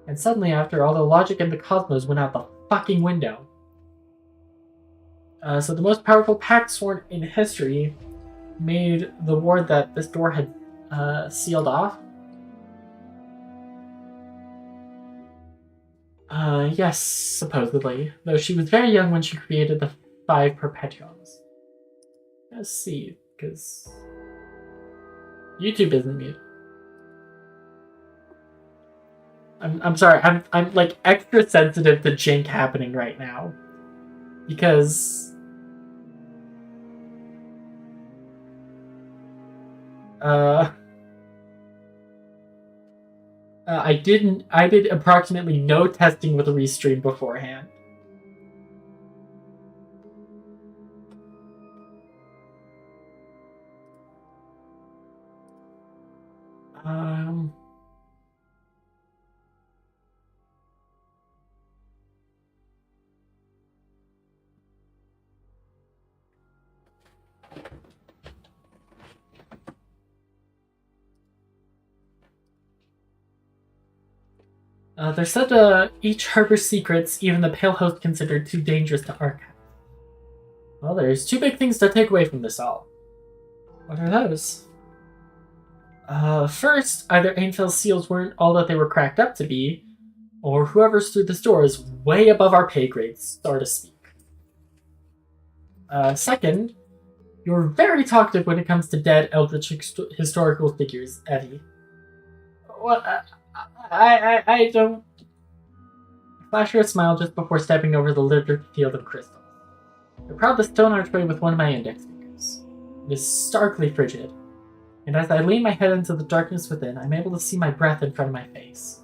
And suddenly, after all the logic in the cosmos went out the fucking window. So the most powerful pact sworn in history made the ward that this door had sealed off. Yes, supposedly. Though she was very young when she created the 5 Perpetuums. Let's see, because YouTube isn't mute. I'm sorry, I'm like extra sensitive to jank happening right now. Because I did approximately no testing with a Restream beforehand. They're said to each harbor secrets even the Pale Host considered too dangerous to archive. Well, there's two big things to take away from this all. What are those? First, either Ainfell's seals weren't all that they were cracked up to be, or whoever's through this door is way above our pay grades, so to speak. Second, you're very talkative when it comes to dead eldritch historical figures, Evie. What? I don't... Flash her a smile just before stepping over the littered field of crystals. I prod the stone archway with one of my index fingers. It is starkly frigid, and as I lean my head into the darkness within, I'm able to see my breath in front of my face.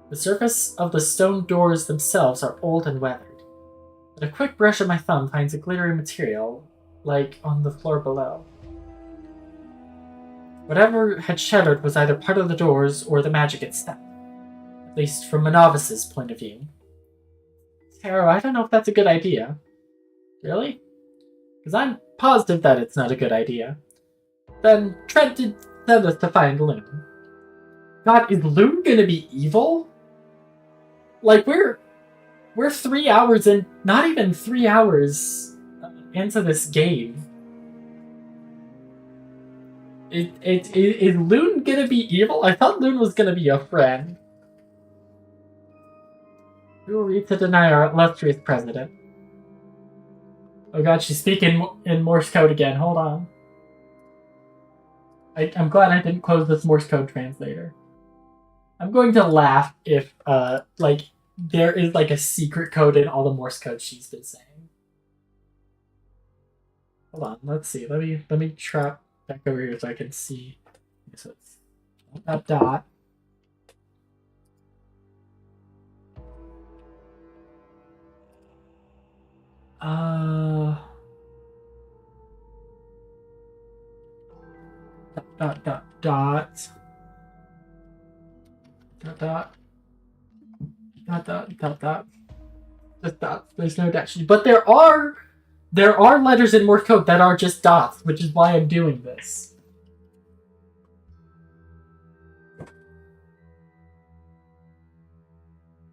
The surface of the stone doors themselves are old and weathered, but a quick brush of my thumb finds a glittery material, like on the floor below. Whatever had shattered was either part of the doors or the magic itself, at least from a novice's point of view. Taro, I don't know if that's a good idea. Really? Because I'm positive that it's not a good idea. Then Trent did send us to find Loon. God, is Loon gonna be evil? Like, we're 3 hours in, not even 3 hours into this game. Is Loon gonna be evil? I thought Loon was gonna be a friend. We will read to deny our illustrious president. Oh god, she's speaking in Morse code again. Hold on. I'm glad I didn't close this Morse code translator. I'm going to laugh if, like, there is, like, a secret code in all the Morse code she's been saying. Hold on, let's see. Let me trap back over here so I can see. So it's dot. Dot. Just dots. There's no dash. But there are letters in Morse code that are just dots, which is why I'm doing this.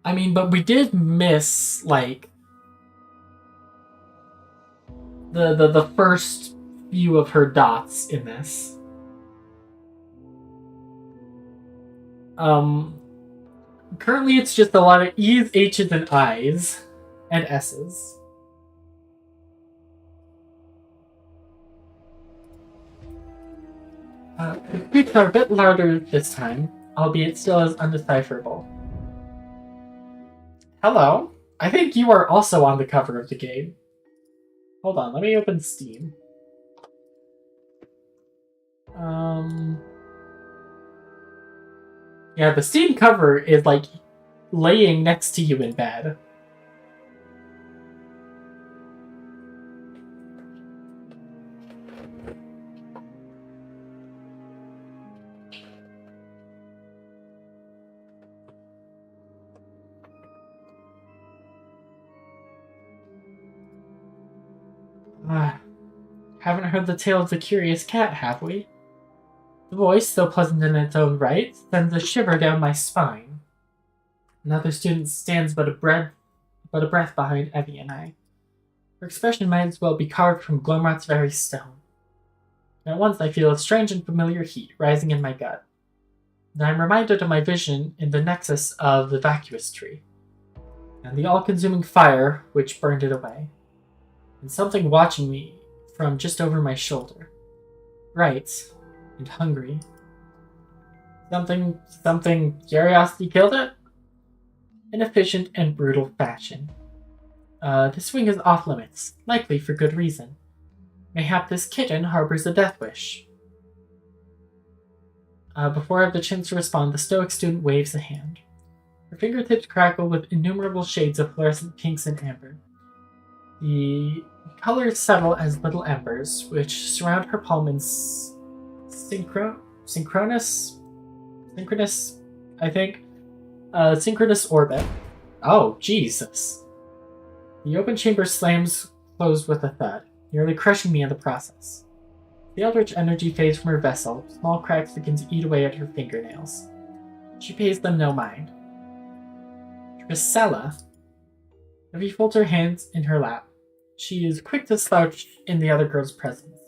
I mean, but we did miss, like, the first few of her dots in this. Currently it's just a lot of E's, H's, and I's, and S's. The speaks are a bit louder this time, albeit still as undecipherable. Hello. I think you are also on the cover of the game. Hold on, let me open Steam. Yeah, the Steam cover is, like, laying next to you in bed. Haven't heard the tale of the curious cat, have we? The voice, though pleasant in its own right, sends a shiver down my spine. Another student stands but a breath behind Evie and I. Her expression might as well be carved from Glomrat's very stone. And at once I feel a strange and familiar heat rising in my gut. And I am reminded of my vision in the nexus of the vacuous tree, and the all-consuming fire which burned it away, and something watching me from just over my shoulder. Bright and hungry. Something curiosity killed it? In efficient and brutal fashion. This wing is off limits, likely for good reason. Mayhap this kitten harbors a death wish. Before I have the chance to respond, the stoic student waves a hand. Her fingertips crackle with innumerable shades of fluorescent pinks and amber. The colors settle as little embers, which surround her palm in synchronous, I think, synchronous orbit. Oh, Jesus. The open chamber slams closed with a thud, nearly crushing me in the process. The eldritch energy fades from her vessel, small cracks begin to eat away at her fingernails. She pays them no mind. Trisella. Evie folds her hands in her lap. She is quick to slouch in the other girl's presence.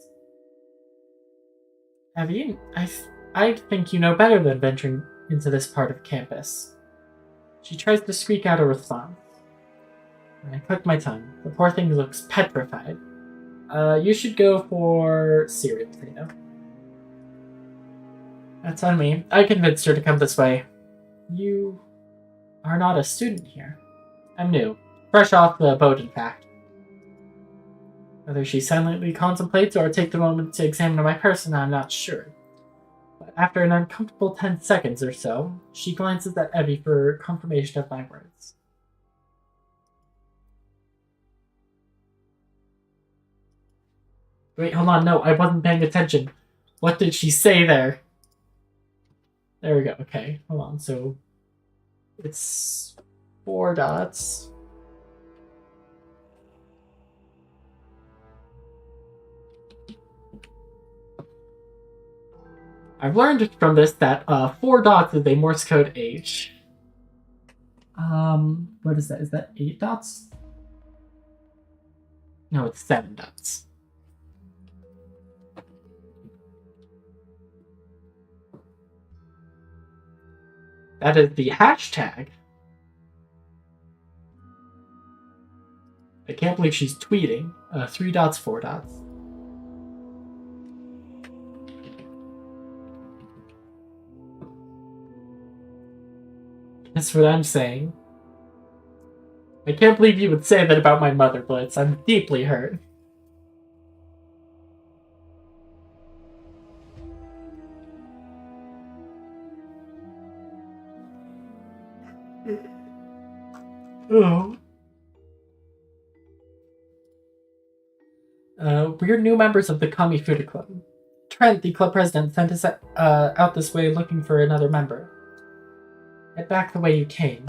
Evie, I think you know better than venturing into this part of campus. She tries to squeak out a response. I click my tongue. The poor thing looks petrified. You should go for cereal potato. That's on me. I convinced her to come this way. You are not a student here. I'm new. Fresh off the boat, in fact. Whether she silently contemplates or take the moment to examine my person, I'm not sure. But after an uncomfortable 10 seconds or so, she glances at Evie for confirmation of my words. Wait, hold on, no, I wasn't paying attention. What did she say there? There we go, okay, hold on, so... It's 4 dots. I've learned from this that 4 dots is a Morse code H. What is that? Is that 8 dots? No, it's 7 dots. That is the hashtag. I can't believe she's tweeting. 3 dots, 4 dots. That's what I'm saying. I can't believe you would say that about my mother, Blitz. I'm deeply hurt. Oh. We're new members of the KAMIFUDA Club. Trent, the club president, sent us out this way looking for another member. Head back the way you came.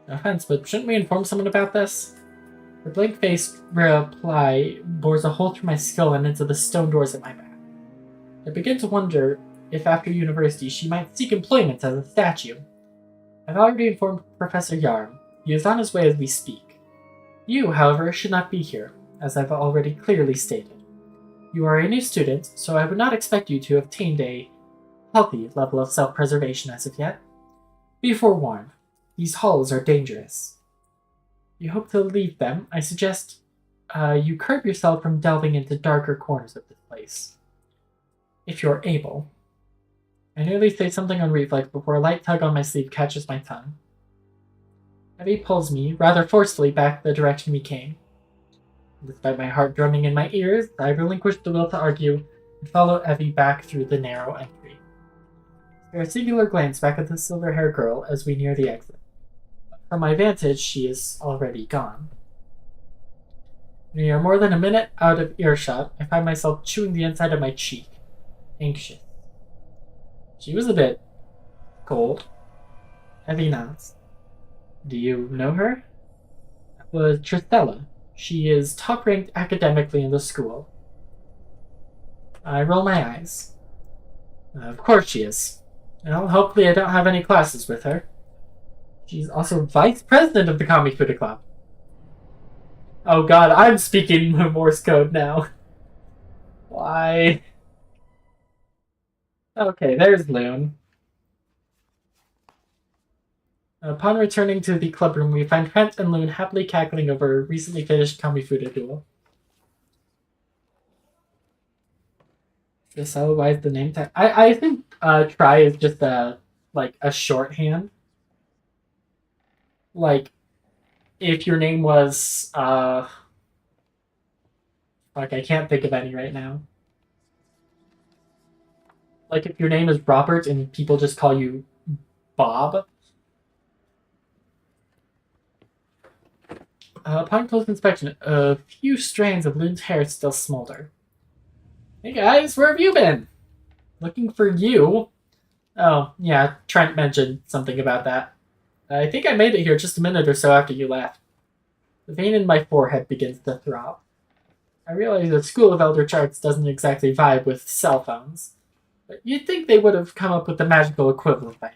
No offense, but shouldn't we inform someone about this? Her blank-faced reply bores a hole through my skull and into the stone doors at my back. I begin to wonder if after university she might seek employment as a statue. I've already informed Professor Yarm. He is on his way as we speak. You, however, should not be here, as I've already clearly stated. You are a new student, so I would not expect you to have attained a healthy level of self-preservation as of yet. Be forewarned, these halls are dangerous. If you hope to leave them, I suggest you curb yourself from delving into darker corners of this place. If you're able. I nearly say something on reflex before a light tug on my sleeve catches my tongue. Evie pulls me, rather forcefully, back the direction we came. Despite my heart drumming in my ears, I relinquish the will to argue and follow Evie back through the narrow entry. There a singular glance back at the silver-haired girl as we near the exit. From my vantage, she is already gone. When we are more than a minute out of earshot, I find myself chewing the inside of my cheek, anxious. She was a bit cold. Evie nods. Do you know her? That was Tristella. She is top-ranked academically in the school. I roll my eyes. Of course she is. Well, hopefully I don't have any classes with her. She's also vice president of the KAMIFUDA Club. Oh god, I'm speaking Morse code now. Why? Okay, there's Loon. Upon returning to the clubroom, we find Trent and Loon happily cackling over a recently finished KAMIFUDA duel. Guess otherwise the name tag. I think try is just a shorthand. Like, if your name was I can't think of any right now. Like if your name is Robert and people just call you Bob. Upon close inspection, a few strands of Loon's hair still smolder. Hey guys, where have you been? Looking for you? Oh, yeah, Trent mentioned something about that. I think I made it here just a minute or so after you left. The vein in my forehead begins to throb. I realize the School of Elder Charts doesn't exactly vibe with cell phones, but you'd think they would have come up with the magical equivalent by now.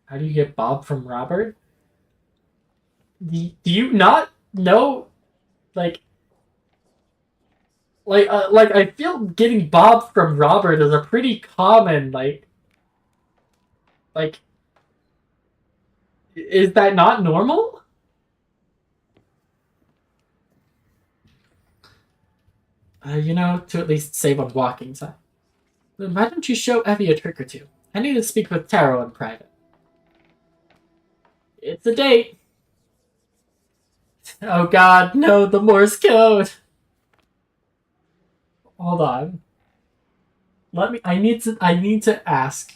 How do you get Bob from Robert? Do you not know, like, I feel getting Bob from Robert is a pretty common, like, is that not normal? To at least save on walking time. Then why don't you show Evie a trick or two? I need to speak with Taro in private. It's a date. Oh god, no, the Morse code. Hold on. I need to ask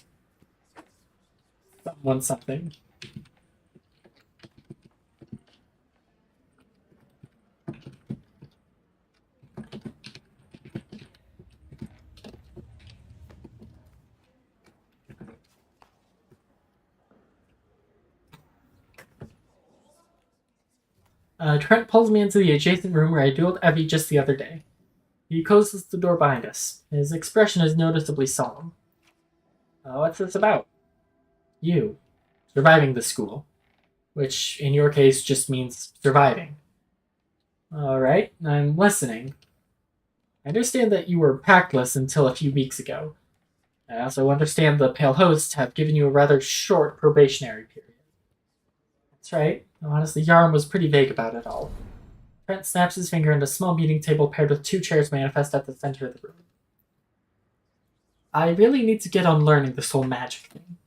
someone something. Trent pulls me into the adjacent room where I dueled Evie just the other day. He closes the door behind us. His expression is noticeably solemn. What's this about? You. Surviving the school. Which, in your case, just means surviving. Alright, I'm listening. I understand that you were packless until a few weeks ago. I also understand the Pale Hosts have given you a rather short probationary period. That's right. Honestly, Yarm was pretty vague about it all. Trent snaps his finger and a small meeting table paired with 2 chairs manifest at the center of the room. I really need to get on learning this whole magic thing.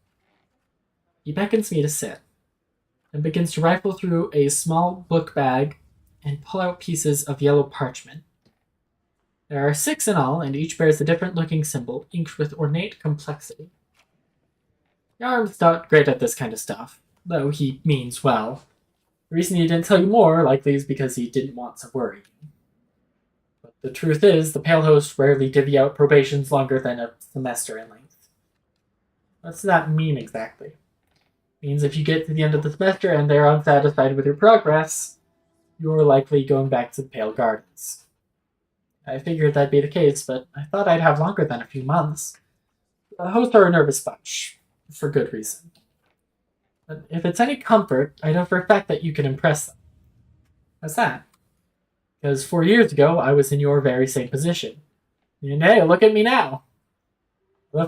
He beckons me to sit, and begins to rifle through a small book bag and pull out pieces of yellow parchment. There are 6 in all, and each bears a different-looking symbol, inked with ornate complexity. Yarm's not great at this kind of stuff, though he means well. The reason he didn't tell you more, likely, is because he didn't want to worry you. But the truth is, the Pale Hosts rarely divvy out probations longer than a semester in length. What's that mean, exactly? It means if you get to the end of the semester and they're unsatisfied with your progress, you're likely going back to the Pale Gardens. I figured that'd be the case, but I thought I'd have longer than a few months. The hosts are a nervous bunch, for good reason. But if it's any comfort, I know for a fact that you can impress them. How's that? Because 4 years ago, I was in your very same position. And hey, look at me now!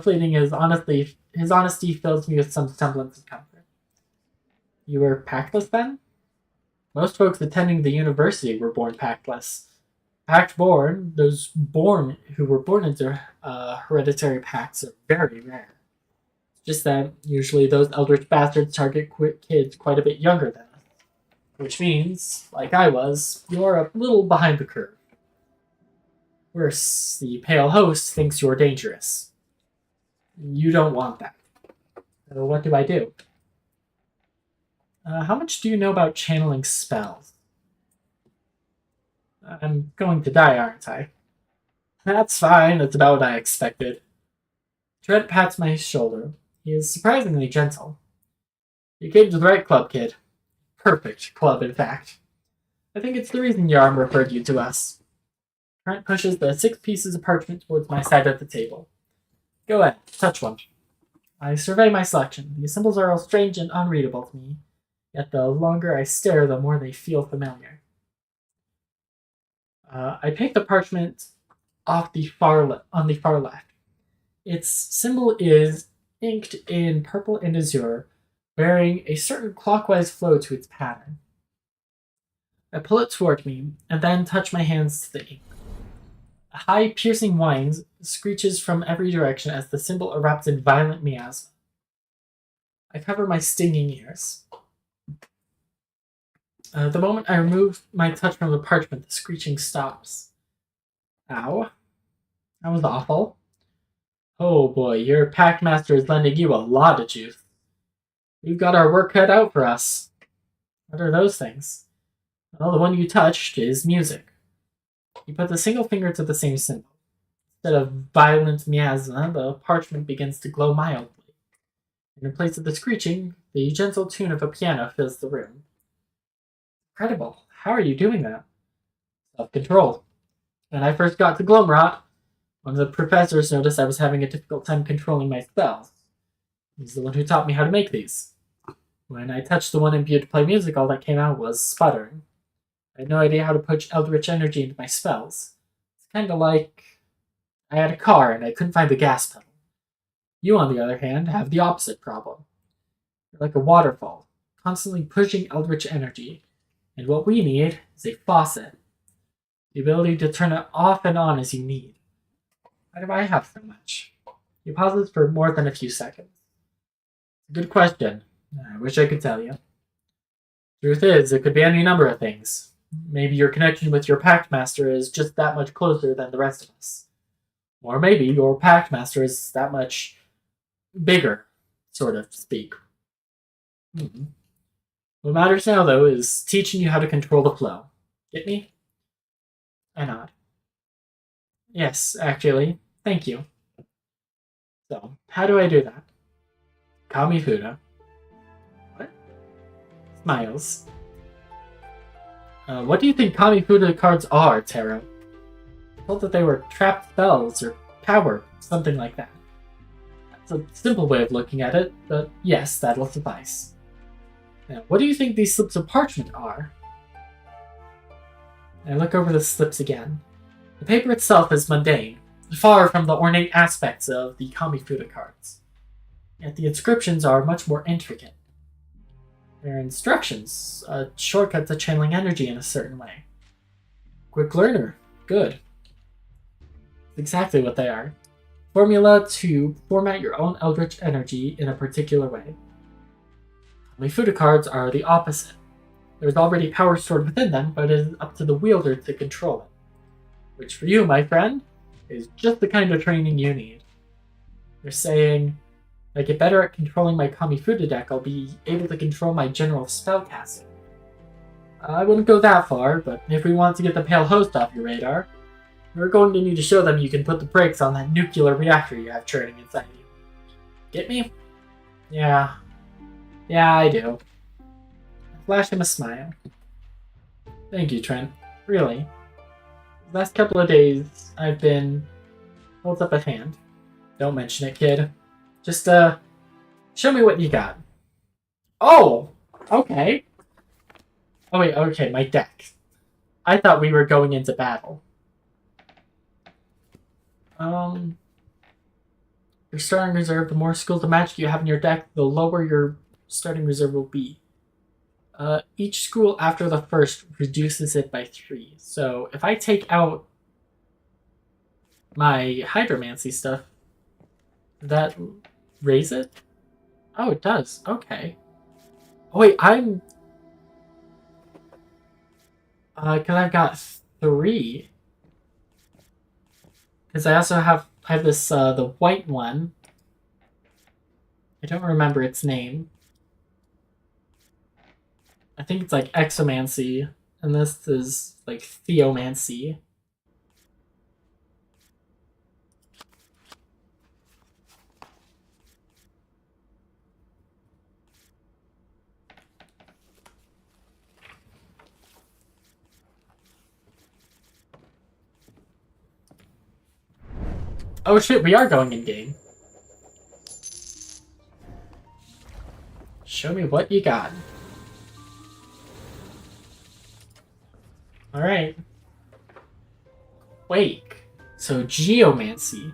Fleeting his honesty fills me with some semblance of comfort. You were pactless then? Most folks attending the university were born pactless. Pact-born, those who were born into hereditary pacts are very rare. Just that usually those eldritch bastards target kids quite a bit younger than us. Which means, like I was, you're a little behind the curve. Worse, the Pale Host thinks you're dangerous. You don't want that. So what do I do? How much do you know about channeling spells? I'm going to die, aren't I? That's fine, that's about what I expected. Trent pats my shoulder. He is surprisingly gentle. You came to the right club, kid. Perfect club, in fact. I think it's the reason Yarm referred you to us. Trent pushes the 6 pieces of parchment towards my side of the table. Go ahead, touch one. I survey my selection. The symbols are all strange and unreadable to me, yet the longer I stare, the more they feel familiar. I pick the parchment on the far left. Its symbol is inked in purple and azure, bearing a certain clockwise flow to its pattern. I pull it toward me, and then touch my hands to the ink. A high, piercing whine screeches from every direction as the symbol erupts in violent miasma. I cover my stinging ears. The moment I remove my touch from the parchment, the screeching stops. Ow. That was awful. Oh boy, your Packmaster is lending you a lot of juice. We've got our work cut out for us. What are those things? Well, the one you touched is music. You put the single finger to the same symbol. Instead of violent miasma, the parchment begins to glow mildly. And in place of the screeching, the gentle tune of a piano fills the room. Incredible. How are you doing that? Self-control. When I first got to Gloomrot, one of the professors noticed I was having a difficult time controlling my spells. He's the one who taught me how to make these. When I touched the one imbued to play music, all that came out was sputtering. I had no idea how to push eldritch energy into my spells. It's kind of like I had a car and I couldn't find the gas pedal. You, on the other hand, have the opposite problem. You're like a waterfall, constantly pushing eldritch energy, and what we need is a faucet. The ability to turn it off and on as you need. Why do I have so much? He pauses for more than a few seconds. Good question. I wish I could tell you. Truth is, it could be any number of things. Maybe your connection with your Pact Master is just that much closer than the rest of us. Or maybe your Pact Master is that much bigger, sort of to speak. What matters now, though, is teaching you how to control the flow. Get me? I nod. Yes, actually. Thank you. So, how do I do that? KAMIFUDA. What? Smiles. What do you think KAMIFUDA cards are, Taro? I thought that they were trapped spells or power, something like that. That's a simple way of looking at it, but yes, that'll suffice. Now, what do you think these slips of parchment are? I look over the slips again. The paper itself is mundane, far from the ornate aspects of the KAMIFUDA cards. Yet the inscriptions are much more intricate. They're instructions, a shortcut to channeling energy in a certain way. Quick learner, good. That's exactly what they are. Formula to format your own eldritch energy in a particular way. KAMIFUDA cards are the opposite. There's already power stored within them, but it is up to the wielder to control it. Which for you, my friend, is just the kind of training you need. You're saying, if I get better at controlling my KAMIFUDA deck, I'll be able to control my general spellcasting. I wouldn't go that far, but if we want to get the Pale Host off your radar, we're going to need to show them you can put the brakes on that nuclear reactor you have churning inside you. Get me? Yeah. Yeah, I do. I flash him a smile. Thank you, Trent. Really. The last couple of days, I've been... Holds up a hand. Don't mention it, kid. Just, show me what you got. Oh! Okay. Oh wait, okay, my deck. I thought we were going into battle. Your starting reserve, the more skills of magic you have in your deck, the lower your starting reserve will be. Each school after the first reduces it by 3. So if I take out my hydromancy stuff, does that raise it? Oh, it does. Okay. Oh, wait, I'm... because I've got 3. Because I also have this, the white one. I don't remember its name. I think it's like Exomancy, and this is like Theomancy. Oh shit, we are going in-game. Show me what you got. Alright. Wake. So, Geomancy.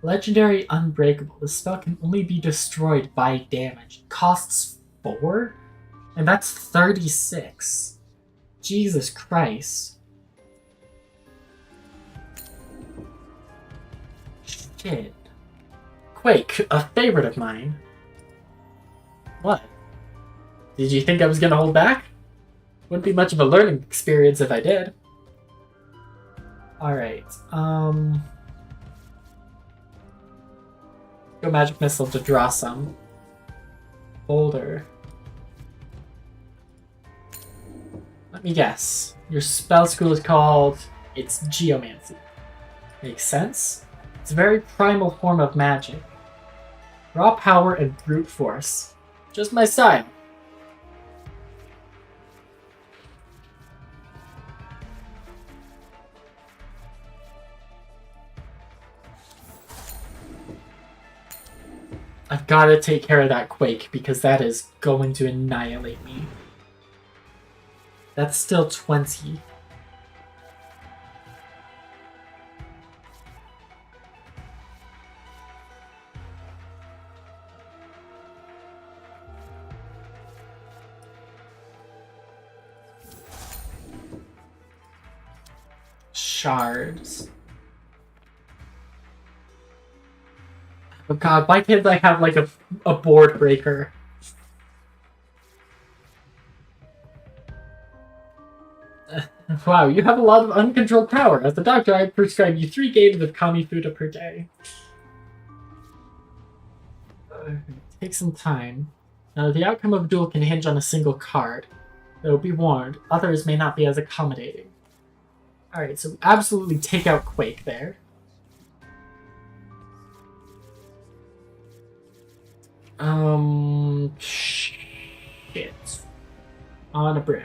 Legendary Unbreakable. The spell can only be destroyed by damage. Costs 4? And that's 36. Jesus Christ. Shit. Quake, a favorite of mine. What? Did you think I was gonna hold back? Wouldn't be much of a learning experience if I did. Alright, go Magic Missile to draw some. Boulder. Let me guess. Your spell school is called... It's Geomancy. Makes sense? It's a very primal form of magic. Raw power and brute force. Just my style. gotta take care of that quake because that is going to annihilate me. That's still 20. Shards. Oh god, why can't I have like a board breaker? Wow, you have a lot of uncontrolled power. As the doctor, I prescribe you 3 games of KAMIFUDA per day. Take some time. The outcome of a duel can hinge on a single card. Though be warned, others may not be as accommodating. Alright, so absolutely take out Quake there. Shit. On a brick.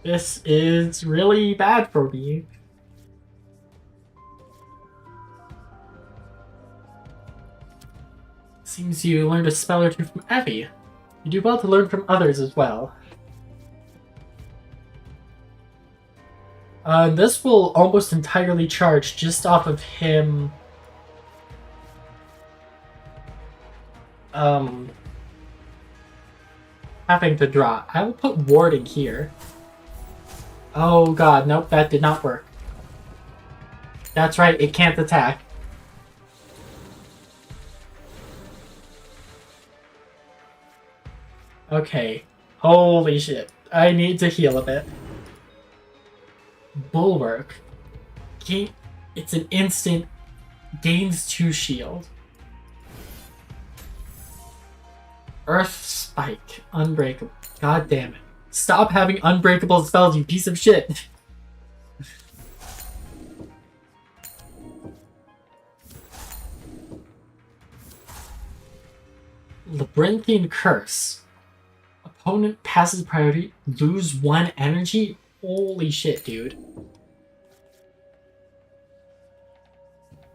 This is really bad for me. Seems you learned a spell or two from Evie. You do well to learn from others as well. This will almost entirely charge just off of him having to draw. I will put warding here. Oh god, nope, that did not work. That's right, it can't attack. Okay. Holy shit. I need to heal a bit. Bulwark. It's an instant. Gains 2 shield. Earth Spike. Unbreakable. God damn it. Stop having unbreakable spells, you piece of shit. Labyrinthine Curse. Opponent passes priority, lose 1 energy? Holy shit, dude.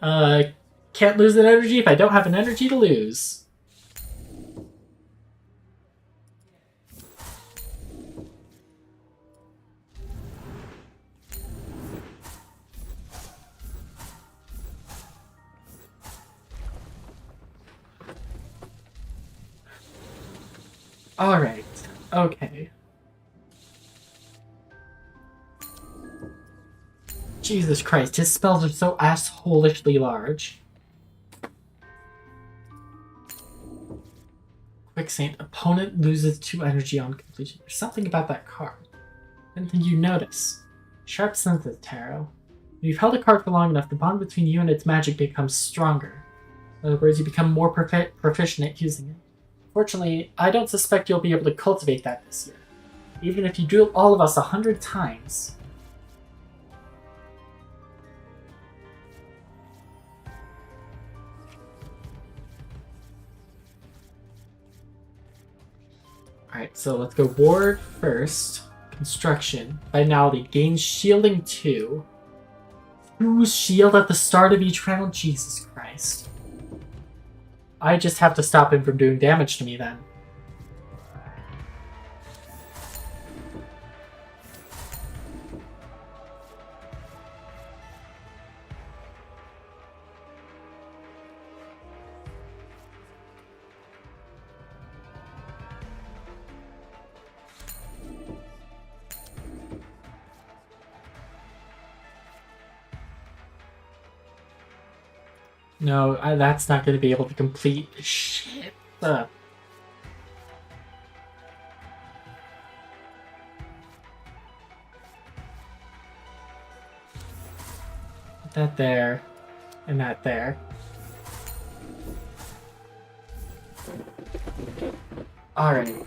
Can't lose an energy if I don't have an energy to lose. Alright. Okay. Jesus Christ, his spells are so assholishly large. Quicksand. Opponent loses 2 energy on completion. There's something about that card. Anything you notice? Sharp Senses Tarot. When you've held a card for long enough, the bond between you and its magic becomes stronger. In other words, you become more proficient at using it. Fortunately, I don't suspect you'll be able to cultivate that this year. Even if you duel all of us 100 times. Alright, so let's go Ward first. Construction. Finality. Gains shielding 2. 2 shield at the start of each round? Jesus Christ. I just have to stop him from doing damage to me then. No, that's not going to be able to complete. Shit. Put that there, and that there. Alright.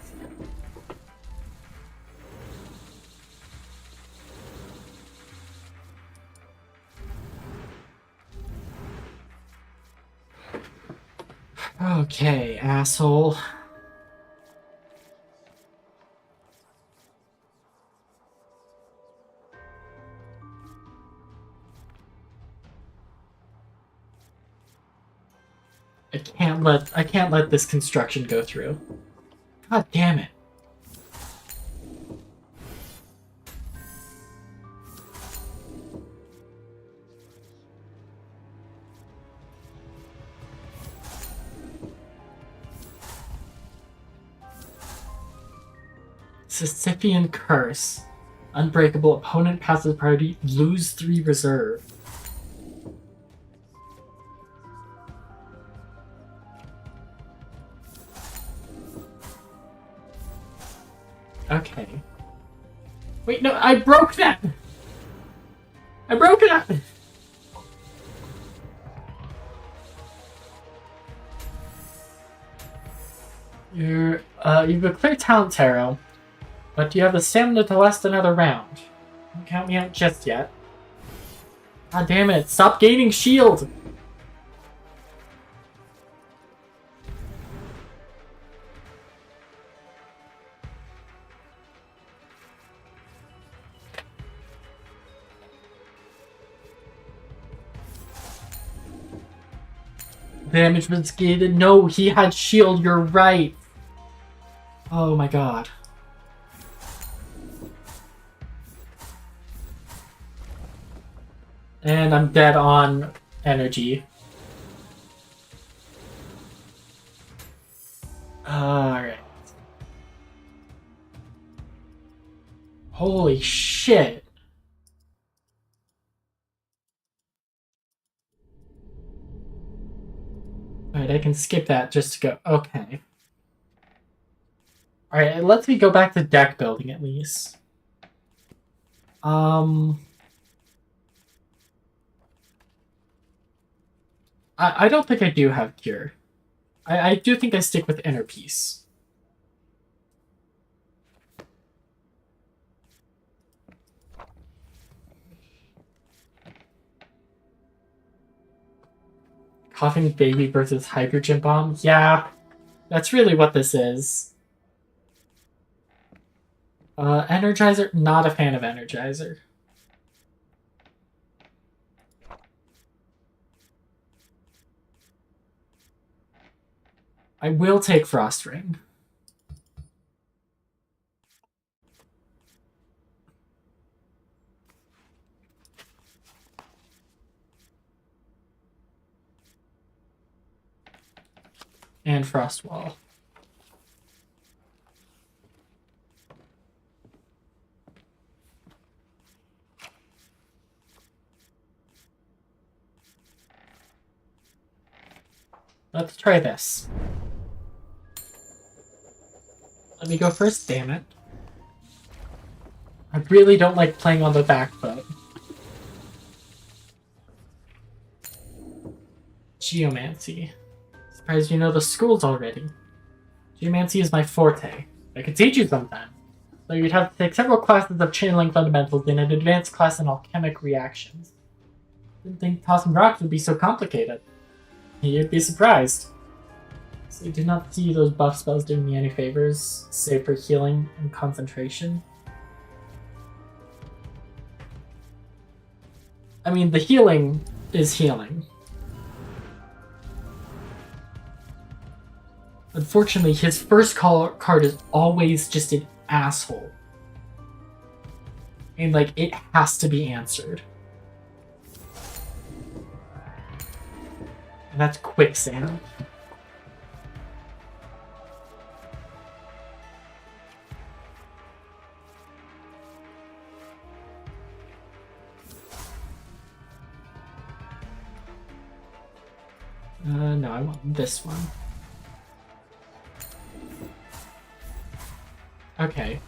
Okay, asshole. I can't let this construction go through. God damn it. Sisyphean Curse. Unbreakable. Opponent passes priority. Lose 3 reserve. Okay. Wait, no, I broke that! I broke it! You've a clear talent tarot, but you have the stamina to last another round. Don't count me out just yet. God damn it, stop gaining shield! Damage was gated. No, he had shield, you're right. Oh my god. And I'm dead on energy. Alright. Holy shit. Alright, I can skip that just to go. Okay. Alright, it lets me go back to deck building at least. I don't think I do have Cure. I do think I stick with Inner Peace. Coughing Baby versus Hydrogen Bomb? Yeah, that's really what this is. Energizer? Not a fan of Energizer. I will take Frost Ring. And Frost Wall. Let's try this. Let me go first, damn it. I really don't like playing on the back foot. Geomancy. Surprised you know the schools already. Geomancy is my forte. I could teach you sometime. Though you'd have to take several classes of channeling fundamentals and an advanced class in alchemic reactions. Didn't think tossing rocks would be so complicated. You'd be surprised. So I did not see those buff spells doing me any favors, save for healing and concentration. I mean, the healing is healing. Unfortunately, his first card is always just an asshole. And, like, it has to be answered. And that's Quicksand. No, I want this one. Okay.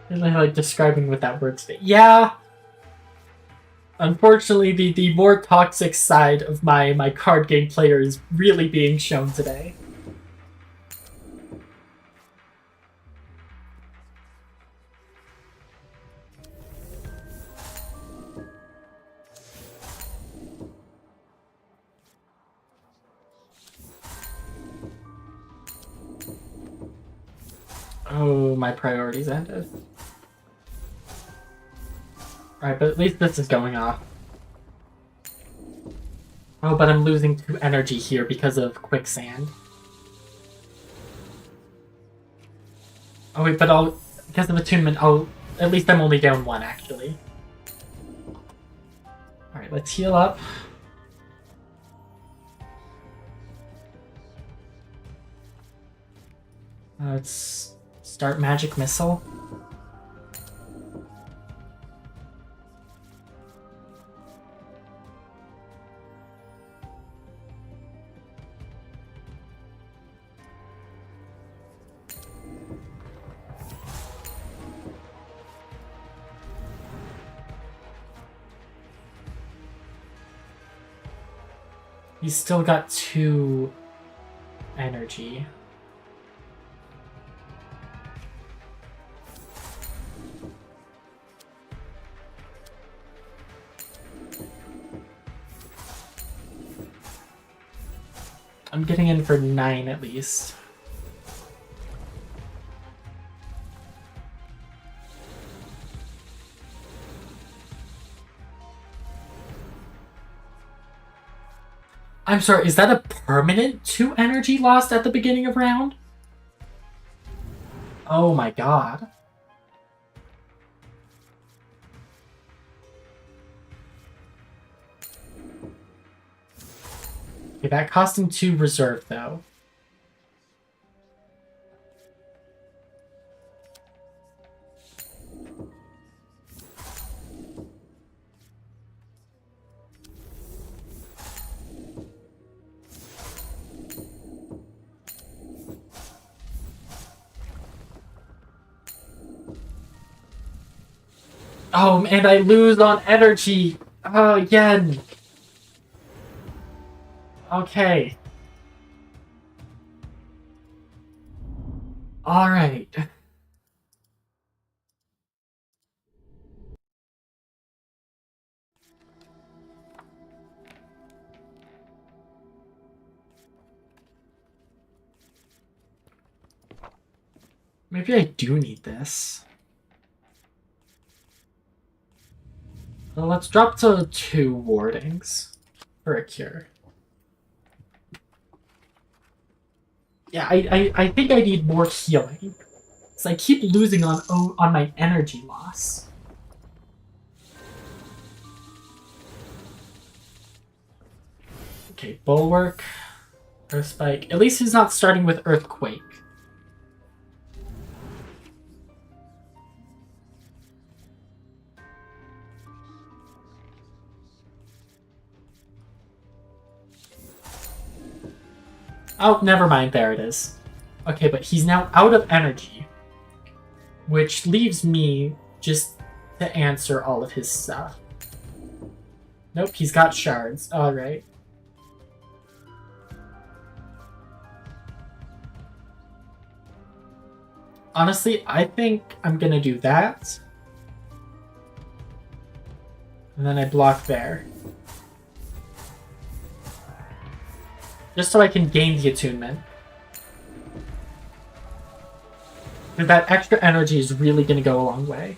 I like describing what that word's fit. Yeah. Unfortunately, the more toxic side of my card game player is really being shown today. Oh, my priorities ended. Alright, but at least this is going off. Oh, but I'm losing 2 energy here because of quicksand. Oh wait, but because of attunement, at least I'm only down 1 actually. Alright, let's heal up. Let's start magic missile. He's still got 2 energy. I'm getting in for 9 at least. I'm sorry, is that a permanent 2 energy lost at the beginning of round? Oh my god. Okay, that cost him 2 reserve though. Oh, and I lose on energy. Oh, again. Okay. All right. Maybe I do need this. Well, let's drop to 2 wardings for a cure. Yeah, I think I need more healing. Because I keep losing on my energy loss. Okay, Bulwark, Earth Spike. At least he's not starting with Earthquake. Oh, never mind. There it is. Okay, but he's now out of energy. Which leaves me just to answer all of his stuff. Nope, he's got shards. Alright. Honestly, I think I'm gonna do that. And then I block there. Just so I can gain the attunement. Because that extra energy is really gonna go a long way.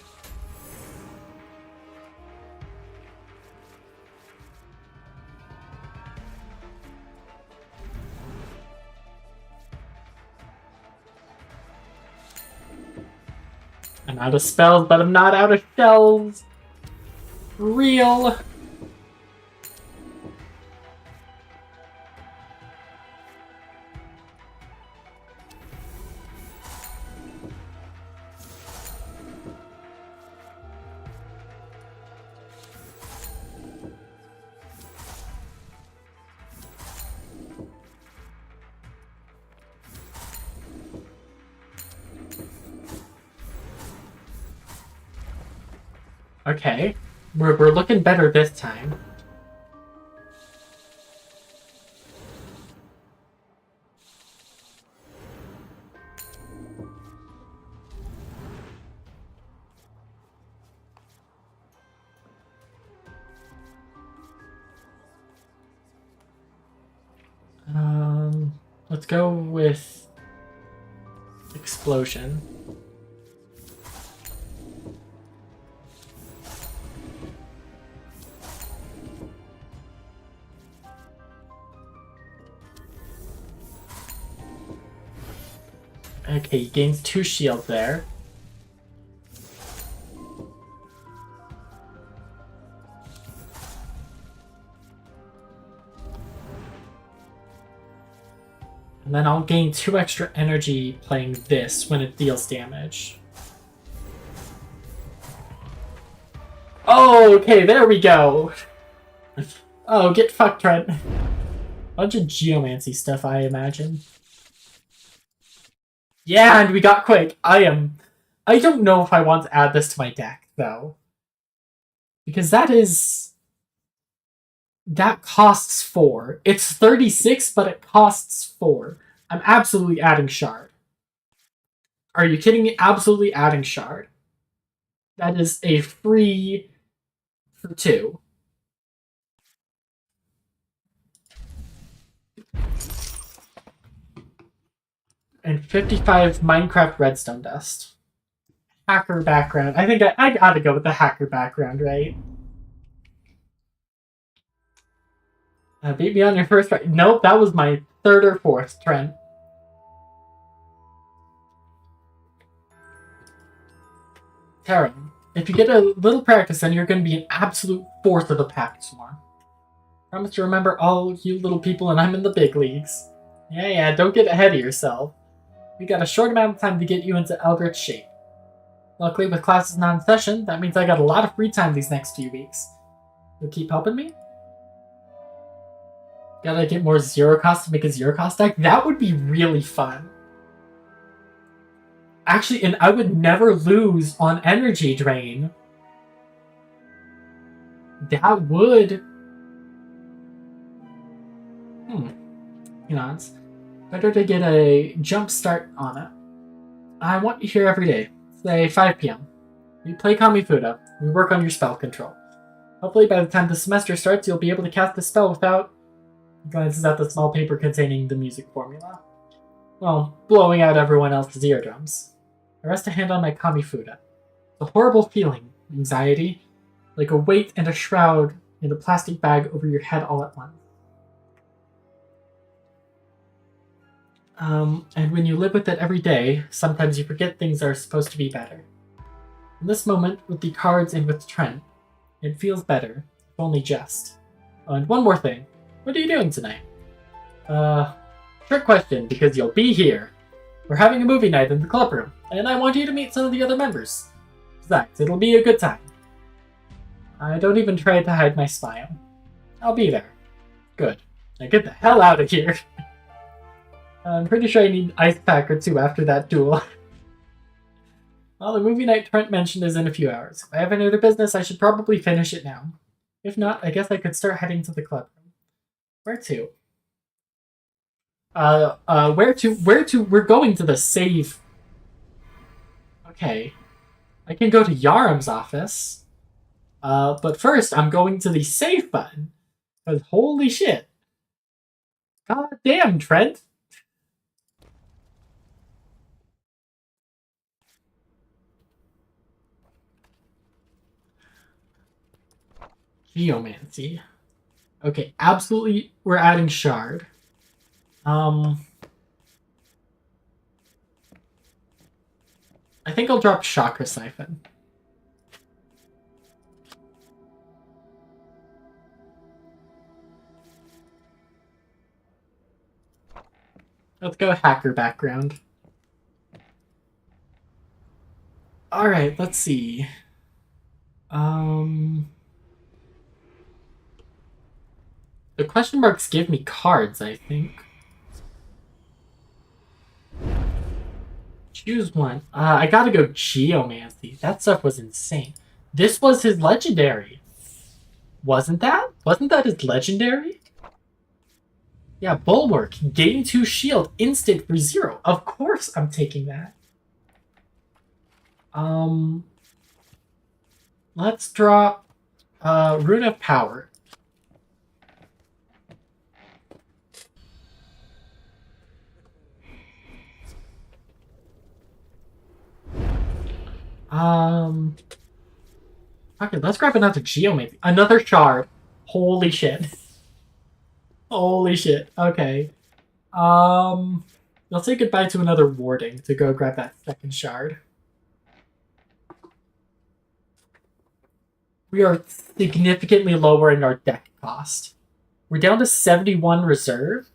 I'm out of spells, but I'm not out of shells. Real. Okay, we're looking better this time. Let's go with Explosion. Okay, he gains 2 shield there. And then I'll gain 2 extra energy playing this when it deals damage. Oh, okay, there we go! Oh, get fucked, Trent. Bunch of geomancy stuff, I imagine. Yeah, and we got Quake. I don't know if I want to add this to my deck, though. Because that costs 4. It's 36, but it costs 4. I'm absolutely adding Shard. Are you kidding me? Absolutely adding Shard. That is a free for 2. And 55 Minecraft redstone dust. Hacker background. I think I gotta go with the hacker background, right? Beat me on your first try. Nope, that was my 3rd or 4th, Trent. Tara, if you get a little practice, then you're going to be an absolute force of the pack tomorrow. Promise to remember all you little people, and I'm in the big leagues. Yeah, don't get ahead of yourself. We got a short amount of time to get you into Eldritch shape. Luckily, with classes not in session, that means I got a lot of free time these next few weeks. You'll keep helping me? Gotta get more zero cost to make a zero cost deck? That would be really fun. Actually, and I would never lose on energy drain. That would... You know, it's better to get a jump start on it. I want you here every day. Say 5 p.m. We play KAMIFUDA. We work on your spell control. Hopefully by the time the semester starts, you'll be able to cast the spell without... Glances at the small paper containing the music formula. Well, blowing out everyone else's eardrums. I rest a hand on my KAMIFUDA. It's a horrible feeling. Anxiety. Like a weight and a shroud in a plastic bag over your head all at once. And when you live with it every day, sometimes you forget things are supposed to be better. In this moment, with the cards and with Trent, it feels better, if only just. Oh, and one more thing. What are you doing tonight? Trick question, because you'll be here. We're having a movie night in the club room, and I want you to meet some of the other members. Besides, it'll be a good time. I don't even try to hide my smile. I'll be there. Good. Now get the hell out of here. I'm pretty sure I need an ice pack or 2 after that duel. Well, the movie night Trent mentioned is in a few hours. If I have any other business, I should probably finish it now. If not, I guess I could start heading to the club room. Where to? Where to? We're going to the save. Okay. I can go to Yaram's office. But first, I'm going to the save button. Because holy shit. God damn, Trent. Geomancy. Okay, absolutely, we're adding Shard. I think I'll drop Chakra Siphon. Let's go Hacker background. Alright, let's see. The question marks give me cards, I think. Choose one. I gotta go Geomancy. That stuff was insane. This was his legendary. Wasn't that? Wasn't that his legendary? Yeah, Bulwark. Gain 2 shield. Instant for 0. Of course I'm taking that. Let's drop Rune of Power. Okay, let's grab another Geo maybe. Another shard. Holy shit. Holy shit. Okay. I'll say goodbye to another warding to go grab that second shard. We are significantly lowering our deck cost. We're down to 71 reserve,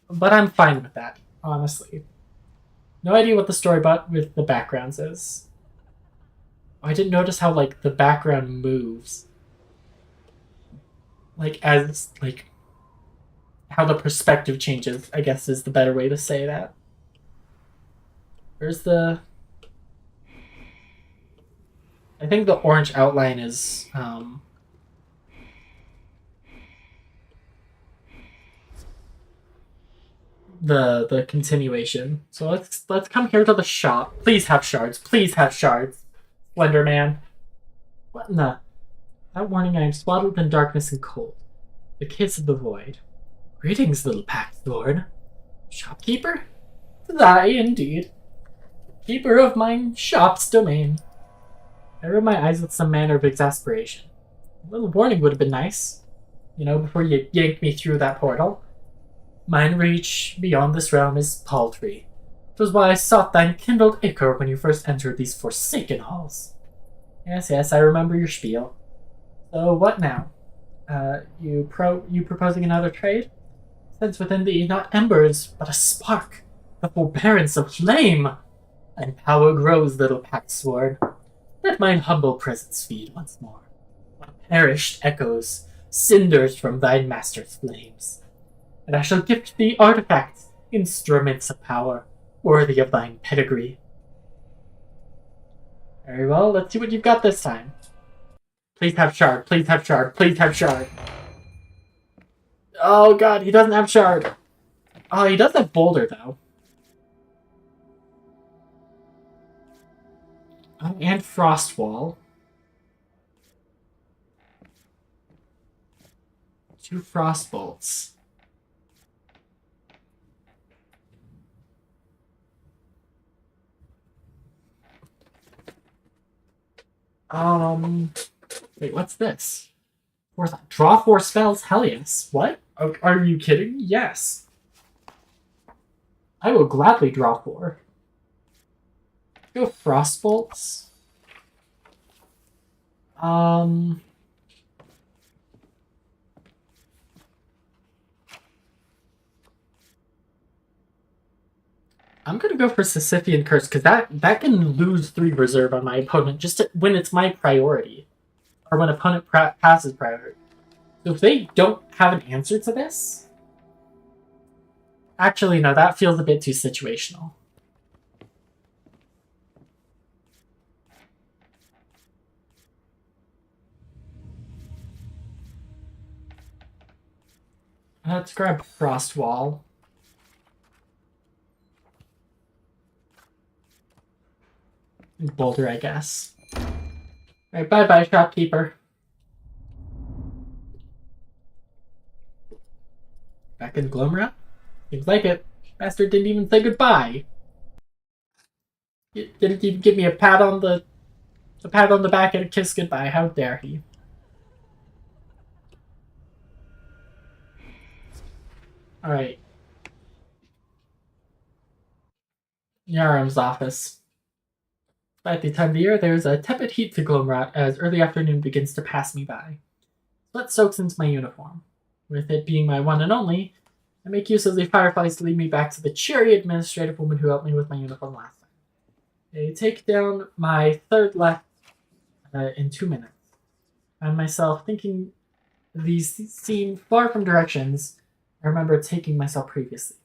but I'm fine with that, honestly. No idea what the story about with the backgrounds is. I didn't notice how, like, the background moves. Like, as, like, how the perspective changes, I guess is the better way to say that. Where's the... I think the orange outline is, the continuation. So let's come here to the shop. Please have shards. Please have shards. Slender Man. What in the... That morning I am swaddled in darkness and cold. The kiss of the void. Greetings, little packthorn. Shopkeeper? Thy indeed. Keeper of mine shop's domain. I rubbed my eyes with some manner of exasperation. A little warning would have been nice. You know, before you yank me through that portal. Mine reach beyond this realm is paltry. 'Twas why I sought thine kindled ichor when you first entered these forsaken halls. Yes, I remember your spiel. So what now? You proposing another trade? Since within thee not embers, but a spark, the forbearance of flame, and power grows, little pack sword. Let mine humble presence feed once more. Perished echoes, cinders from thine master's flames. And I shall gift thee artifacts, instruments of power, worthy of thine pedigree. Very well, let's see what you've got this time. Please have shard, please have shard, please have shard. Oh god, he doesn't have shard. Oh, he does have boulder, though. Oh, and frost wall. 2 frost bolts. Wait, what's this? Draw 4 spells? Hell yes. What? Are you kidding? Yes. I will gladly draw 4. Go frost bolts. I'm gonna go for Sisyphean Curse, because that can lose 3 reserve on my opponent just when it's my priority. Or when opponent passes priority. So if they don't have an answer to this... Actually, no, that feels a bit too situational. Let's grab Frost Wall. Boulder, I guess. Alright, bye-bye, shopkeeper. Back in Gloomrat? Seems like it. Bastard didn't even say goodbye. He didn't even give me a pat on the back and a kiss goodbye. How dare he? Alright. Yaram's office. At the time of the year, there is a tepid heat to Gloomrat as early afternoon begins to pass me by. Sweat soaks into my uniform. With it being my one and only, I make use of the fireflies to lead me back to the cheery administrative woman who helped me with my uniform last time. They take down my third left in 2 minutes. I find myself thinking these seem far from directions I remember taking myself previously.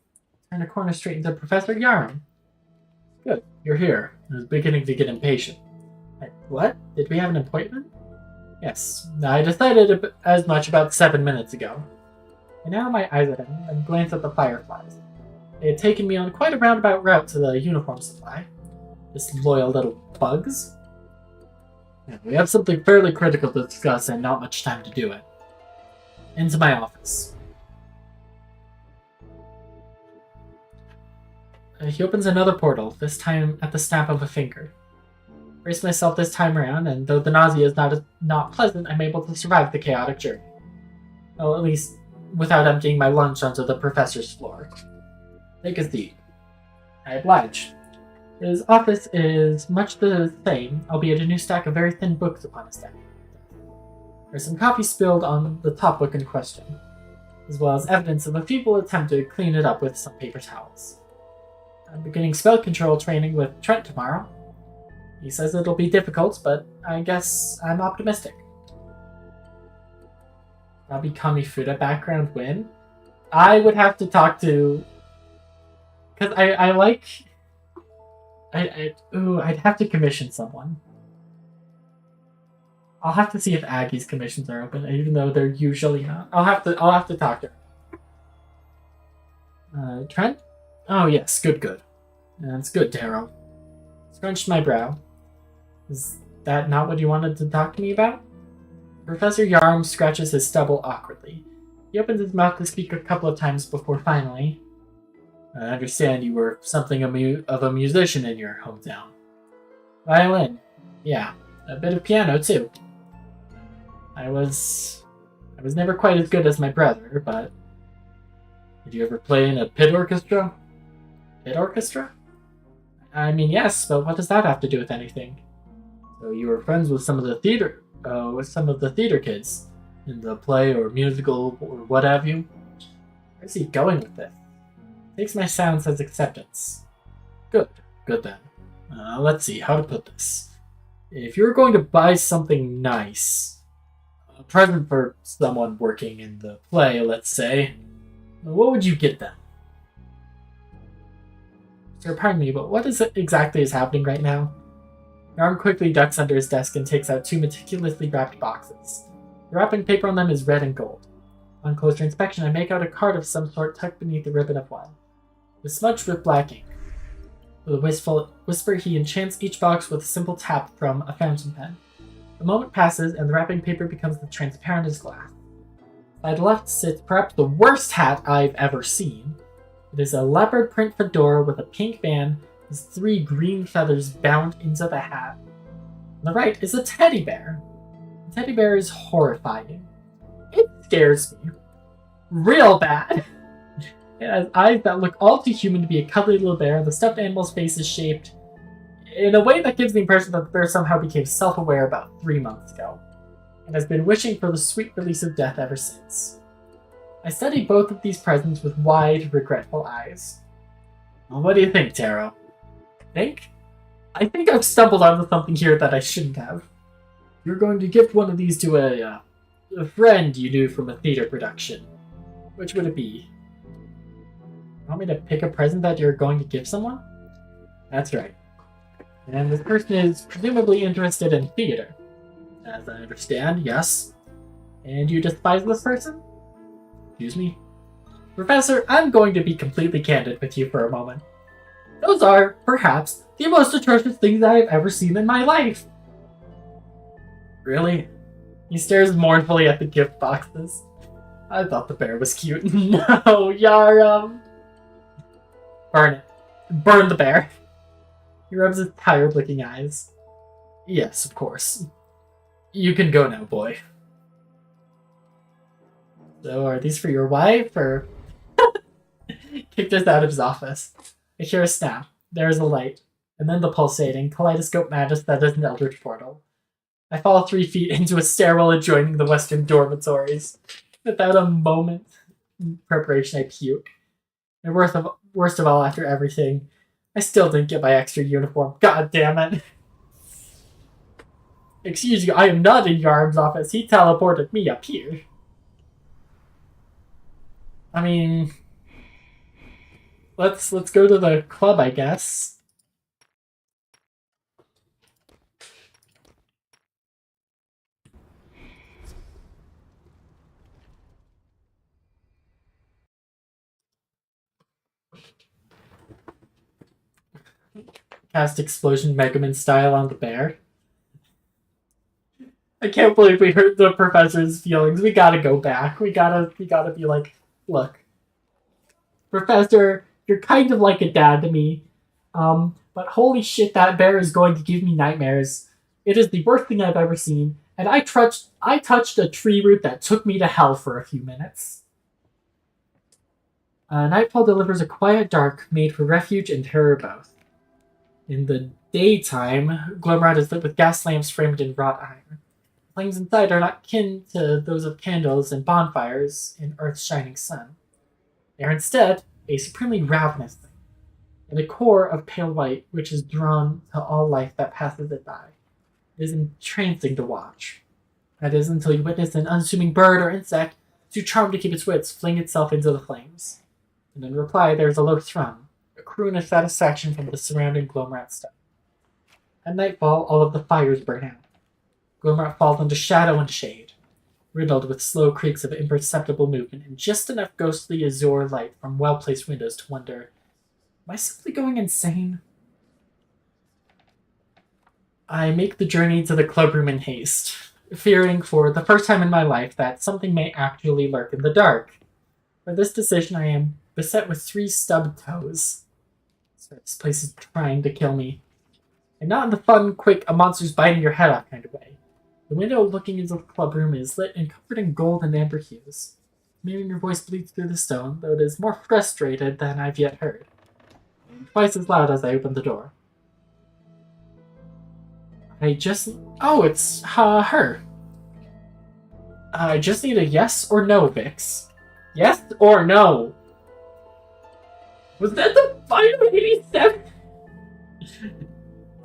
Turn a corner straight into Professor Yaram. Good, you're here. I was beginning to get impatient. What? Did we have an appointment? Yes, I decided as much about 7 minutes ago. I narrow my eyes at him and glance at the fireflies. They had taken me on quite a roundabout route to the uniform supply. Just loyal little bugs. Yeah, we have something fairly critical to discuss and not much time to do it. Into my office. He opens another portal, this time at the snap of a finger. Brace myself this time around, and though the nausea is not pleasant, I'm able to survive the chaotic journey. Well, at least without emptying my lunch onto the professor's floor. Take a seat. I oblige. His office is much the same, albeit a new stack of very thin books upon his desk. There's some coffee spilled on the top book in question, as well as evidence of a feeble attempt to clean it up with some paper towels. I'm beginning spell control training with Trent tomorrow. He says it'll be difficult, but I guess I'm optimistic. Usabi KAMIFUDA background win? I would have to talk to... Because I'd have to commission someone. I'll have to see if Aggie's commissions are open, even though they're usually not. I'll have to talk to her. Trent? Oh yes, good. That's good, Taro. Scrunched my brow. Is that not what you wanted to talk to me about? Professor Yarm scratches his stubble awkwardly. He opens his mouth to speak a couple of times before finally... I understand you were something of a musician in your hometown. Violin. Yeah, a bit of piano too. I was never quite as good as my brother, but... Did you ever play in a pit orchestra? Pit orchestra? I mean, yes, but what does that have to do with anything? So you were friends with some of the theater kids in the play or musical or what have you? Where's he going with this? Takes my silence as acceptance. Good then. Let's see how to put this. If you're going to buy something nice, a present for someone working in the play, let's say, what would you get them? Sir, pardon me, but what exactly is happening right now? Yarm quickly ducks under his desk and takes out two meticulously wrapped boxes. The wrapping paper on them is red and gold. On closer inspection, I make out a card of some sort tucked beneath the ribbon of one. It's smudged with black ink. With a wistful whisper, he enchants each box with a simple tap from a fountain pen. A moment passes, and the wrapping paper becomes as transparent as glass. By the left sits perhaps the worst hat I've ever seen. It is a leopard print fedora with a pink band with 3 green feathers bound into the hat. On the right is a teddy bear. The teddy bear is horrifying. It scares me. Real bad. It has eyes that look all too human to be a cuddly little bear. The stuffed animal's face is shaped in a way that gives the impression that the bear somehow became self-aware about 3 months ago, and has been wishing for the sweet release of death ever since. I study both of these presents with wide, regretful eyes. Well, what do you think, Taro? I think I've stumbled onto something here that I shouldn't have. You're going to gift one of these to a friend you knew from a theater production. Which would it be? You want me to pick a present that you're going to give someone? That's right. And this person is presumably interested in theater. As I understand, yes. And you despise this person? Excuse me? Professor, I'm going to be completely candid with you for a moment. Those are, perhaps, the most atrocious things I have ever seen in my life. Really? He stares mournfully at the gift boxes. I thought the bear was cute. No, Yaram! Burn it. Burn the bear. He rubs his tired-looking eyes. Yes, of course. You can go now, boy. So, are these for your wife, or... Kicked us out of his office. I hear a snap. There is a light. And then the pulsating, kaleidoscope madness that is an eldritch portal. I fall 3 feet into a stairwell adjoining the western dormitories. Without a moment in preparation, I puke. And worst of all, after everything, I still didn't get my extra uniform. God damn it. Excuse you, I am not in Yarm's office. He teleported me up here. I mean... Let's go to the club, I guess. Cast Explosion Mega Man style on the bear. I can't believe we hurt the professor's feelings. We gotta go back. We gotta be like, look, Professor, you're kind of like a dad to me. But but holy shit, that bear is going to give me nightmares. It is the worst thing I've ever seen, and I touched a tree root that took me to hell for a few minutes. Nightfall delivers a quiet dark made for refuge and terror both. In the daytime, Gloomrat is lit with gas lamps framed in wrought iron. Flames inside are not kin to those of candles and bonfires in Earth's shining sun. They are instead a supremely ravenous thing, and a core of pale white which is drawn to all life that passes it by. It is entrancing to watch. That is until you witness an unassuming bird or insect too charmed to keep its wits fling itself into the flames. And in reply there is a low thrum, a croon of satisfaction from the surrounding Gloomrat stuff. At nightfall, all of the fires burn out. Gloomrat falls into shadow and shade, riddled with slow creaks of imperceptible movement and just enough ghostly azure light from well-placed windows to wonder, am I simply going insane? I make the journey to the clubroom in haste, fearing for the first time in my life that something may actually lurk in the dark. For this decision I am beset with 3 stubbed toes. So this place is trying to kill me. And not in the fun, quick, a monster's biting your head off kind of way. The window looking into the clubroom is lit and covered in gold and amber hues. Maybe your voice bleeds through the stone, though it is more frustrated than I've yet heard. And twice as loud as I open the door. Oh, it's her. I just need a yes or no, Vix. Yes or no? Was that the final 87?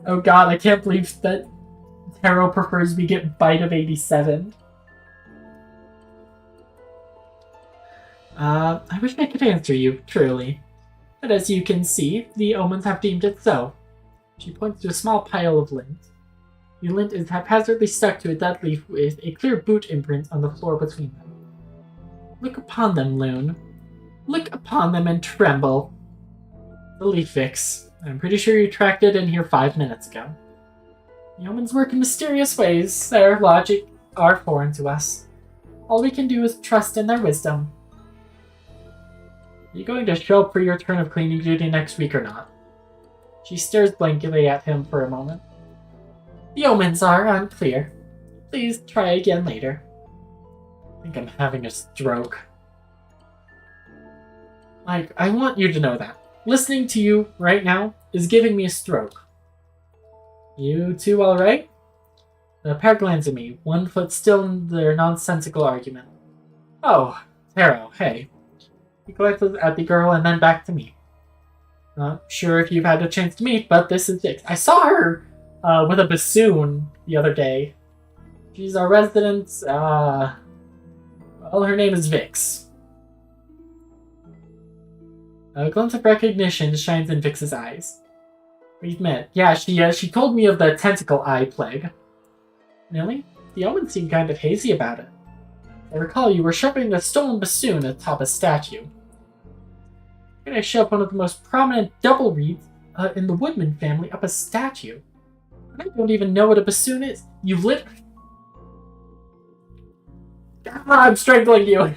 Oh god, I can't believe that Taro prefers we get bite of 87. I wish I could answer you, truly. But as you can see, the omens have deemed it so. She points to a small pile of lint. The lint is haphazardly stuck to a dead leaf with a clear boot imprint on the floor between them. Look upon them, Loon. Look upon them and tremble. The leaf, Vix. I'm pretty sure you tracked it in here 5 minutes ago. The omens work in mysterious ways. Their logic are foreign to us. All we can do is trust in their wisdom. Are you going to show up for your turn of cleaning duty next week or not? She stares blankly at him for a moment. The omens are unclear. Please try again later. I think I'm having a stroke. Like, I want you to know that. Listening to you right now is giving me a stroke. You two alright? The pair glance at me, one foot still in their nonsensical argument. Oh, Taro, hey. He glances at the girl and then back to me. Not sure if you've had a chance to meet, but this is Vix. I saw her with a bassoon the other day. She's our resident, well, her name is Vix. A glance of recognition shines in Vix's eyes. We've met. Yeah, she told me of the tentacle eye plague. Really? The omens seem kind of hazy about it. I recall you were sharpening a stolen bassoon atop a statue. You're gonna shove one of the most prominent double reeds in the Woodman family up a statue. I don't even know what a bassoon is. You've lit... I'm strangling you!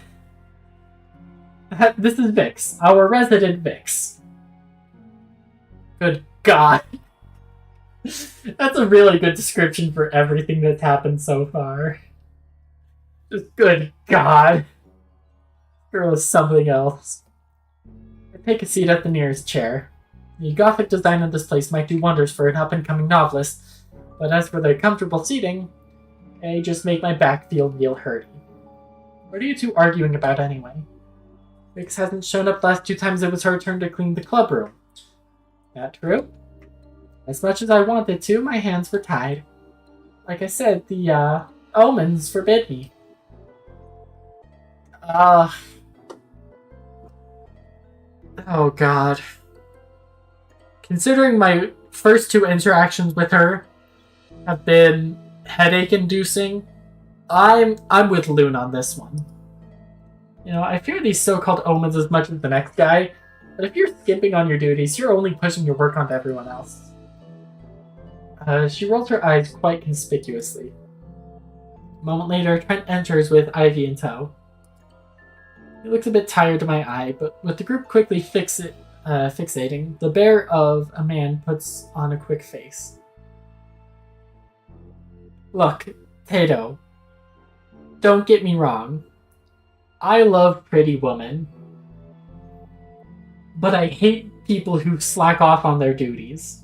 This is Vix, our resident Vix. Good God. That's a really good description for everything that's happened so far. Just good God. Girl is something else. I take a seat at the nearest chair. The Gothic design of this place might do wonders for an up-and-coming novelist, but as for the comfortable seating, they just make my back feel real hurty. What are you two arguing about anyway? Vix hasn't shown up the last 2 times it was her turn to clean the clubroom. That true? As much as I wanted to, my hands were tied. Like I said, the, omens forbid me. Oh god. Considering my first 2 interactions with her have been headache-inducing, I'm with Loon on this one. You know, I fear these so-called omens as much as the next guy, but if you're skimping on your duties, you're only pushing your work onto everyone else. She rolls her eyes quite conspicuously. A moment later, Trent enters with Ivy in tow. He looks a bit tired to my eye, but with the group quickly fix it fixating, the bear of a man puts on a quick face. Look, Tato, don't get me wrong. I love Pretty Woman. But I hate people who slack off on their duties.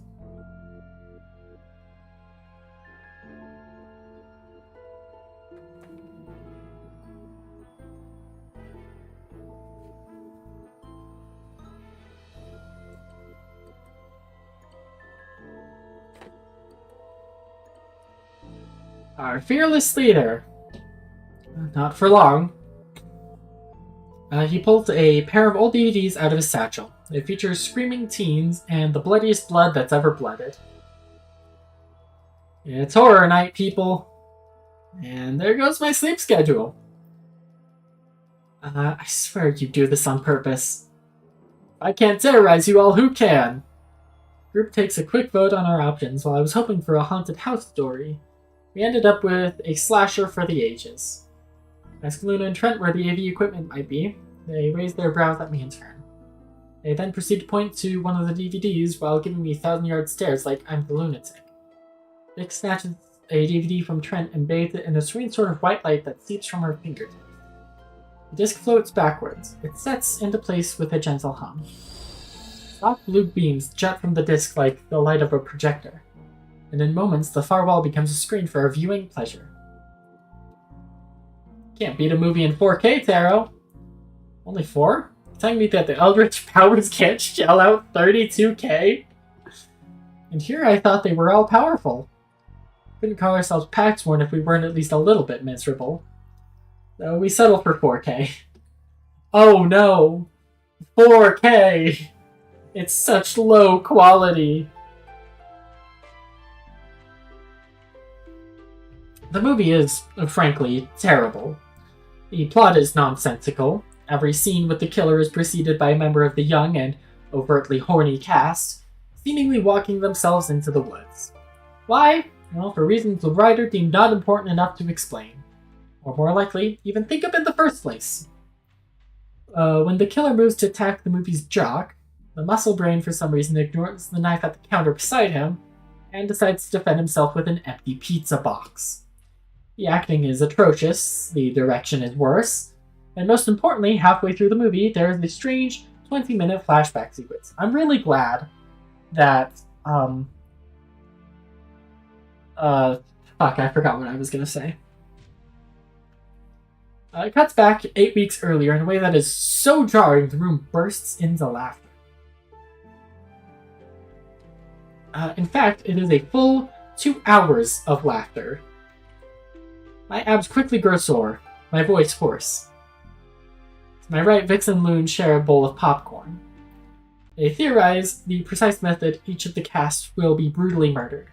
Our fearless leader. Not for long. He pulls a pair of old DVDs out of his satchel. It features screaming teens and the bloodiest blood that's ever blooded. It's horror night, people. And there goes my sleep schedule. I swear you do this on purpose. If I can't terrorize you all, who can? Group takes a quick vote on our options. While I was hoping for a haunted house story, we ended up with a slasher for the ages. Ask Luna and Trent where the AV equipment might be. They raised their brows at me in turn. They then proceed to point to one of the DVDs while giving me 1,000-yard stares like I'm the lunatic. Vic snatches a DVD from Trent and bathes it in a strange sort of white light that seeps from her fingertips. The disc floats backwards. It sets into place with a gentle hum. Soft blue beams jet from the disc like the light of a projector, and in moments the far wall becomes a screen for our viewing pleasure. Can't beat a movie in 4K, Taro. Only 4? You're telling me that the Eldritch powers can't shell out 32K? And here I thought they were all powerful. Couldn't call ourselves Paxworn if we weren't at least a little bit miserable. So we settle for 4K. Oh no! 4K! It's such low quality. The movie is, frankly, terrible. The plot is nonsensical. Every scene with the killer is preceded by a member of the young and overtly horny cast, seemingly walking themselves into the woods. Why? Well, for reasons the writer deemed not important enough to explain. Or more likely, even think of in the first place. When the killer moves to attack the movie's jock, the muscle brain for some reason ignores the knife at the counter beside him and decides to defend himself with an empty pizza box. The acting is atrocious, the direction is worse, and most importantly, halfway through the movie, there is a strange 20-minute flashback sequence. I'm really glad that, I forgot what I was gonna say. It cuts back 8 weeks earlier in a way that is so jarring the room bursts into laughter. In fact, it is a full 2 hours of laughter. My abs quickly grow sore, my voice hoarse. To my right, Vix and Loon share a bowl of popcorn. They theorize the precise method each of the cast will be brutally murdered.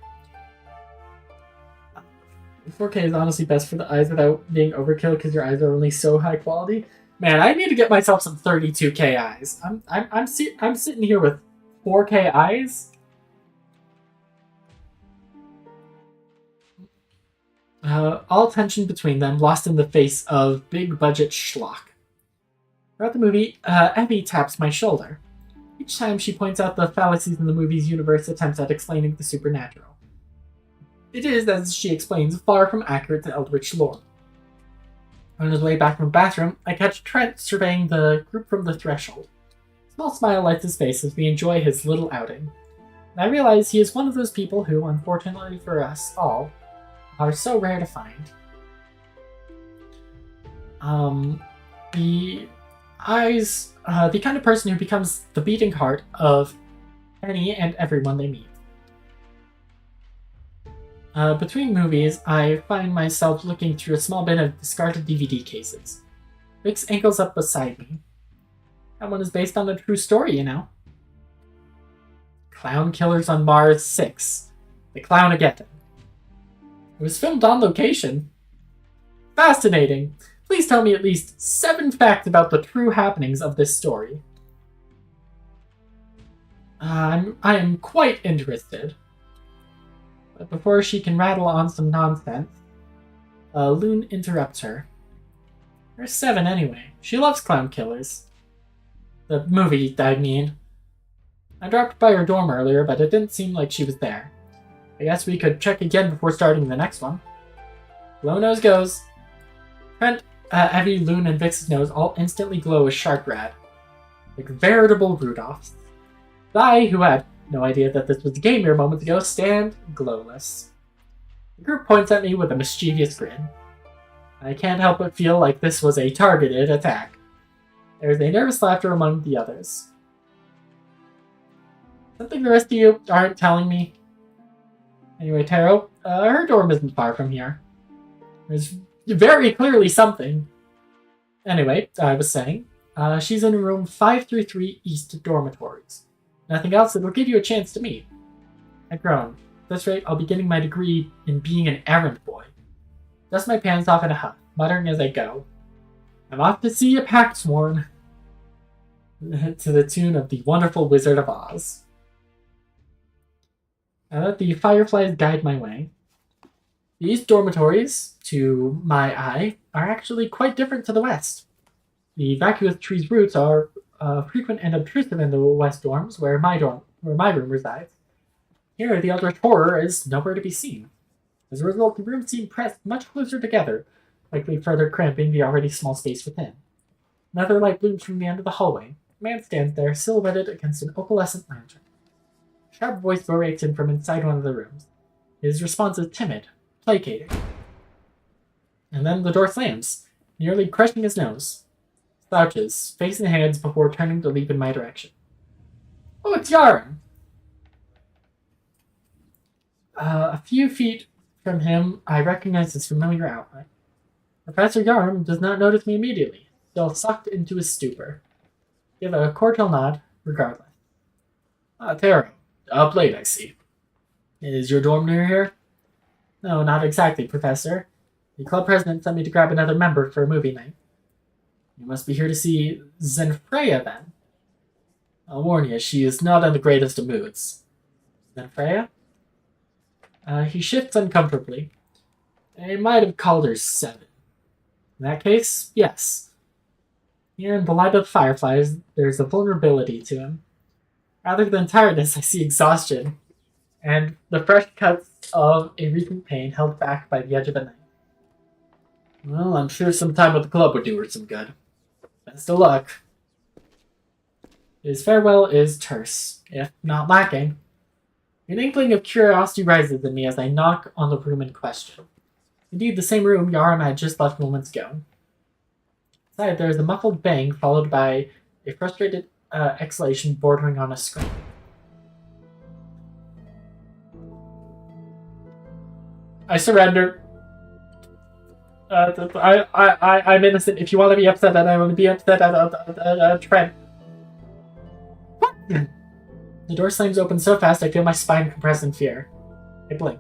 4K is honestly best for the eyes without being overkill because your eyes are only so high quality. Man, I need to get myself some 32K eyes. I'm sitting here with 4K eyes. All tension between them lost in the face of big budget schlock. Throughout the movie, Abby taps my shoulder. Each time she points out the fallacies in the movie's universe attempts at explaining the supernatural. It is, as she explains, far from accurate to Eldritch lore. On his way back from the bathroom, I catch Trent surveying the group from the threshold. A small smile lights his face as we enjoy his little outing. And I realize he is one of those people who, unfortunately for us all, are so rare to find. The kind of person who becomes the beating heart of any and everyone they meet. Between movies, I find myself looking through a small bin of discarded DVD cases. Vic's ankles up beside me. That one is based on a true story, you know. Clown Killers on Mars 6. The Clownageddon. It was filmed on location. Fascinating. Please tell me at least 7 facts about the true happenings of this story. I am quite interested. But before she can rattle on some nonsense, Loon interrupts her. You're 7 anyway. She loves Clown Killers. The movie, I mean. I dropped by her dorm earlier, but it didn't seem like she was there. I guess we could check again before starting the next one. Glow nose goes. Trent, Evie, Loon, and Vix's nose all instantly glow as shark red, like veritable Rudolphs. I, who had no idea that this was a game here moments ago, stand glowless. The group points at me with a mischievous grin. I can't help but feel like this was a targeted attack. There's a nervous laughter among the others. Something the rest of you aren't telling me? Anyway, Taro, her dorm isn't far from here. There's very clearly something. Anyway, I was saying, she's in room 533 East Dormitories. Nothing else that will give you a chance to meet. I groaned. At this rate, I'll be getting my degree in being an errand boy. Dust my pants off in a huff, muttering as I go. I'm off to see a Paxworn. To the tune of The Wonderful Wizard of Oz. I let the fireflies guide my way. These dormitories, to my eye, are actually quite different to the west. The vacuous tree's roots are frequent and obtrusive in the west dorms, where my room resides. Here, the eldritch horror is nowhere to be seen. As a result, the rooms seem pressed much closer together, likely further cramping the already small space within. Another light blooms from the end of the hallway. A man stands there, silhouetted against an opalescent lantern. A sharp voice berates him from inside one of the rooms. His response is timid, placating. And then the door slams, nearly crushing his nose. Slouches, face in hands before turning to leap in my direction. Oh, it's Yaren! A few feet from him, I recognize his familiar outline. Professor Yarm does not notice me immediately, still sucked into his stupor. Give a cordial nod, regardless. Taro. Up late, I see. Is your dorm near here? No, not exactly, Professor. The club president sent me to grab another member for a movie night. You must be here to see Zenfreya, then. I'll warn you, she is not in the greatest of moods. Zenfreya? He shifts uncomfortably. I might have called her 7. In that case, yes. Here in the light of the fireflies, there's a vulnerability to him. Rather than tiredness, I see exhaustion, and the fresh cuts of a recent pain held back by the edge of a knife. Well, I'm sure some time with the club would do her some good. Best of luck. His farewell is terse, if not lacking. An inkling of curiosity rises in me as I knock on the room in question. Indeed, the same room Yaram had just left moments ago. Inside, there is a muffled bang followed by a frustrated exhalation bordering on a scream. I surrender. I'm innocent. If you want to be upset, then I want to be upset at Trent. What? The door slams open so fast I feel my spine compress in fear. I blink.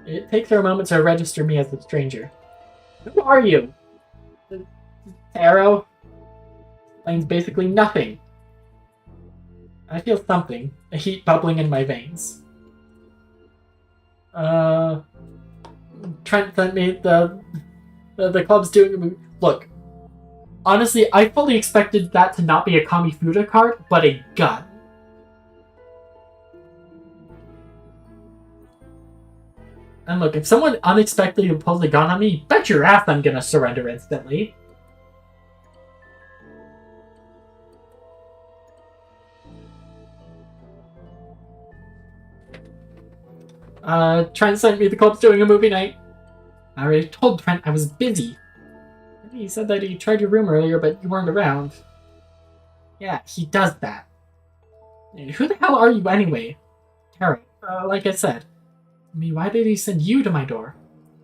It takes her a moment to register me as a stranger. Who are you? Taro? Explains basically nothing. I feel something, a heat bubbling in my veins. Trent sent me the club's doing a movie. Look, honestly, I fully expected that to not be a KAMIFUDA card, but a gun. And look, if someone unexpectedly pulls a gun on me, bet your ass I'm gonna surrender instantly. Trent sent me the club's doing a movie night. I already told Trent I was busy. He said that he tried your room earlier, but you weren't around. Yeah, he does that. And who the hell are you anyway? Taro, like I said. I mean, why did he send you to my door?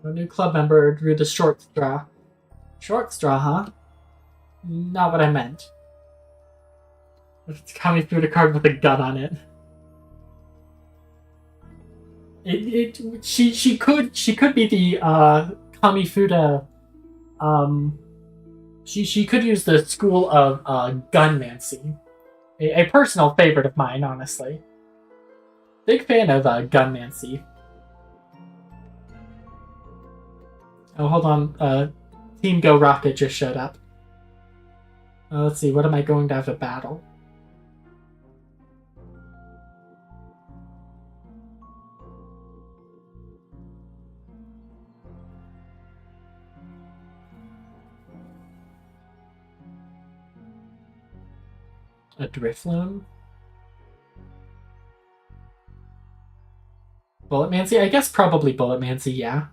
A new club member drew the short straw. Short straw, huh? Not what I meant. It's coming through the card with a gun on it. She could be the KAMIFUDA. She could use the school of gunmancy. A personal favorite of mine, honestly. Big fan of gunmancy. Oh, hold on. Team Go Rocket just showed up. Let's see, what am I going to have to battle? A Drifloon? Bulletmancy? I guess probably Bulletmancy, yeah.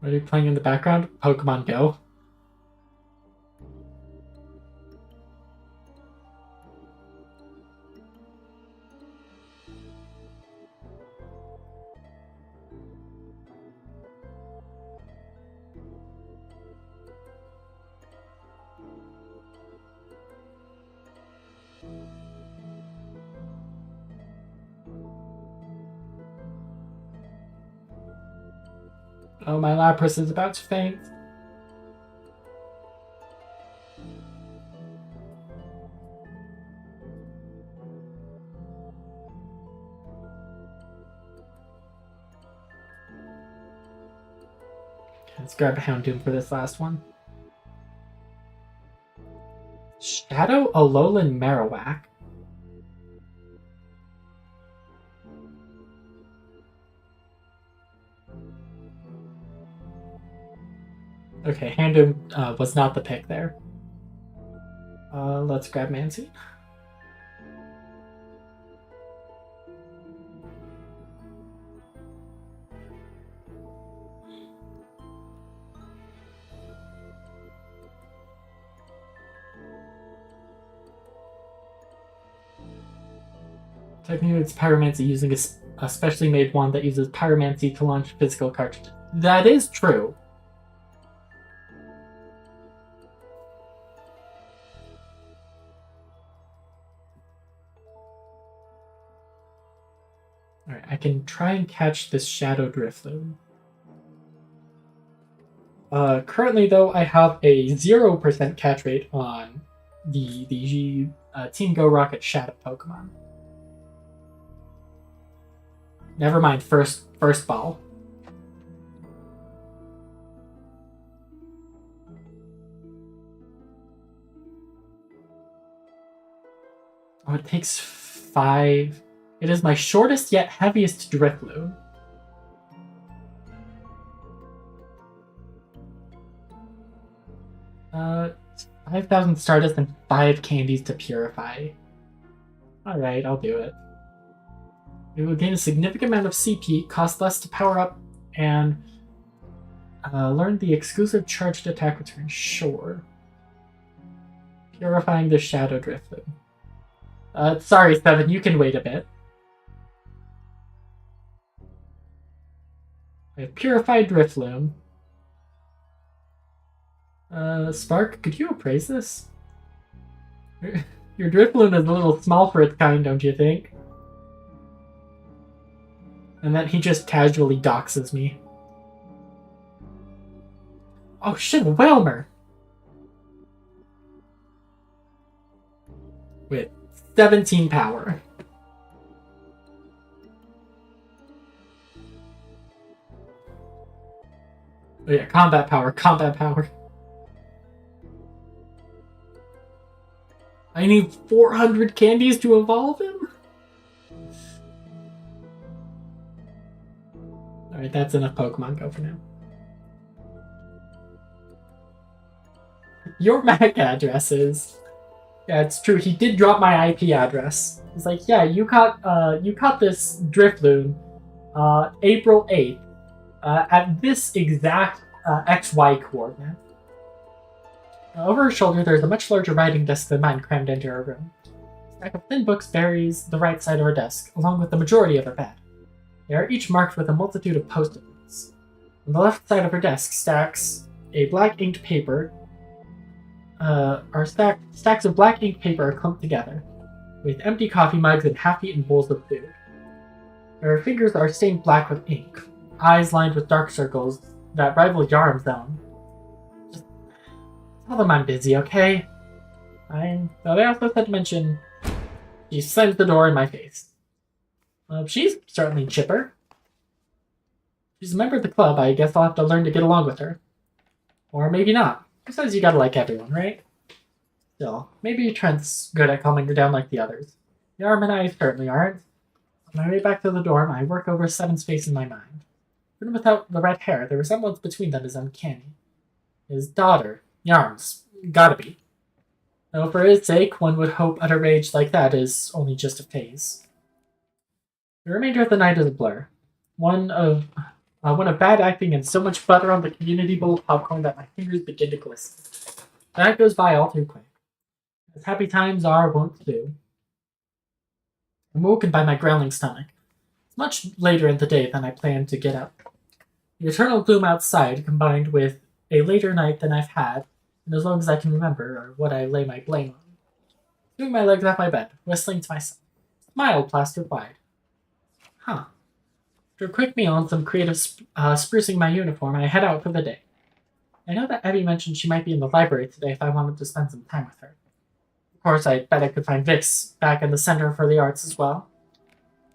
What are you playing in the background? Pokemon Go. Oh, my Lapras is about to faint. Let's grab a Houndoom for this last one. Shadow Alolan Marowak. Okay, Houndoom was not the pick there. Let's grab Mancy. Technically, it's Pyromancy using a specially made one that uses Pyromancy to launch physical cartridges. That is true. Alright, I can try and catch this Shadow Drifloon. Currently, though, I have a 0% catch rate on the Team Go Rocket Shadow Pokemon. Never mind, first ball. Oh, it takes 5. It is my shortest yet heaviest Drifloon. Uh, 5,000 Stardust and 5 candies to purify. Alright, I'll do it. It will gain a significant amount of CP, cost less to power up, and learn the exclusive charged attack return. Sure. Purifying the Shadow Drifloon. Sorry, Seven, you can wait a bit. I have purified Drifloon. Spark, could you appraise this? Your Drifloon is a little small for its kind, don't you think? And then he just casually doxes me. Oh shit, Whalmer! With 17 power. Oh yeah, combat power, combat power. I need 400 candies to evolve him? Alright, that's enough Pokemon Go for now. Your MAC address is... Yeah, it's true. He did drop my IP address. He's like, yeah, you caught this Drifloon April 8th at this exact XY coordinate. Over her shoulder, there's a much larger writing desk than mine crammed into her room. A stack of thin books buries the right side of her desk, along with the majority of her bed. They are each marked with a multitude of post-it notes. On the left side of her desk stacks a black inked paper. Stacks of black inked paper are clumped together, with empty coffee mugs and half-eaten bowls of food. Her fingers are stained black with ink, eyes lined with dark circles that rival Yarm's own. Just tell them I'm busy, okay? Though they also said to mention, she slams the door in my face. She's certainly chipper. She's a member of the club. I guess I'll have to learn to get along with her. Or maybe not. Who says you gotta like everyone, right? Still, maybe Trent's good at calming her down like the others. Yarm and I certainly aren't. On my way back to the dorm, I work over Seven's face in my mind. Even without the red hair, the resemblance between them is uncanny. His daughter, Yarm's, gotta be. Though for his sake, one would hope utter rage like that is only just a phase. The remainder of the night is a blur. One of bad acting and so much butter on the community bowl of popcorn that my fingers begin to glisten. The night goes by all too quick. As happy times are wont to do. I'm woken by my growling stomach. It's much later in the day than I planned to get up. The eternal gloom outside, combined with a later night than I've had, and as long as I can remember, are what I lay my blame on. Swinging my legs off my bed, whistling to myself. Smile plastered wide. Huh. After a quick meal and some creative sprucing my uniform, I head out for the day. I know that Abby mentioned she might be in the library today if I wanted to spend some time with her. Of course, I bet I could find Vix back in the Center for the Arts as well.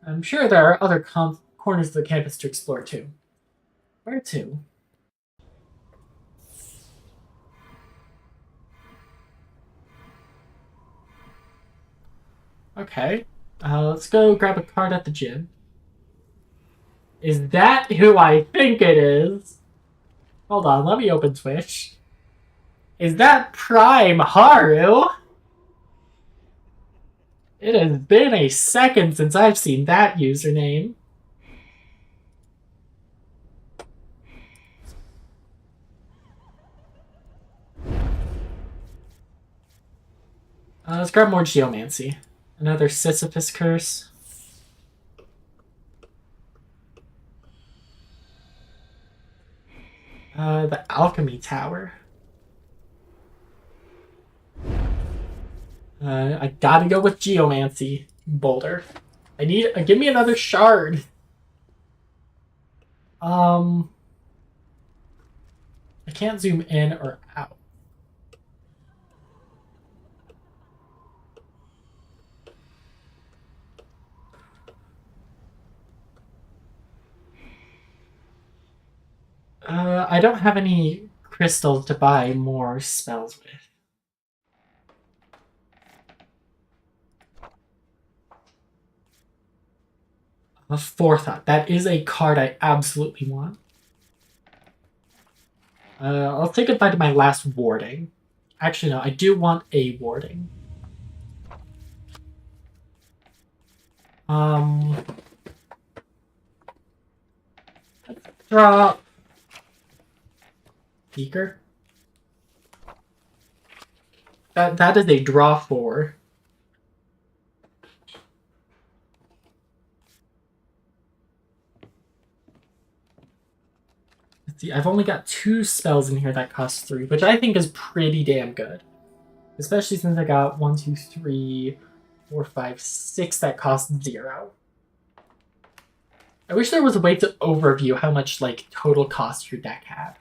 I'm sure there are other corners of the campus to explore too. Where to? Okay. Let's go grab a card at the gym. Is that who I think it is? Hold on, let me open Twitch. Is that Prime Haru? It has been a second since I've seen that username. Let's grab more Geomancy. Another Sisyphus curse. The Alchemy Tower. I gotta go with Geomancy. Boulder. Give me another shard. I can't zoom in or out. I don't have any crystals to buy more spells with. A Forethought. That is a card I absolutely want. I'll take goodbye to my last warding. Actually, no, I do want a warding. Let's drop Beaker. That is a draw 4. Let's see, I've only got 2 spells in here that cost 3, which I think is pretty damn good. Especially since I got 1, 2, 3, 4, 5, 6 that cost 0. I wish there was a way to overview how much like total cost your deck had.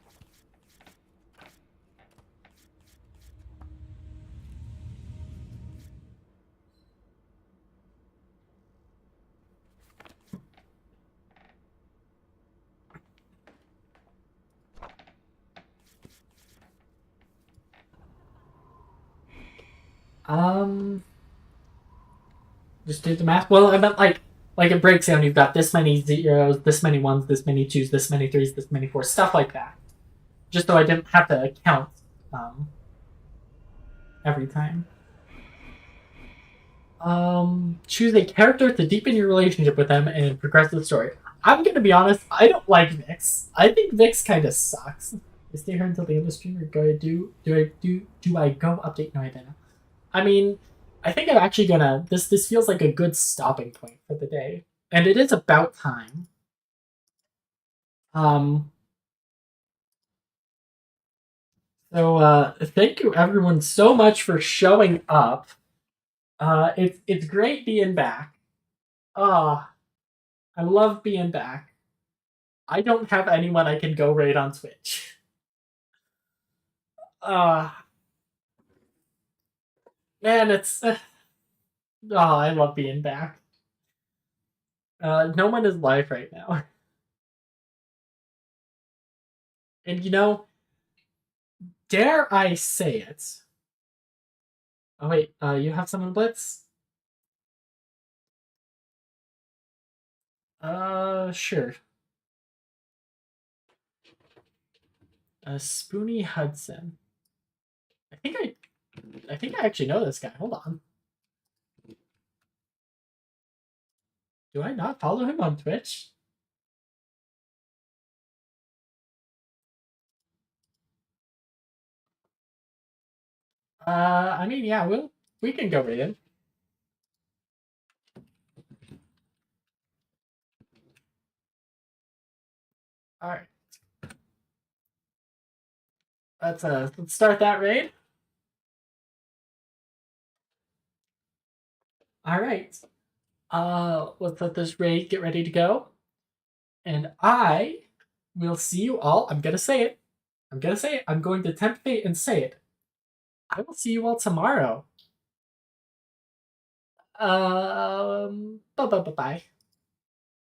Just do the math. Well, I meant like it breaks down. You've got this many zeros, this many ones, this many twos, this many threes, this many fours, stuff like that. Just so I didn't have to count every time. Choose a character to deepen your relationship with them and progress the story. I'm gonna be honest. I don't like Vix. I think Vix kind of sucks. I stay here until the end of the stream, or do I go update? No, I don't know. I mean, I think I'm actually gonna. This feels like a good stopping point for the day, and it is about time. So thank you everyone so much for showing up. It's great being back. I love being back. I don't have anyone I can go raid on Twitch. Man, it's I love being back. No one is live right now. And you know, dare I say it, Oh wait, you have someone blitz? Sure. Spoony Hudson. I think I actually know this guy. Hold on. Do I not follow him on Twitch? I mean, yeah, we can go right in. All right. Let's start that raid. All right. Let's let this raid get ready to go, and I will see you all. I'm gonna say it. I'm gonna say it. I'm going to tempt fate and say it. I will see you all tomorrow. Bye bye bye bye.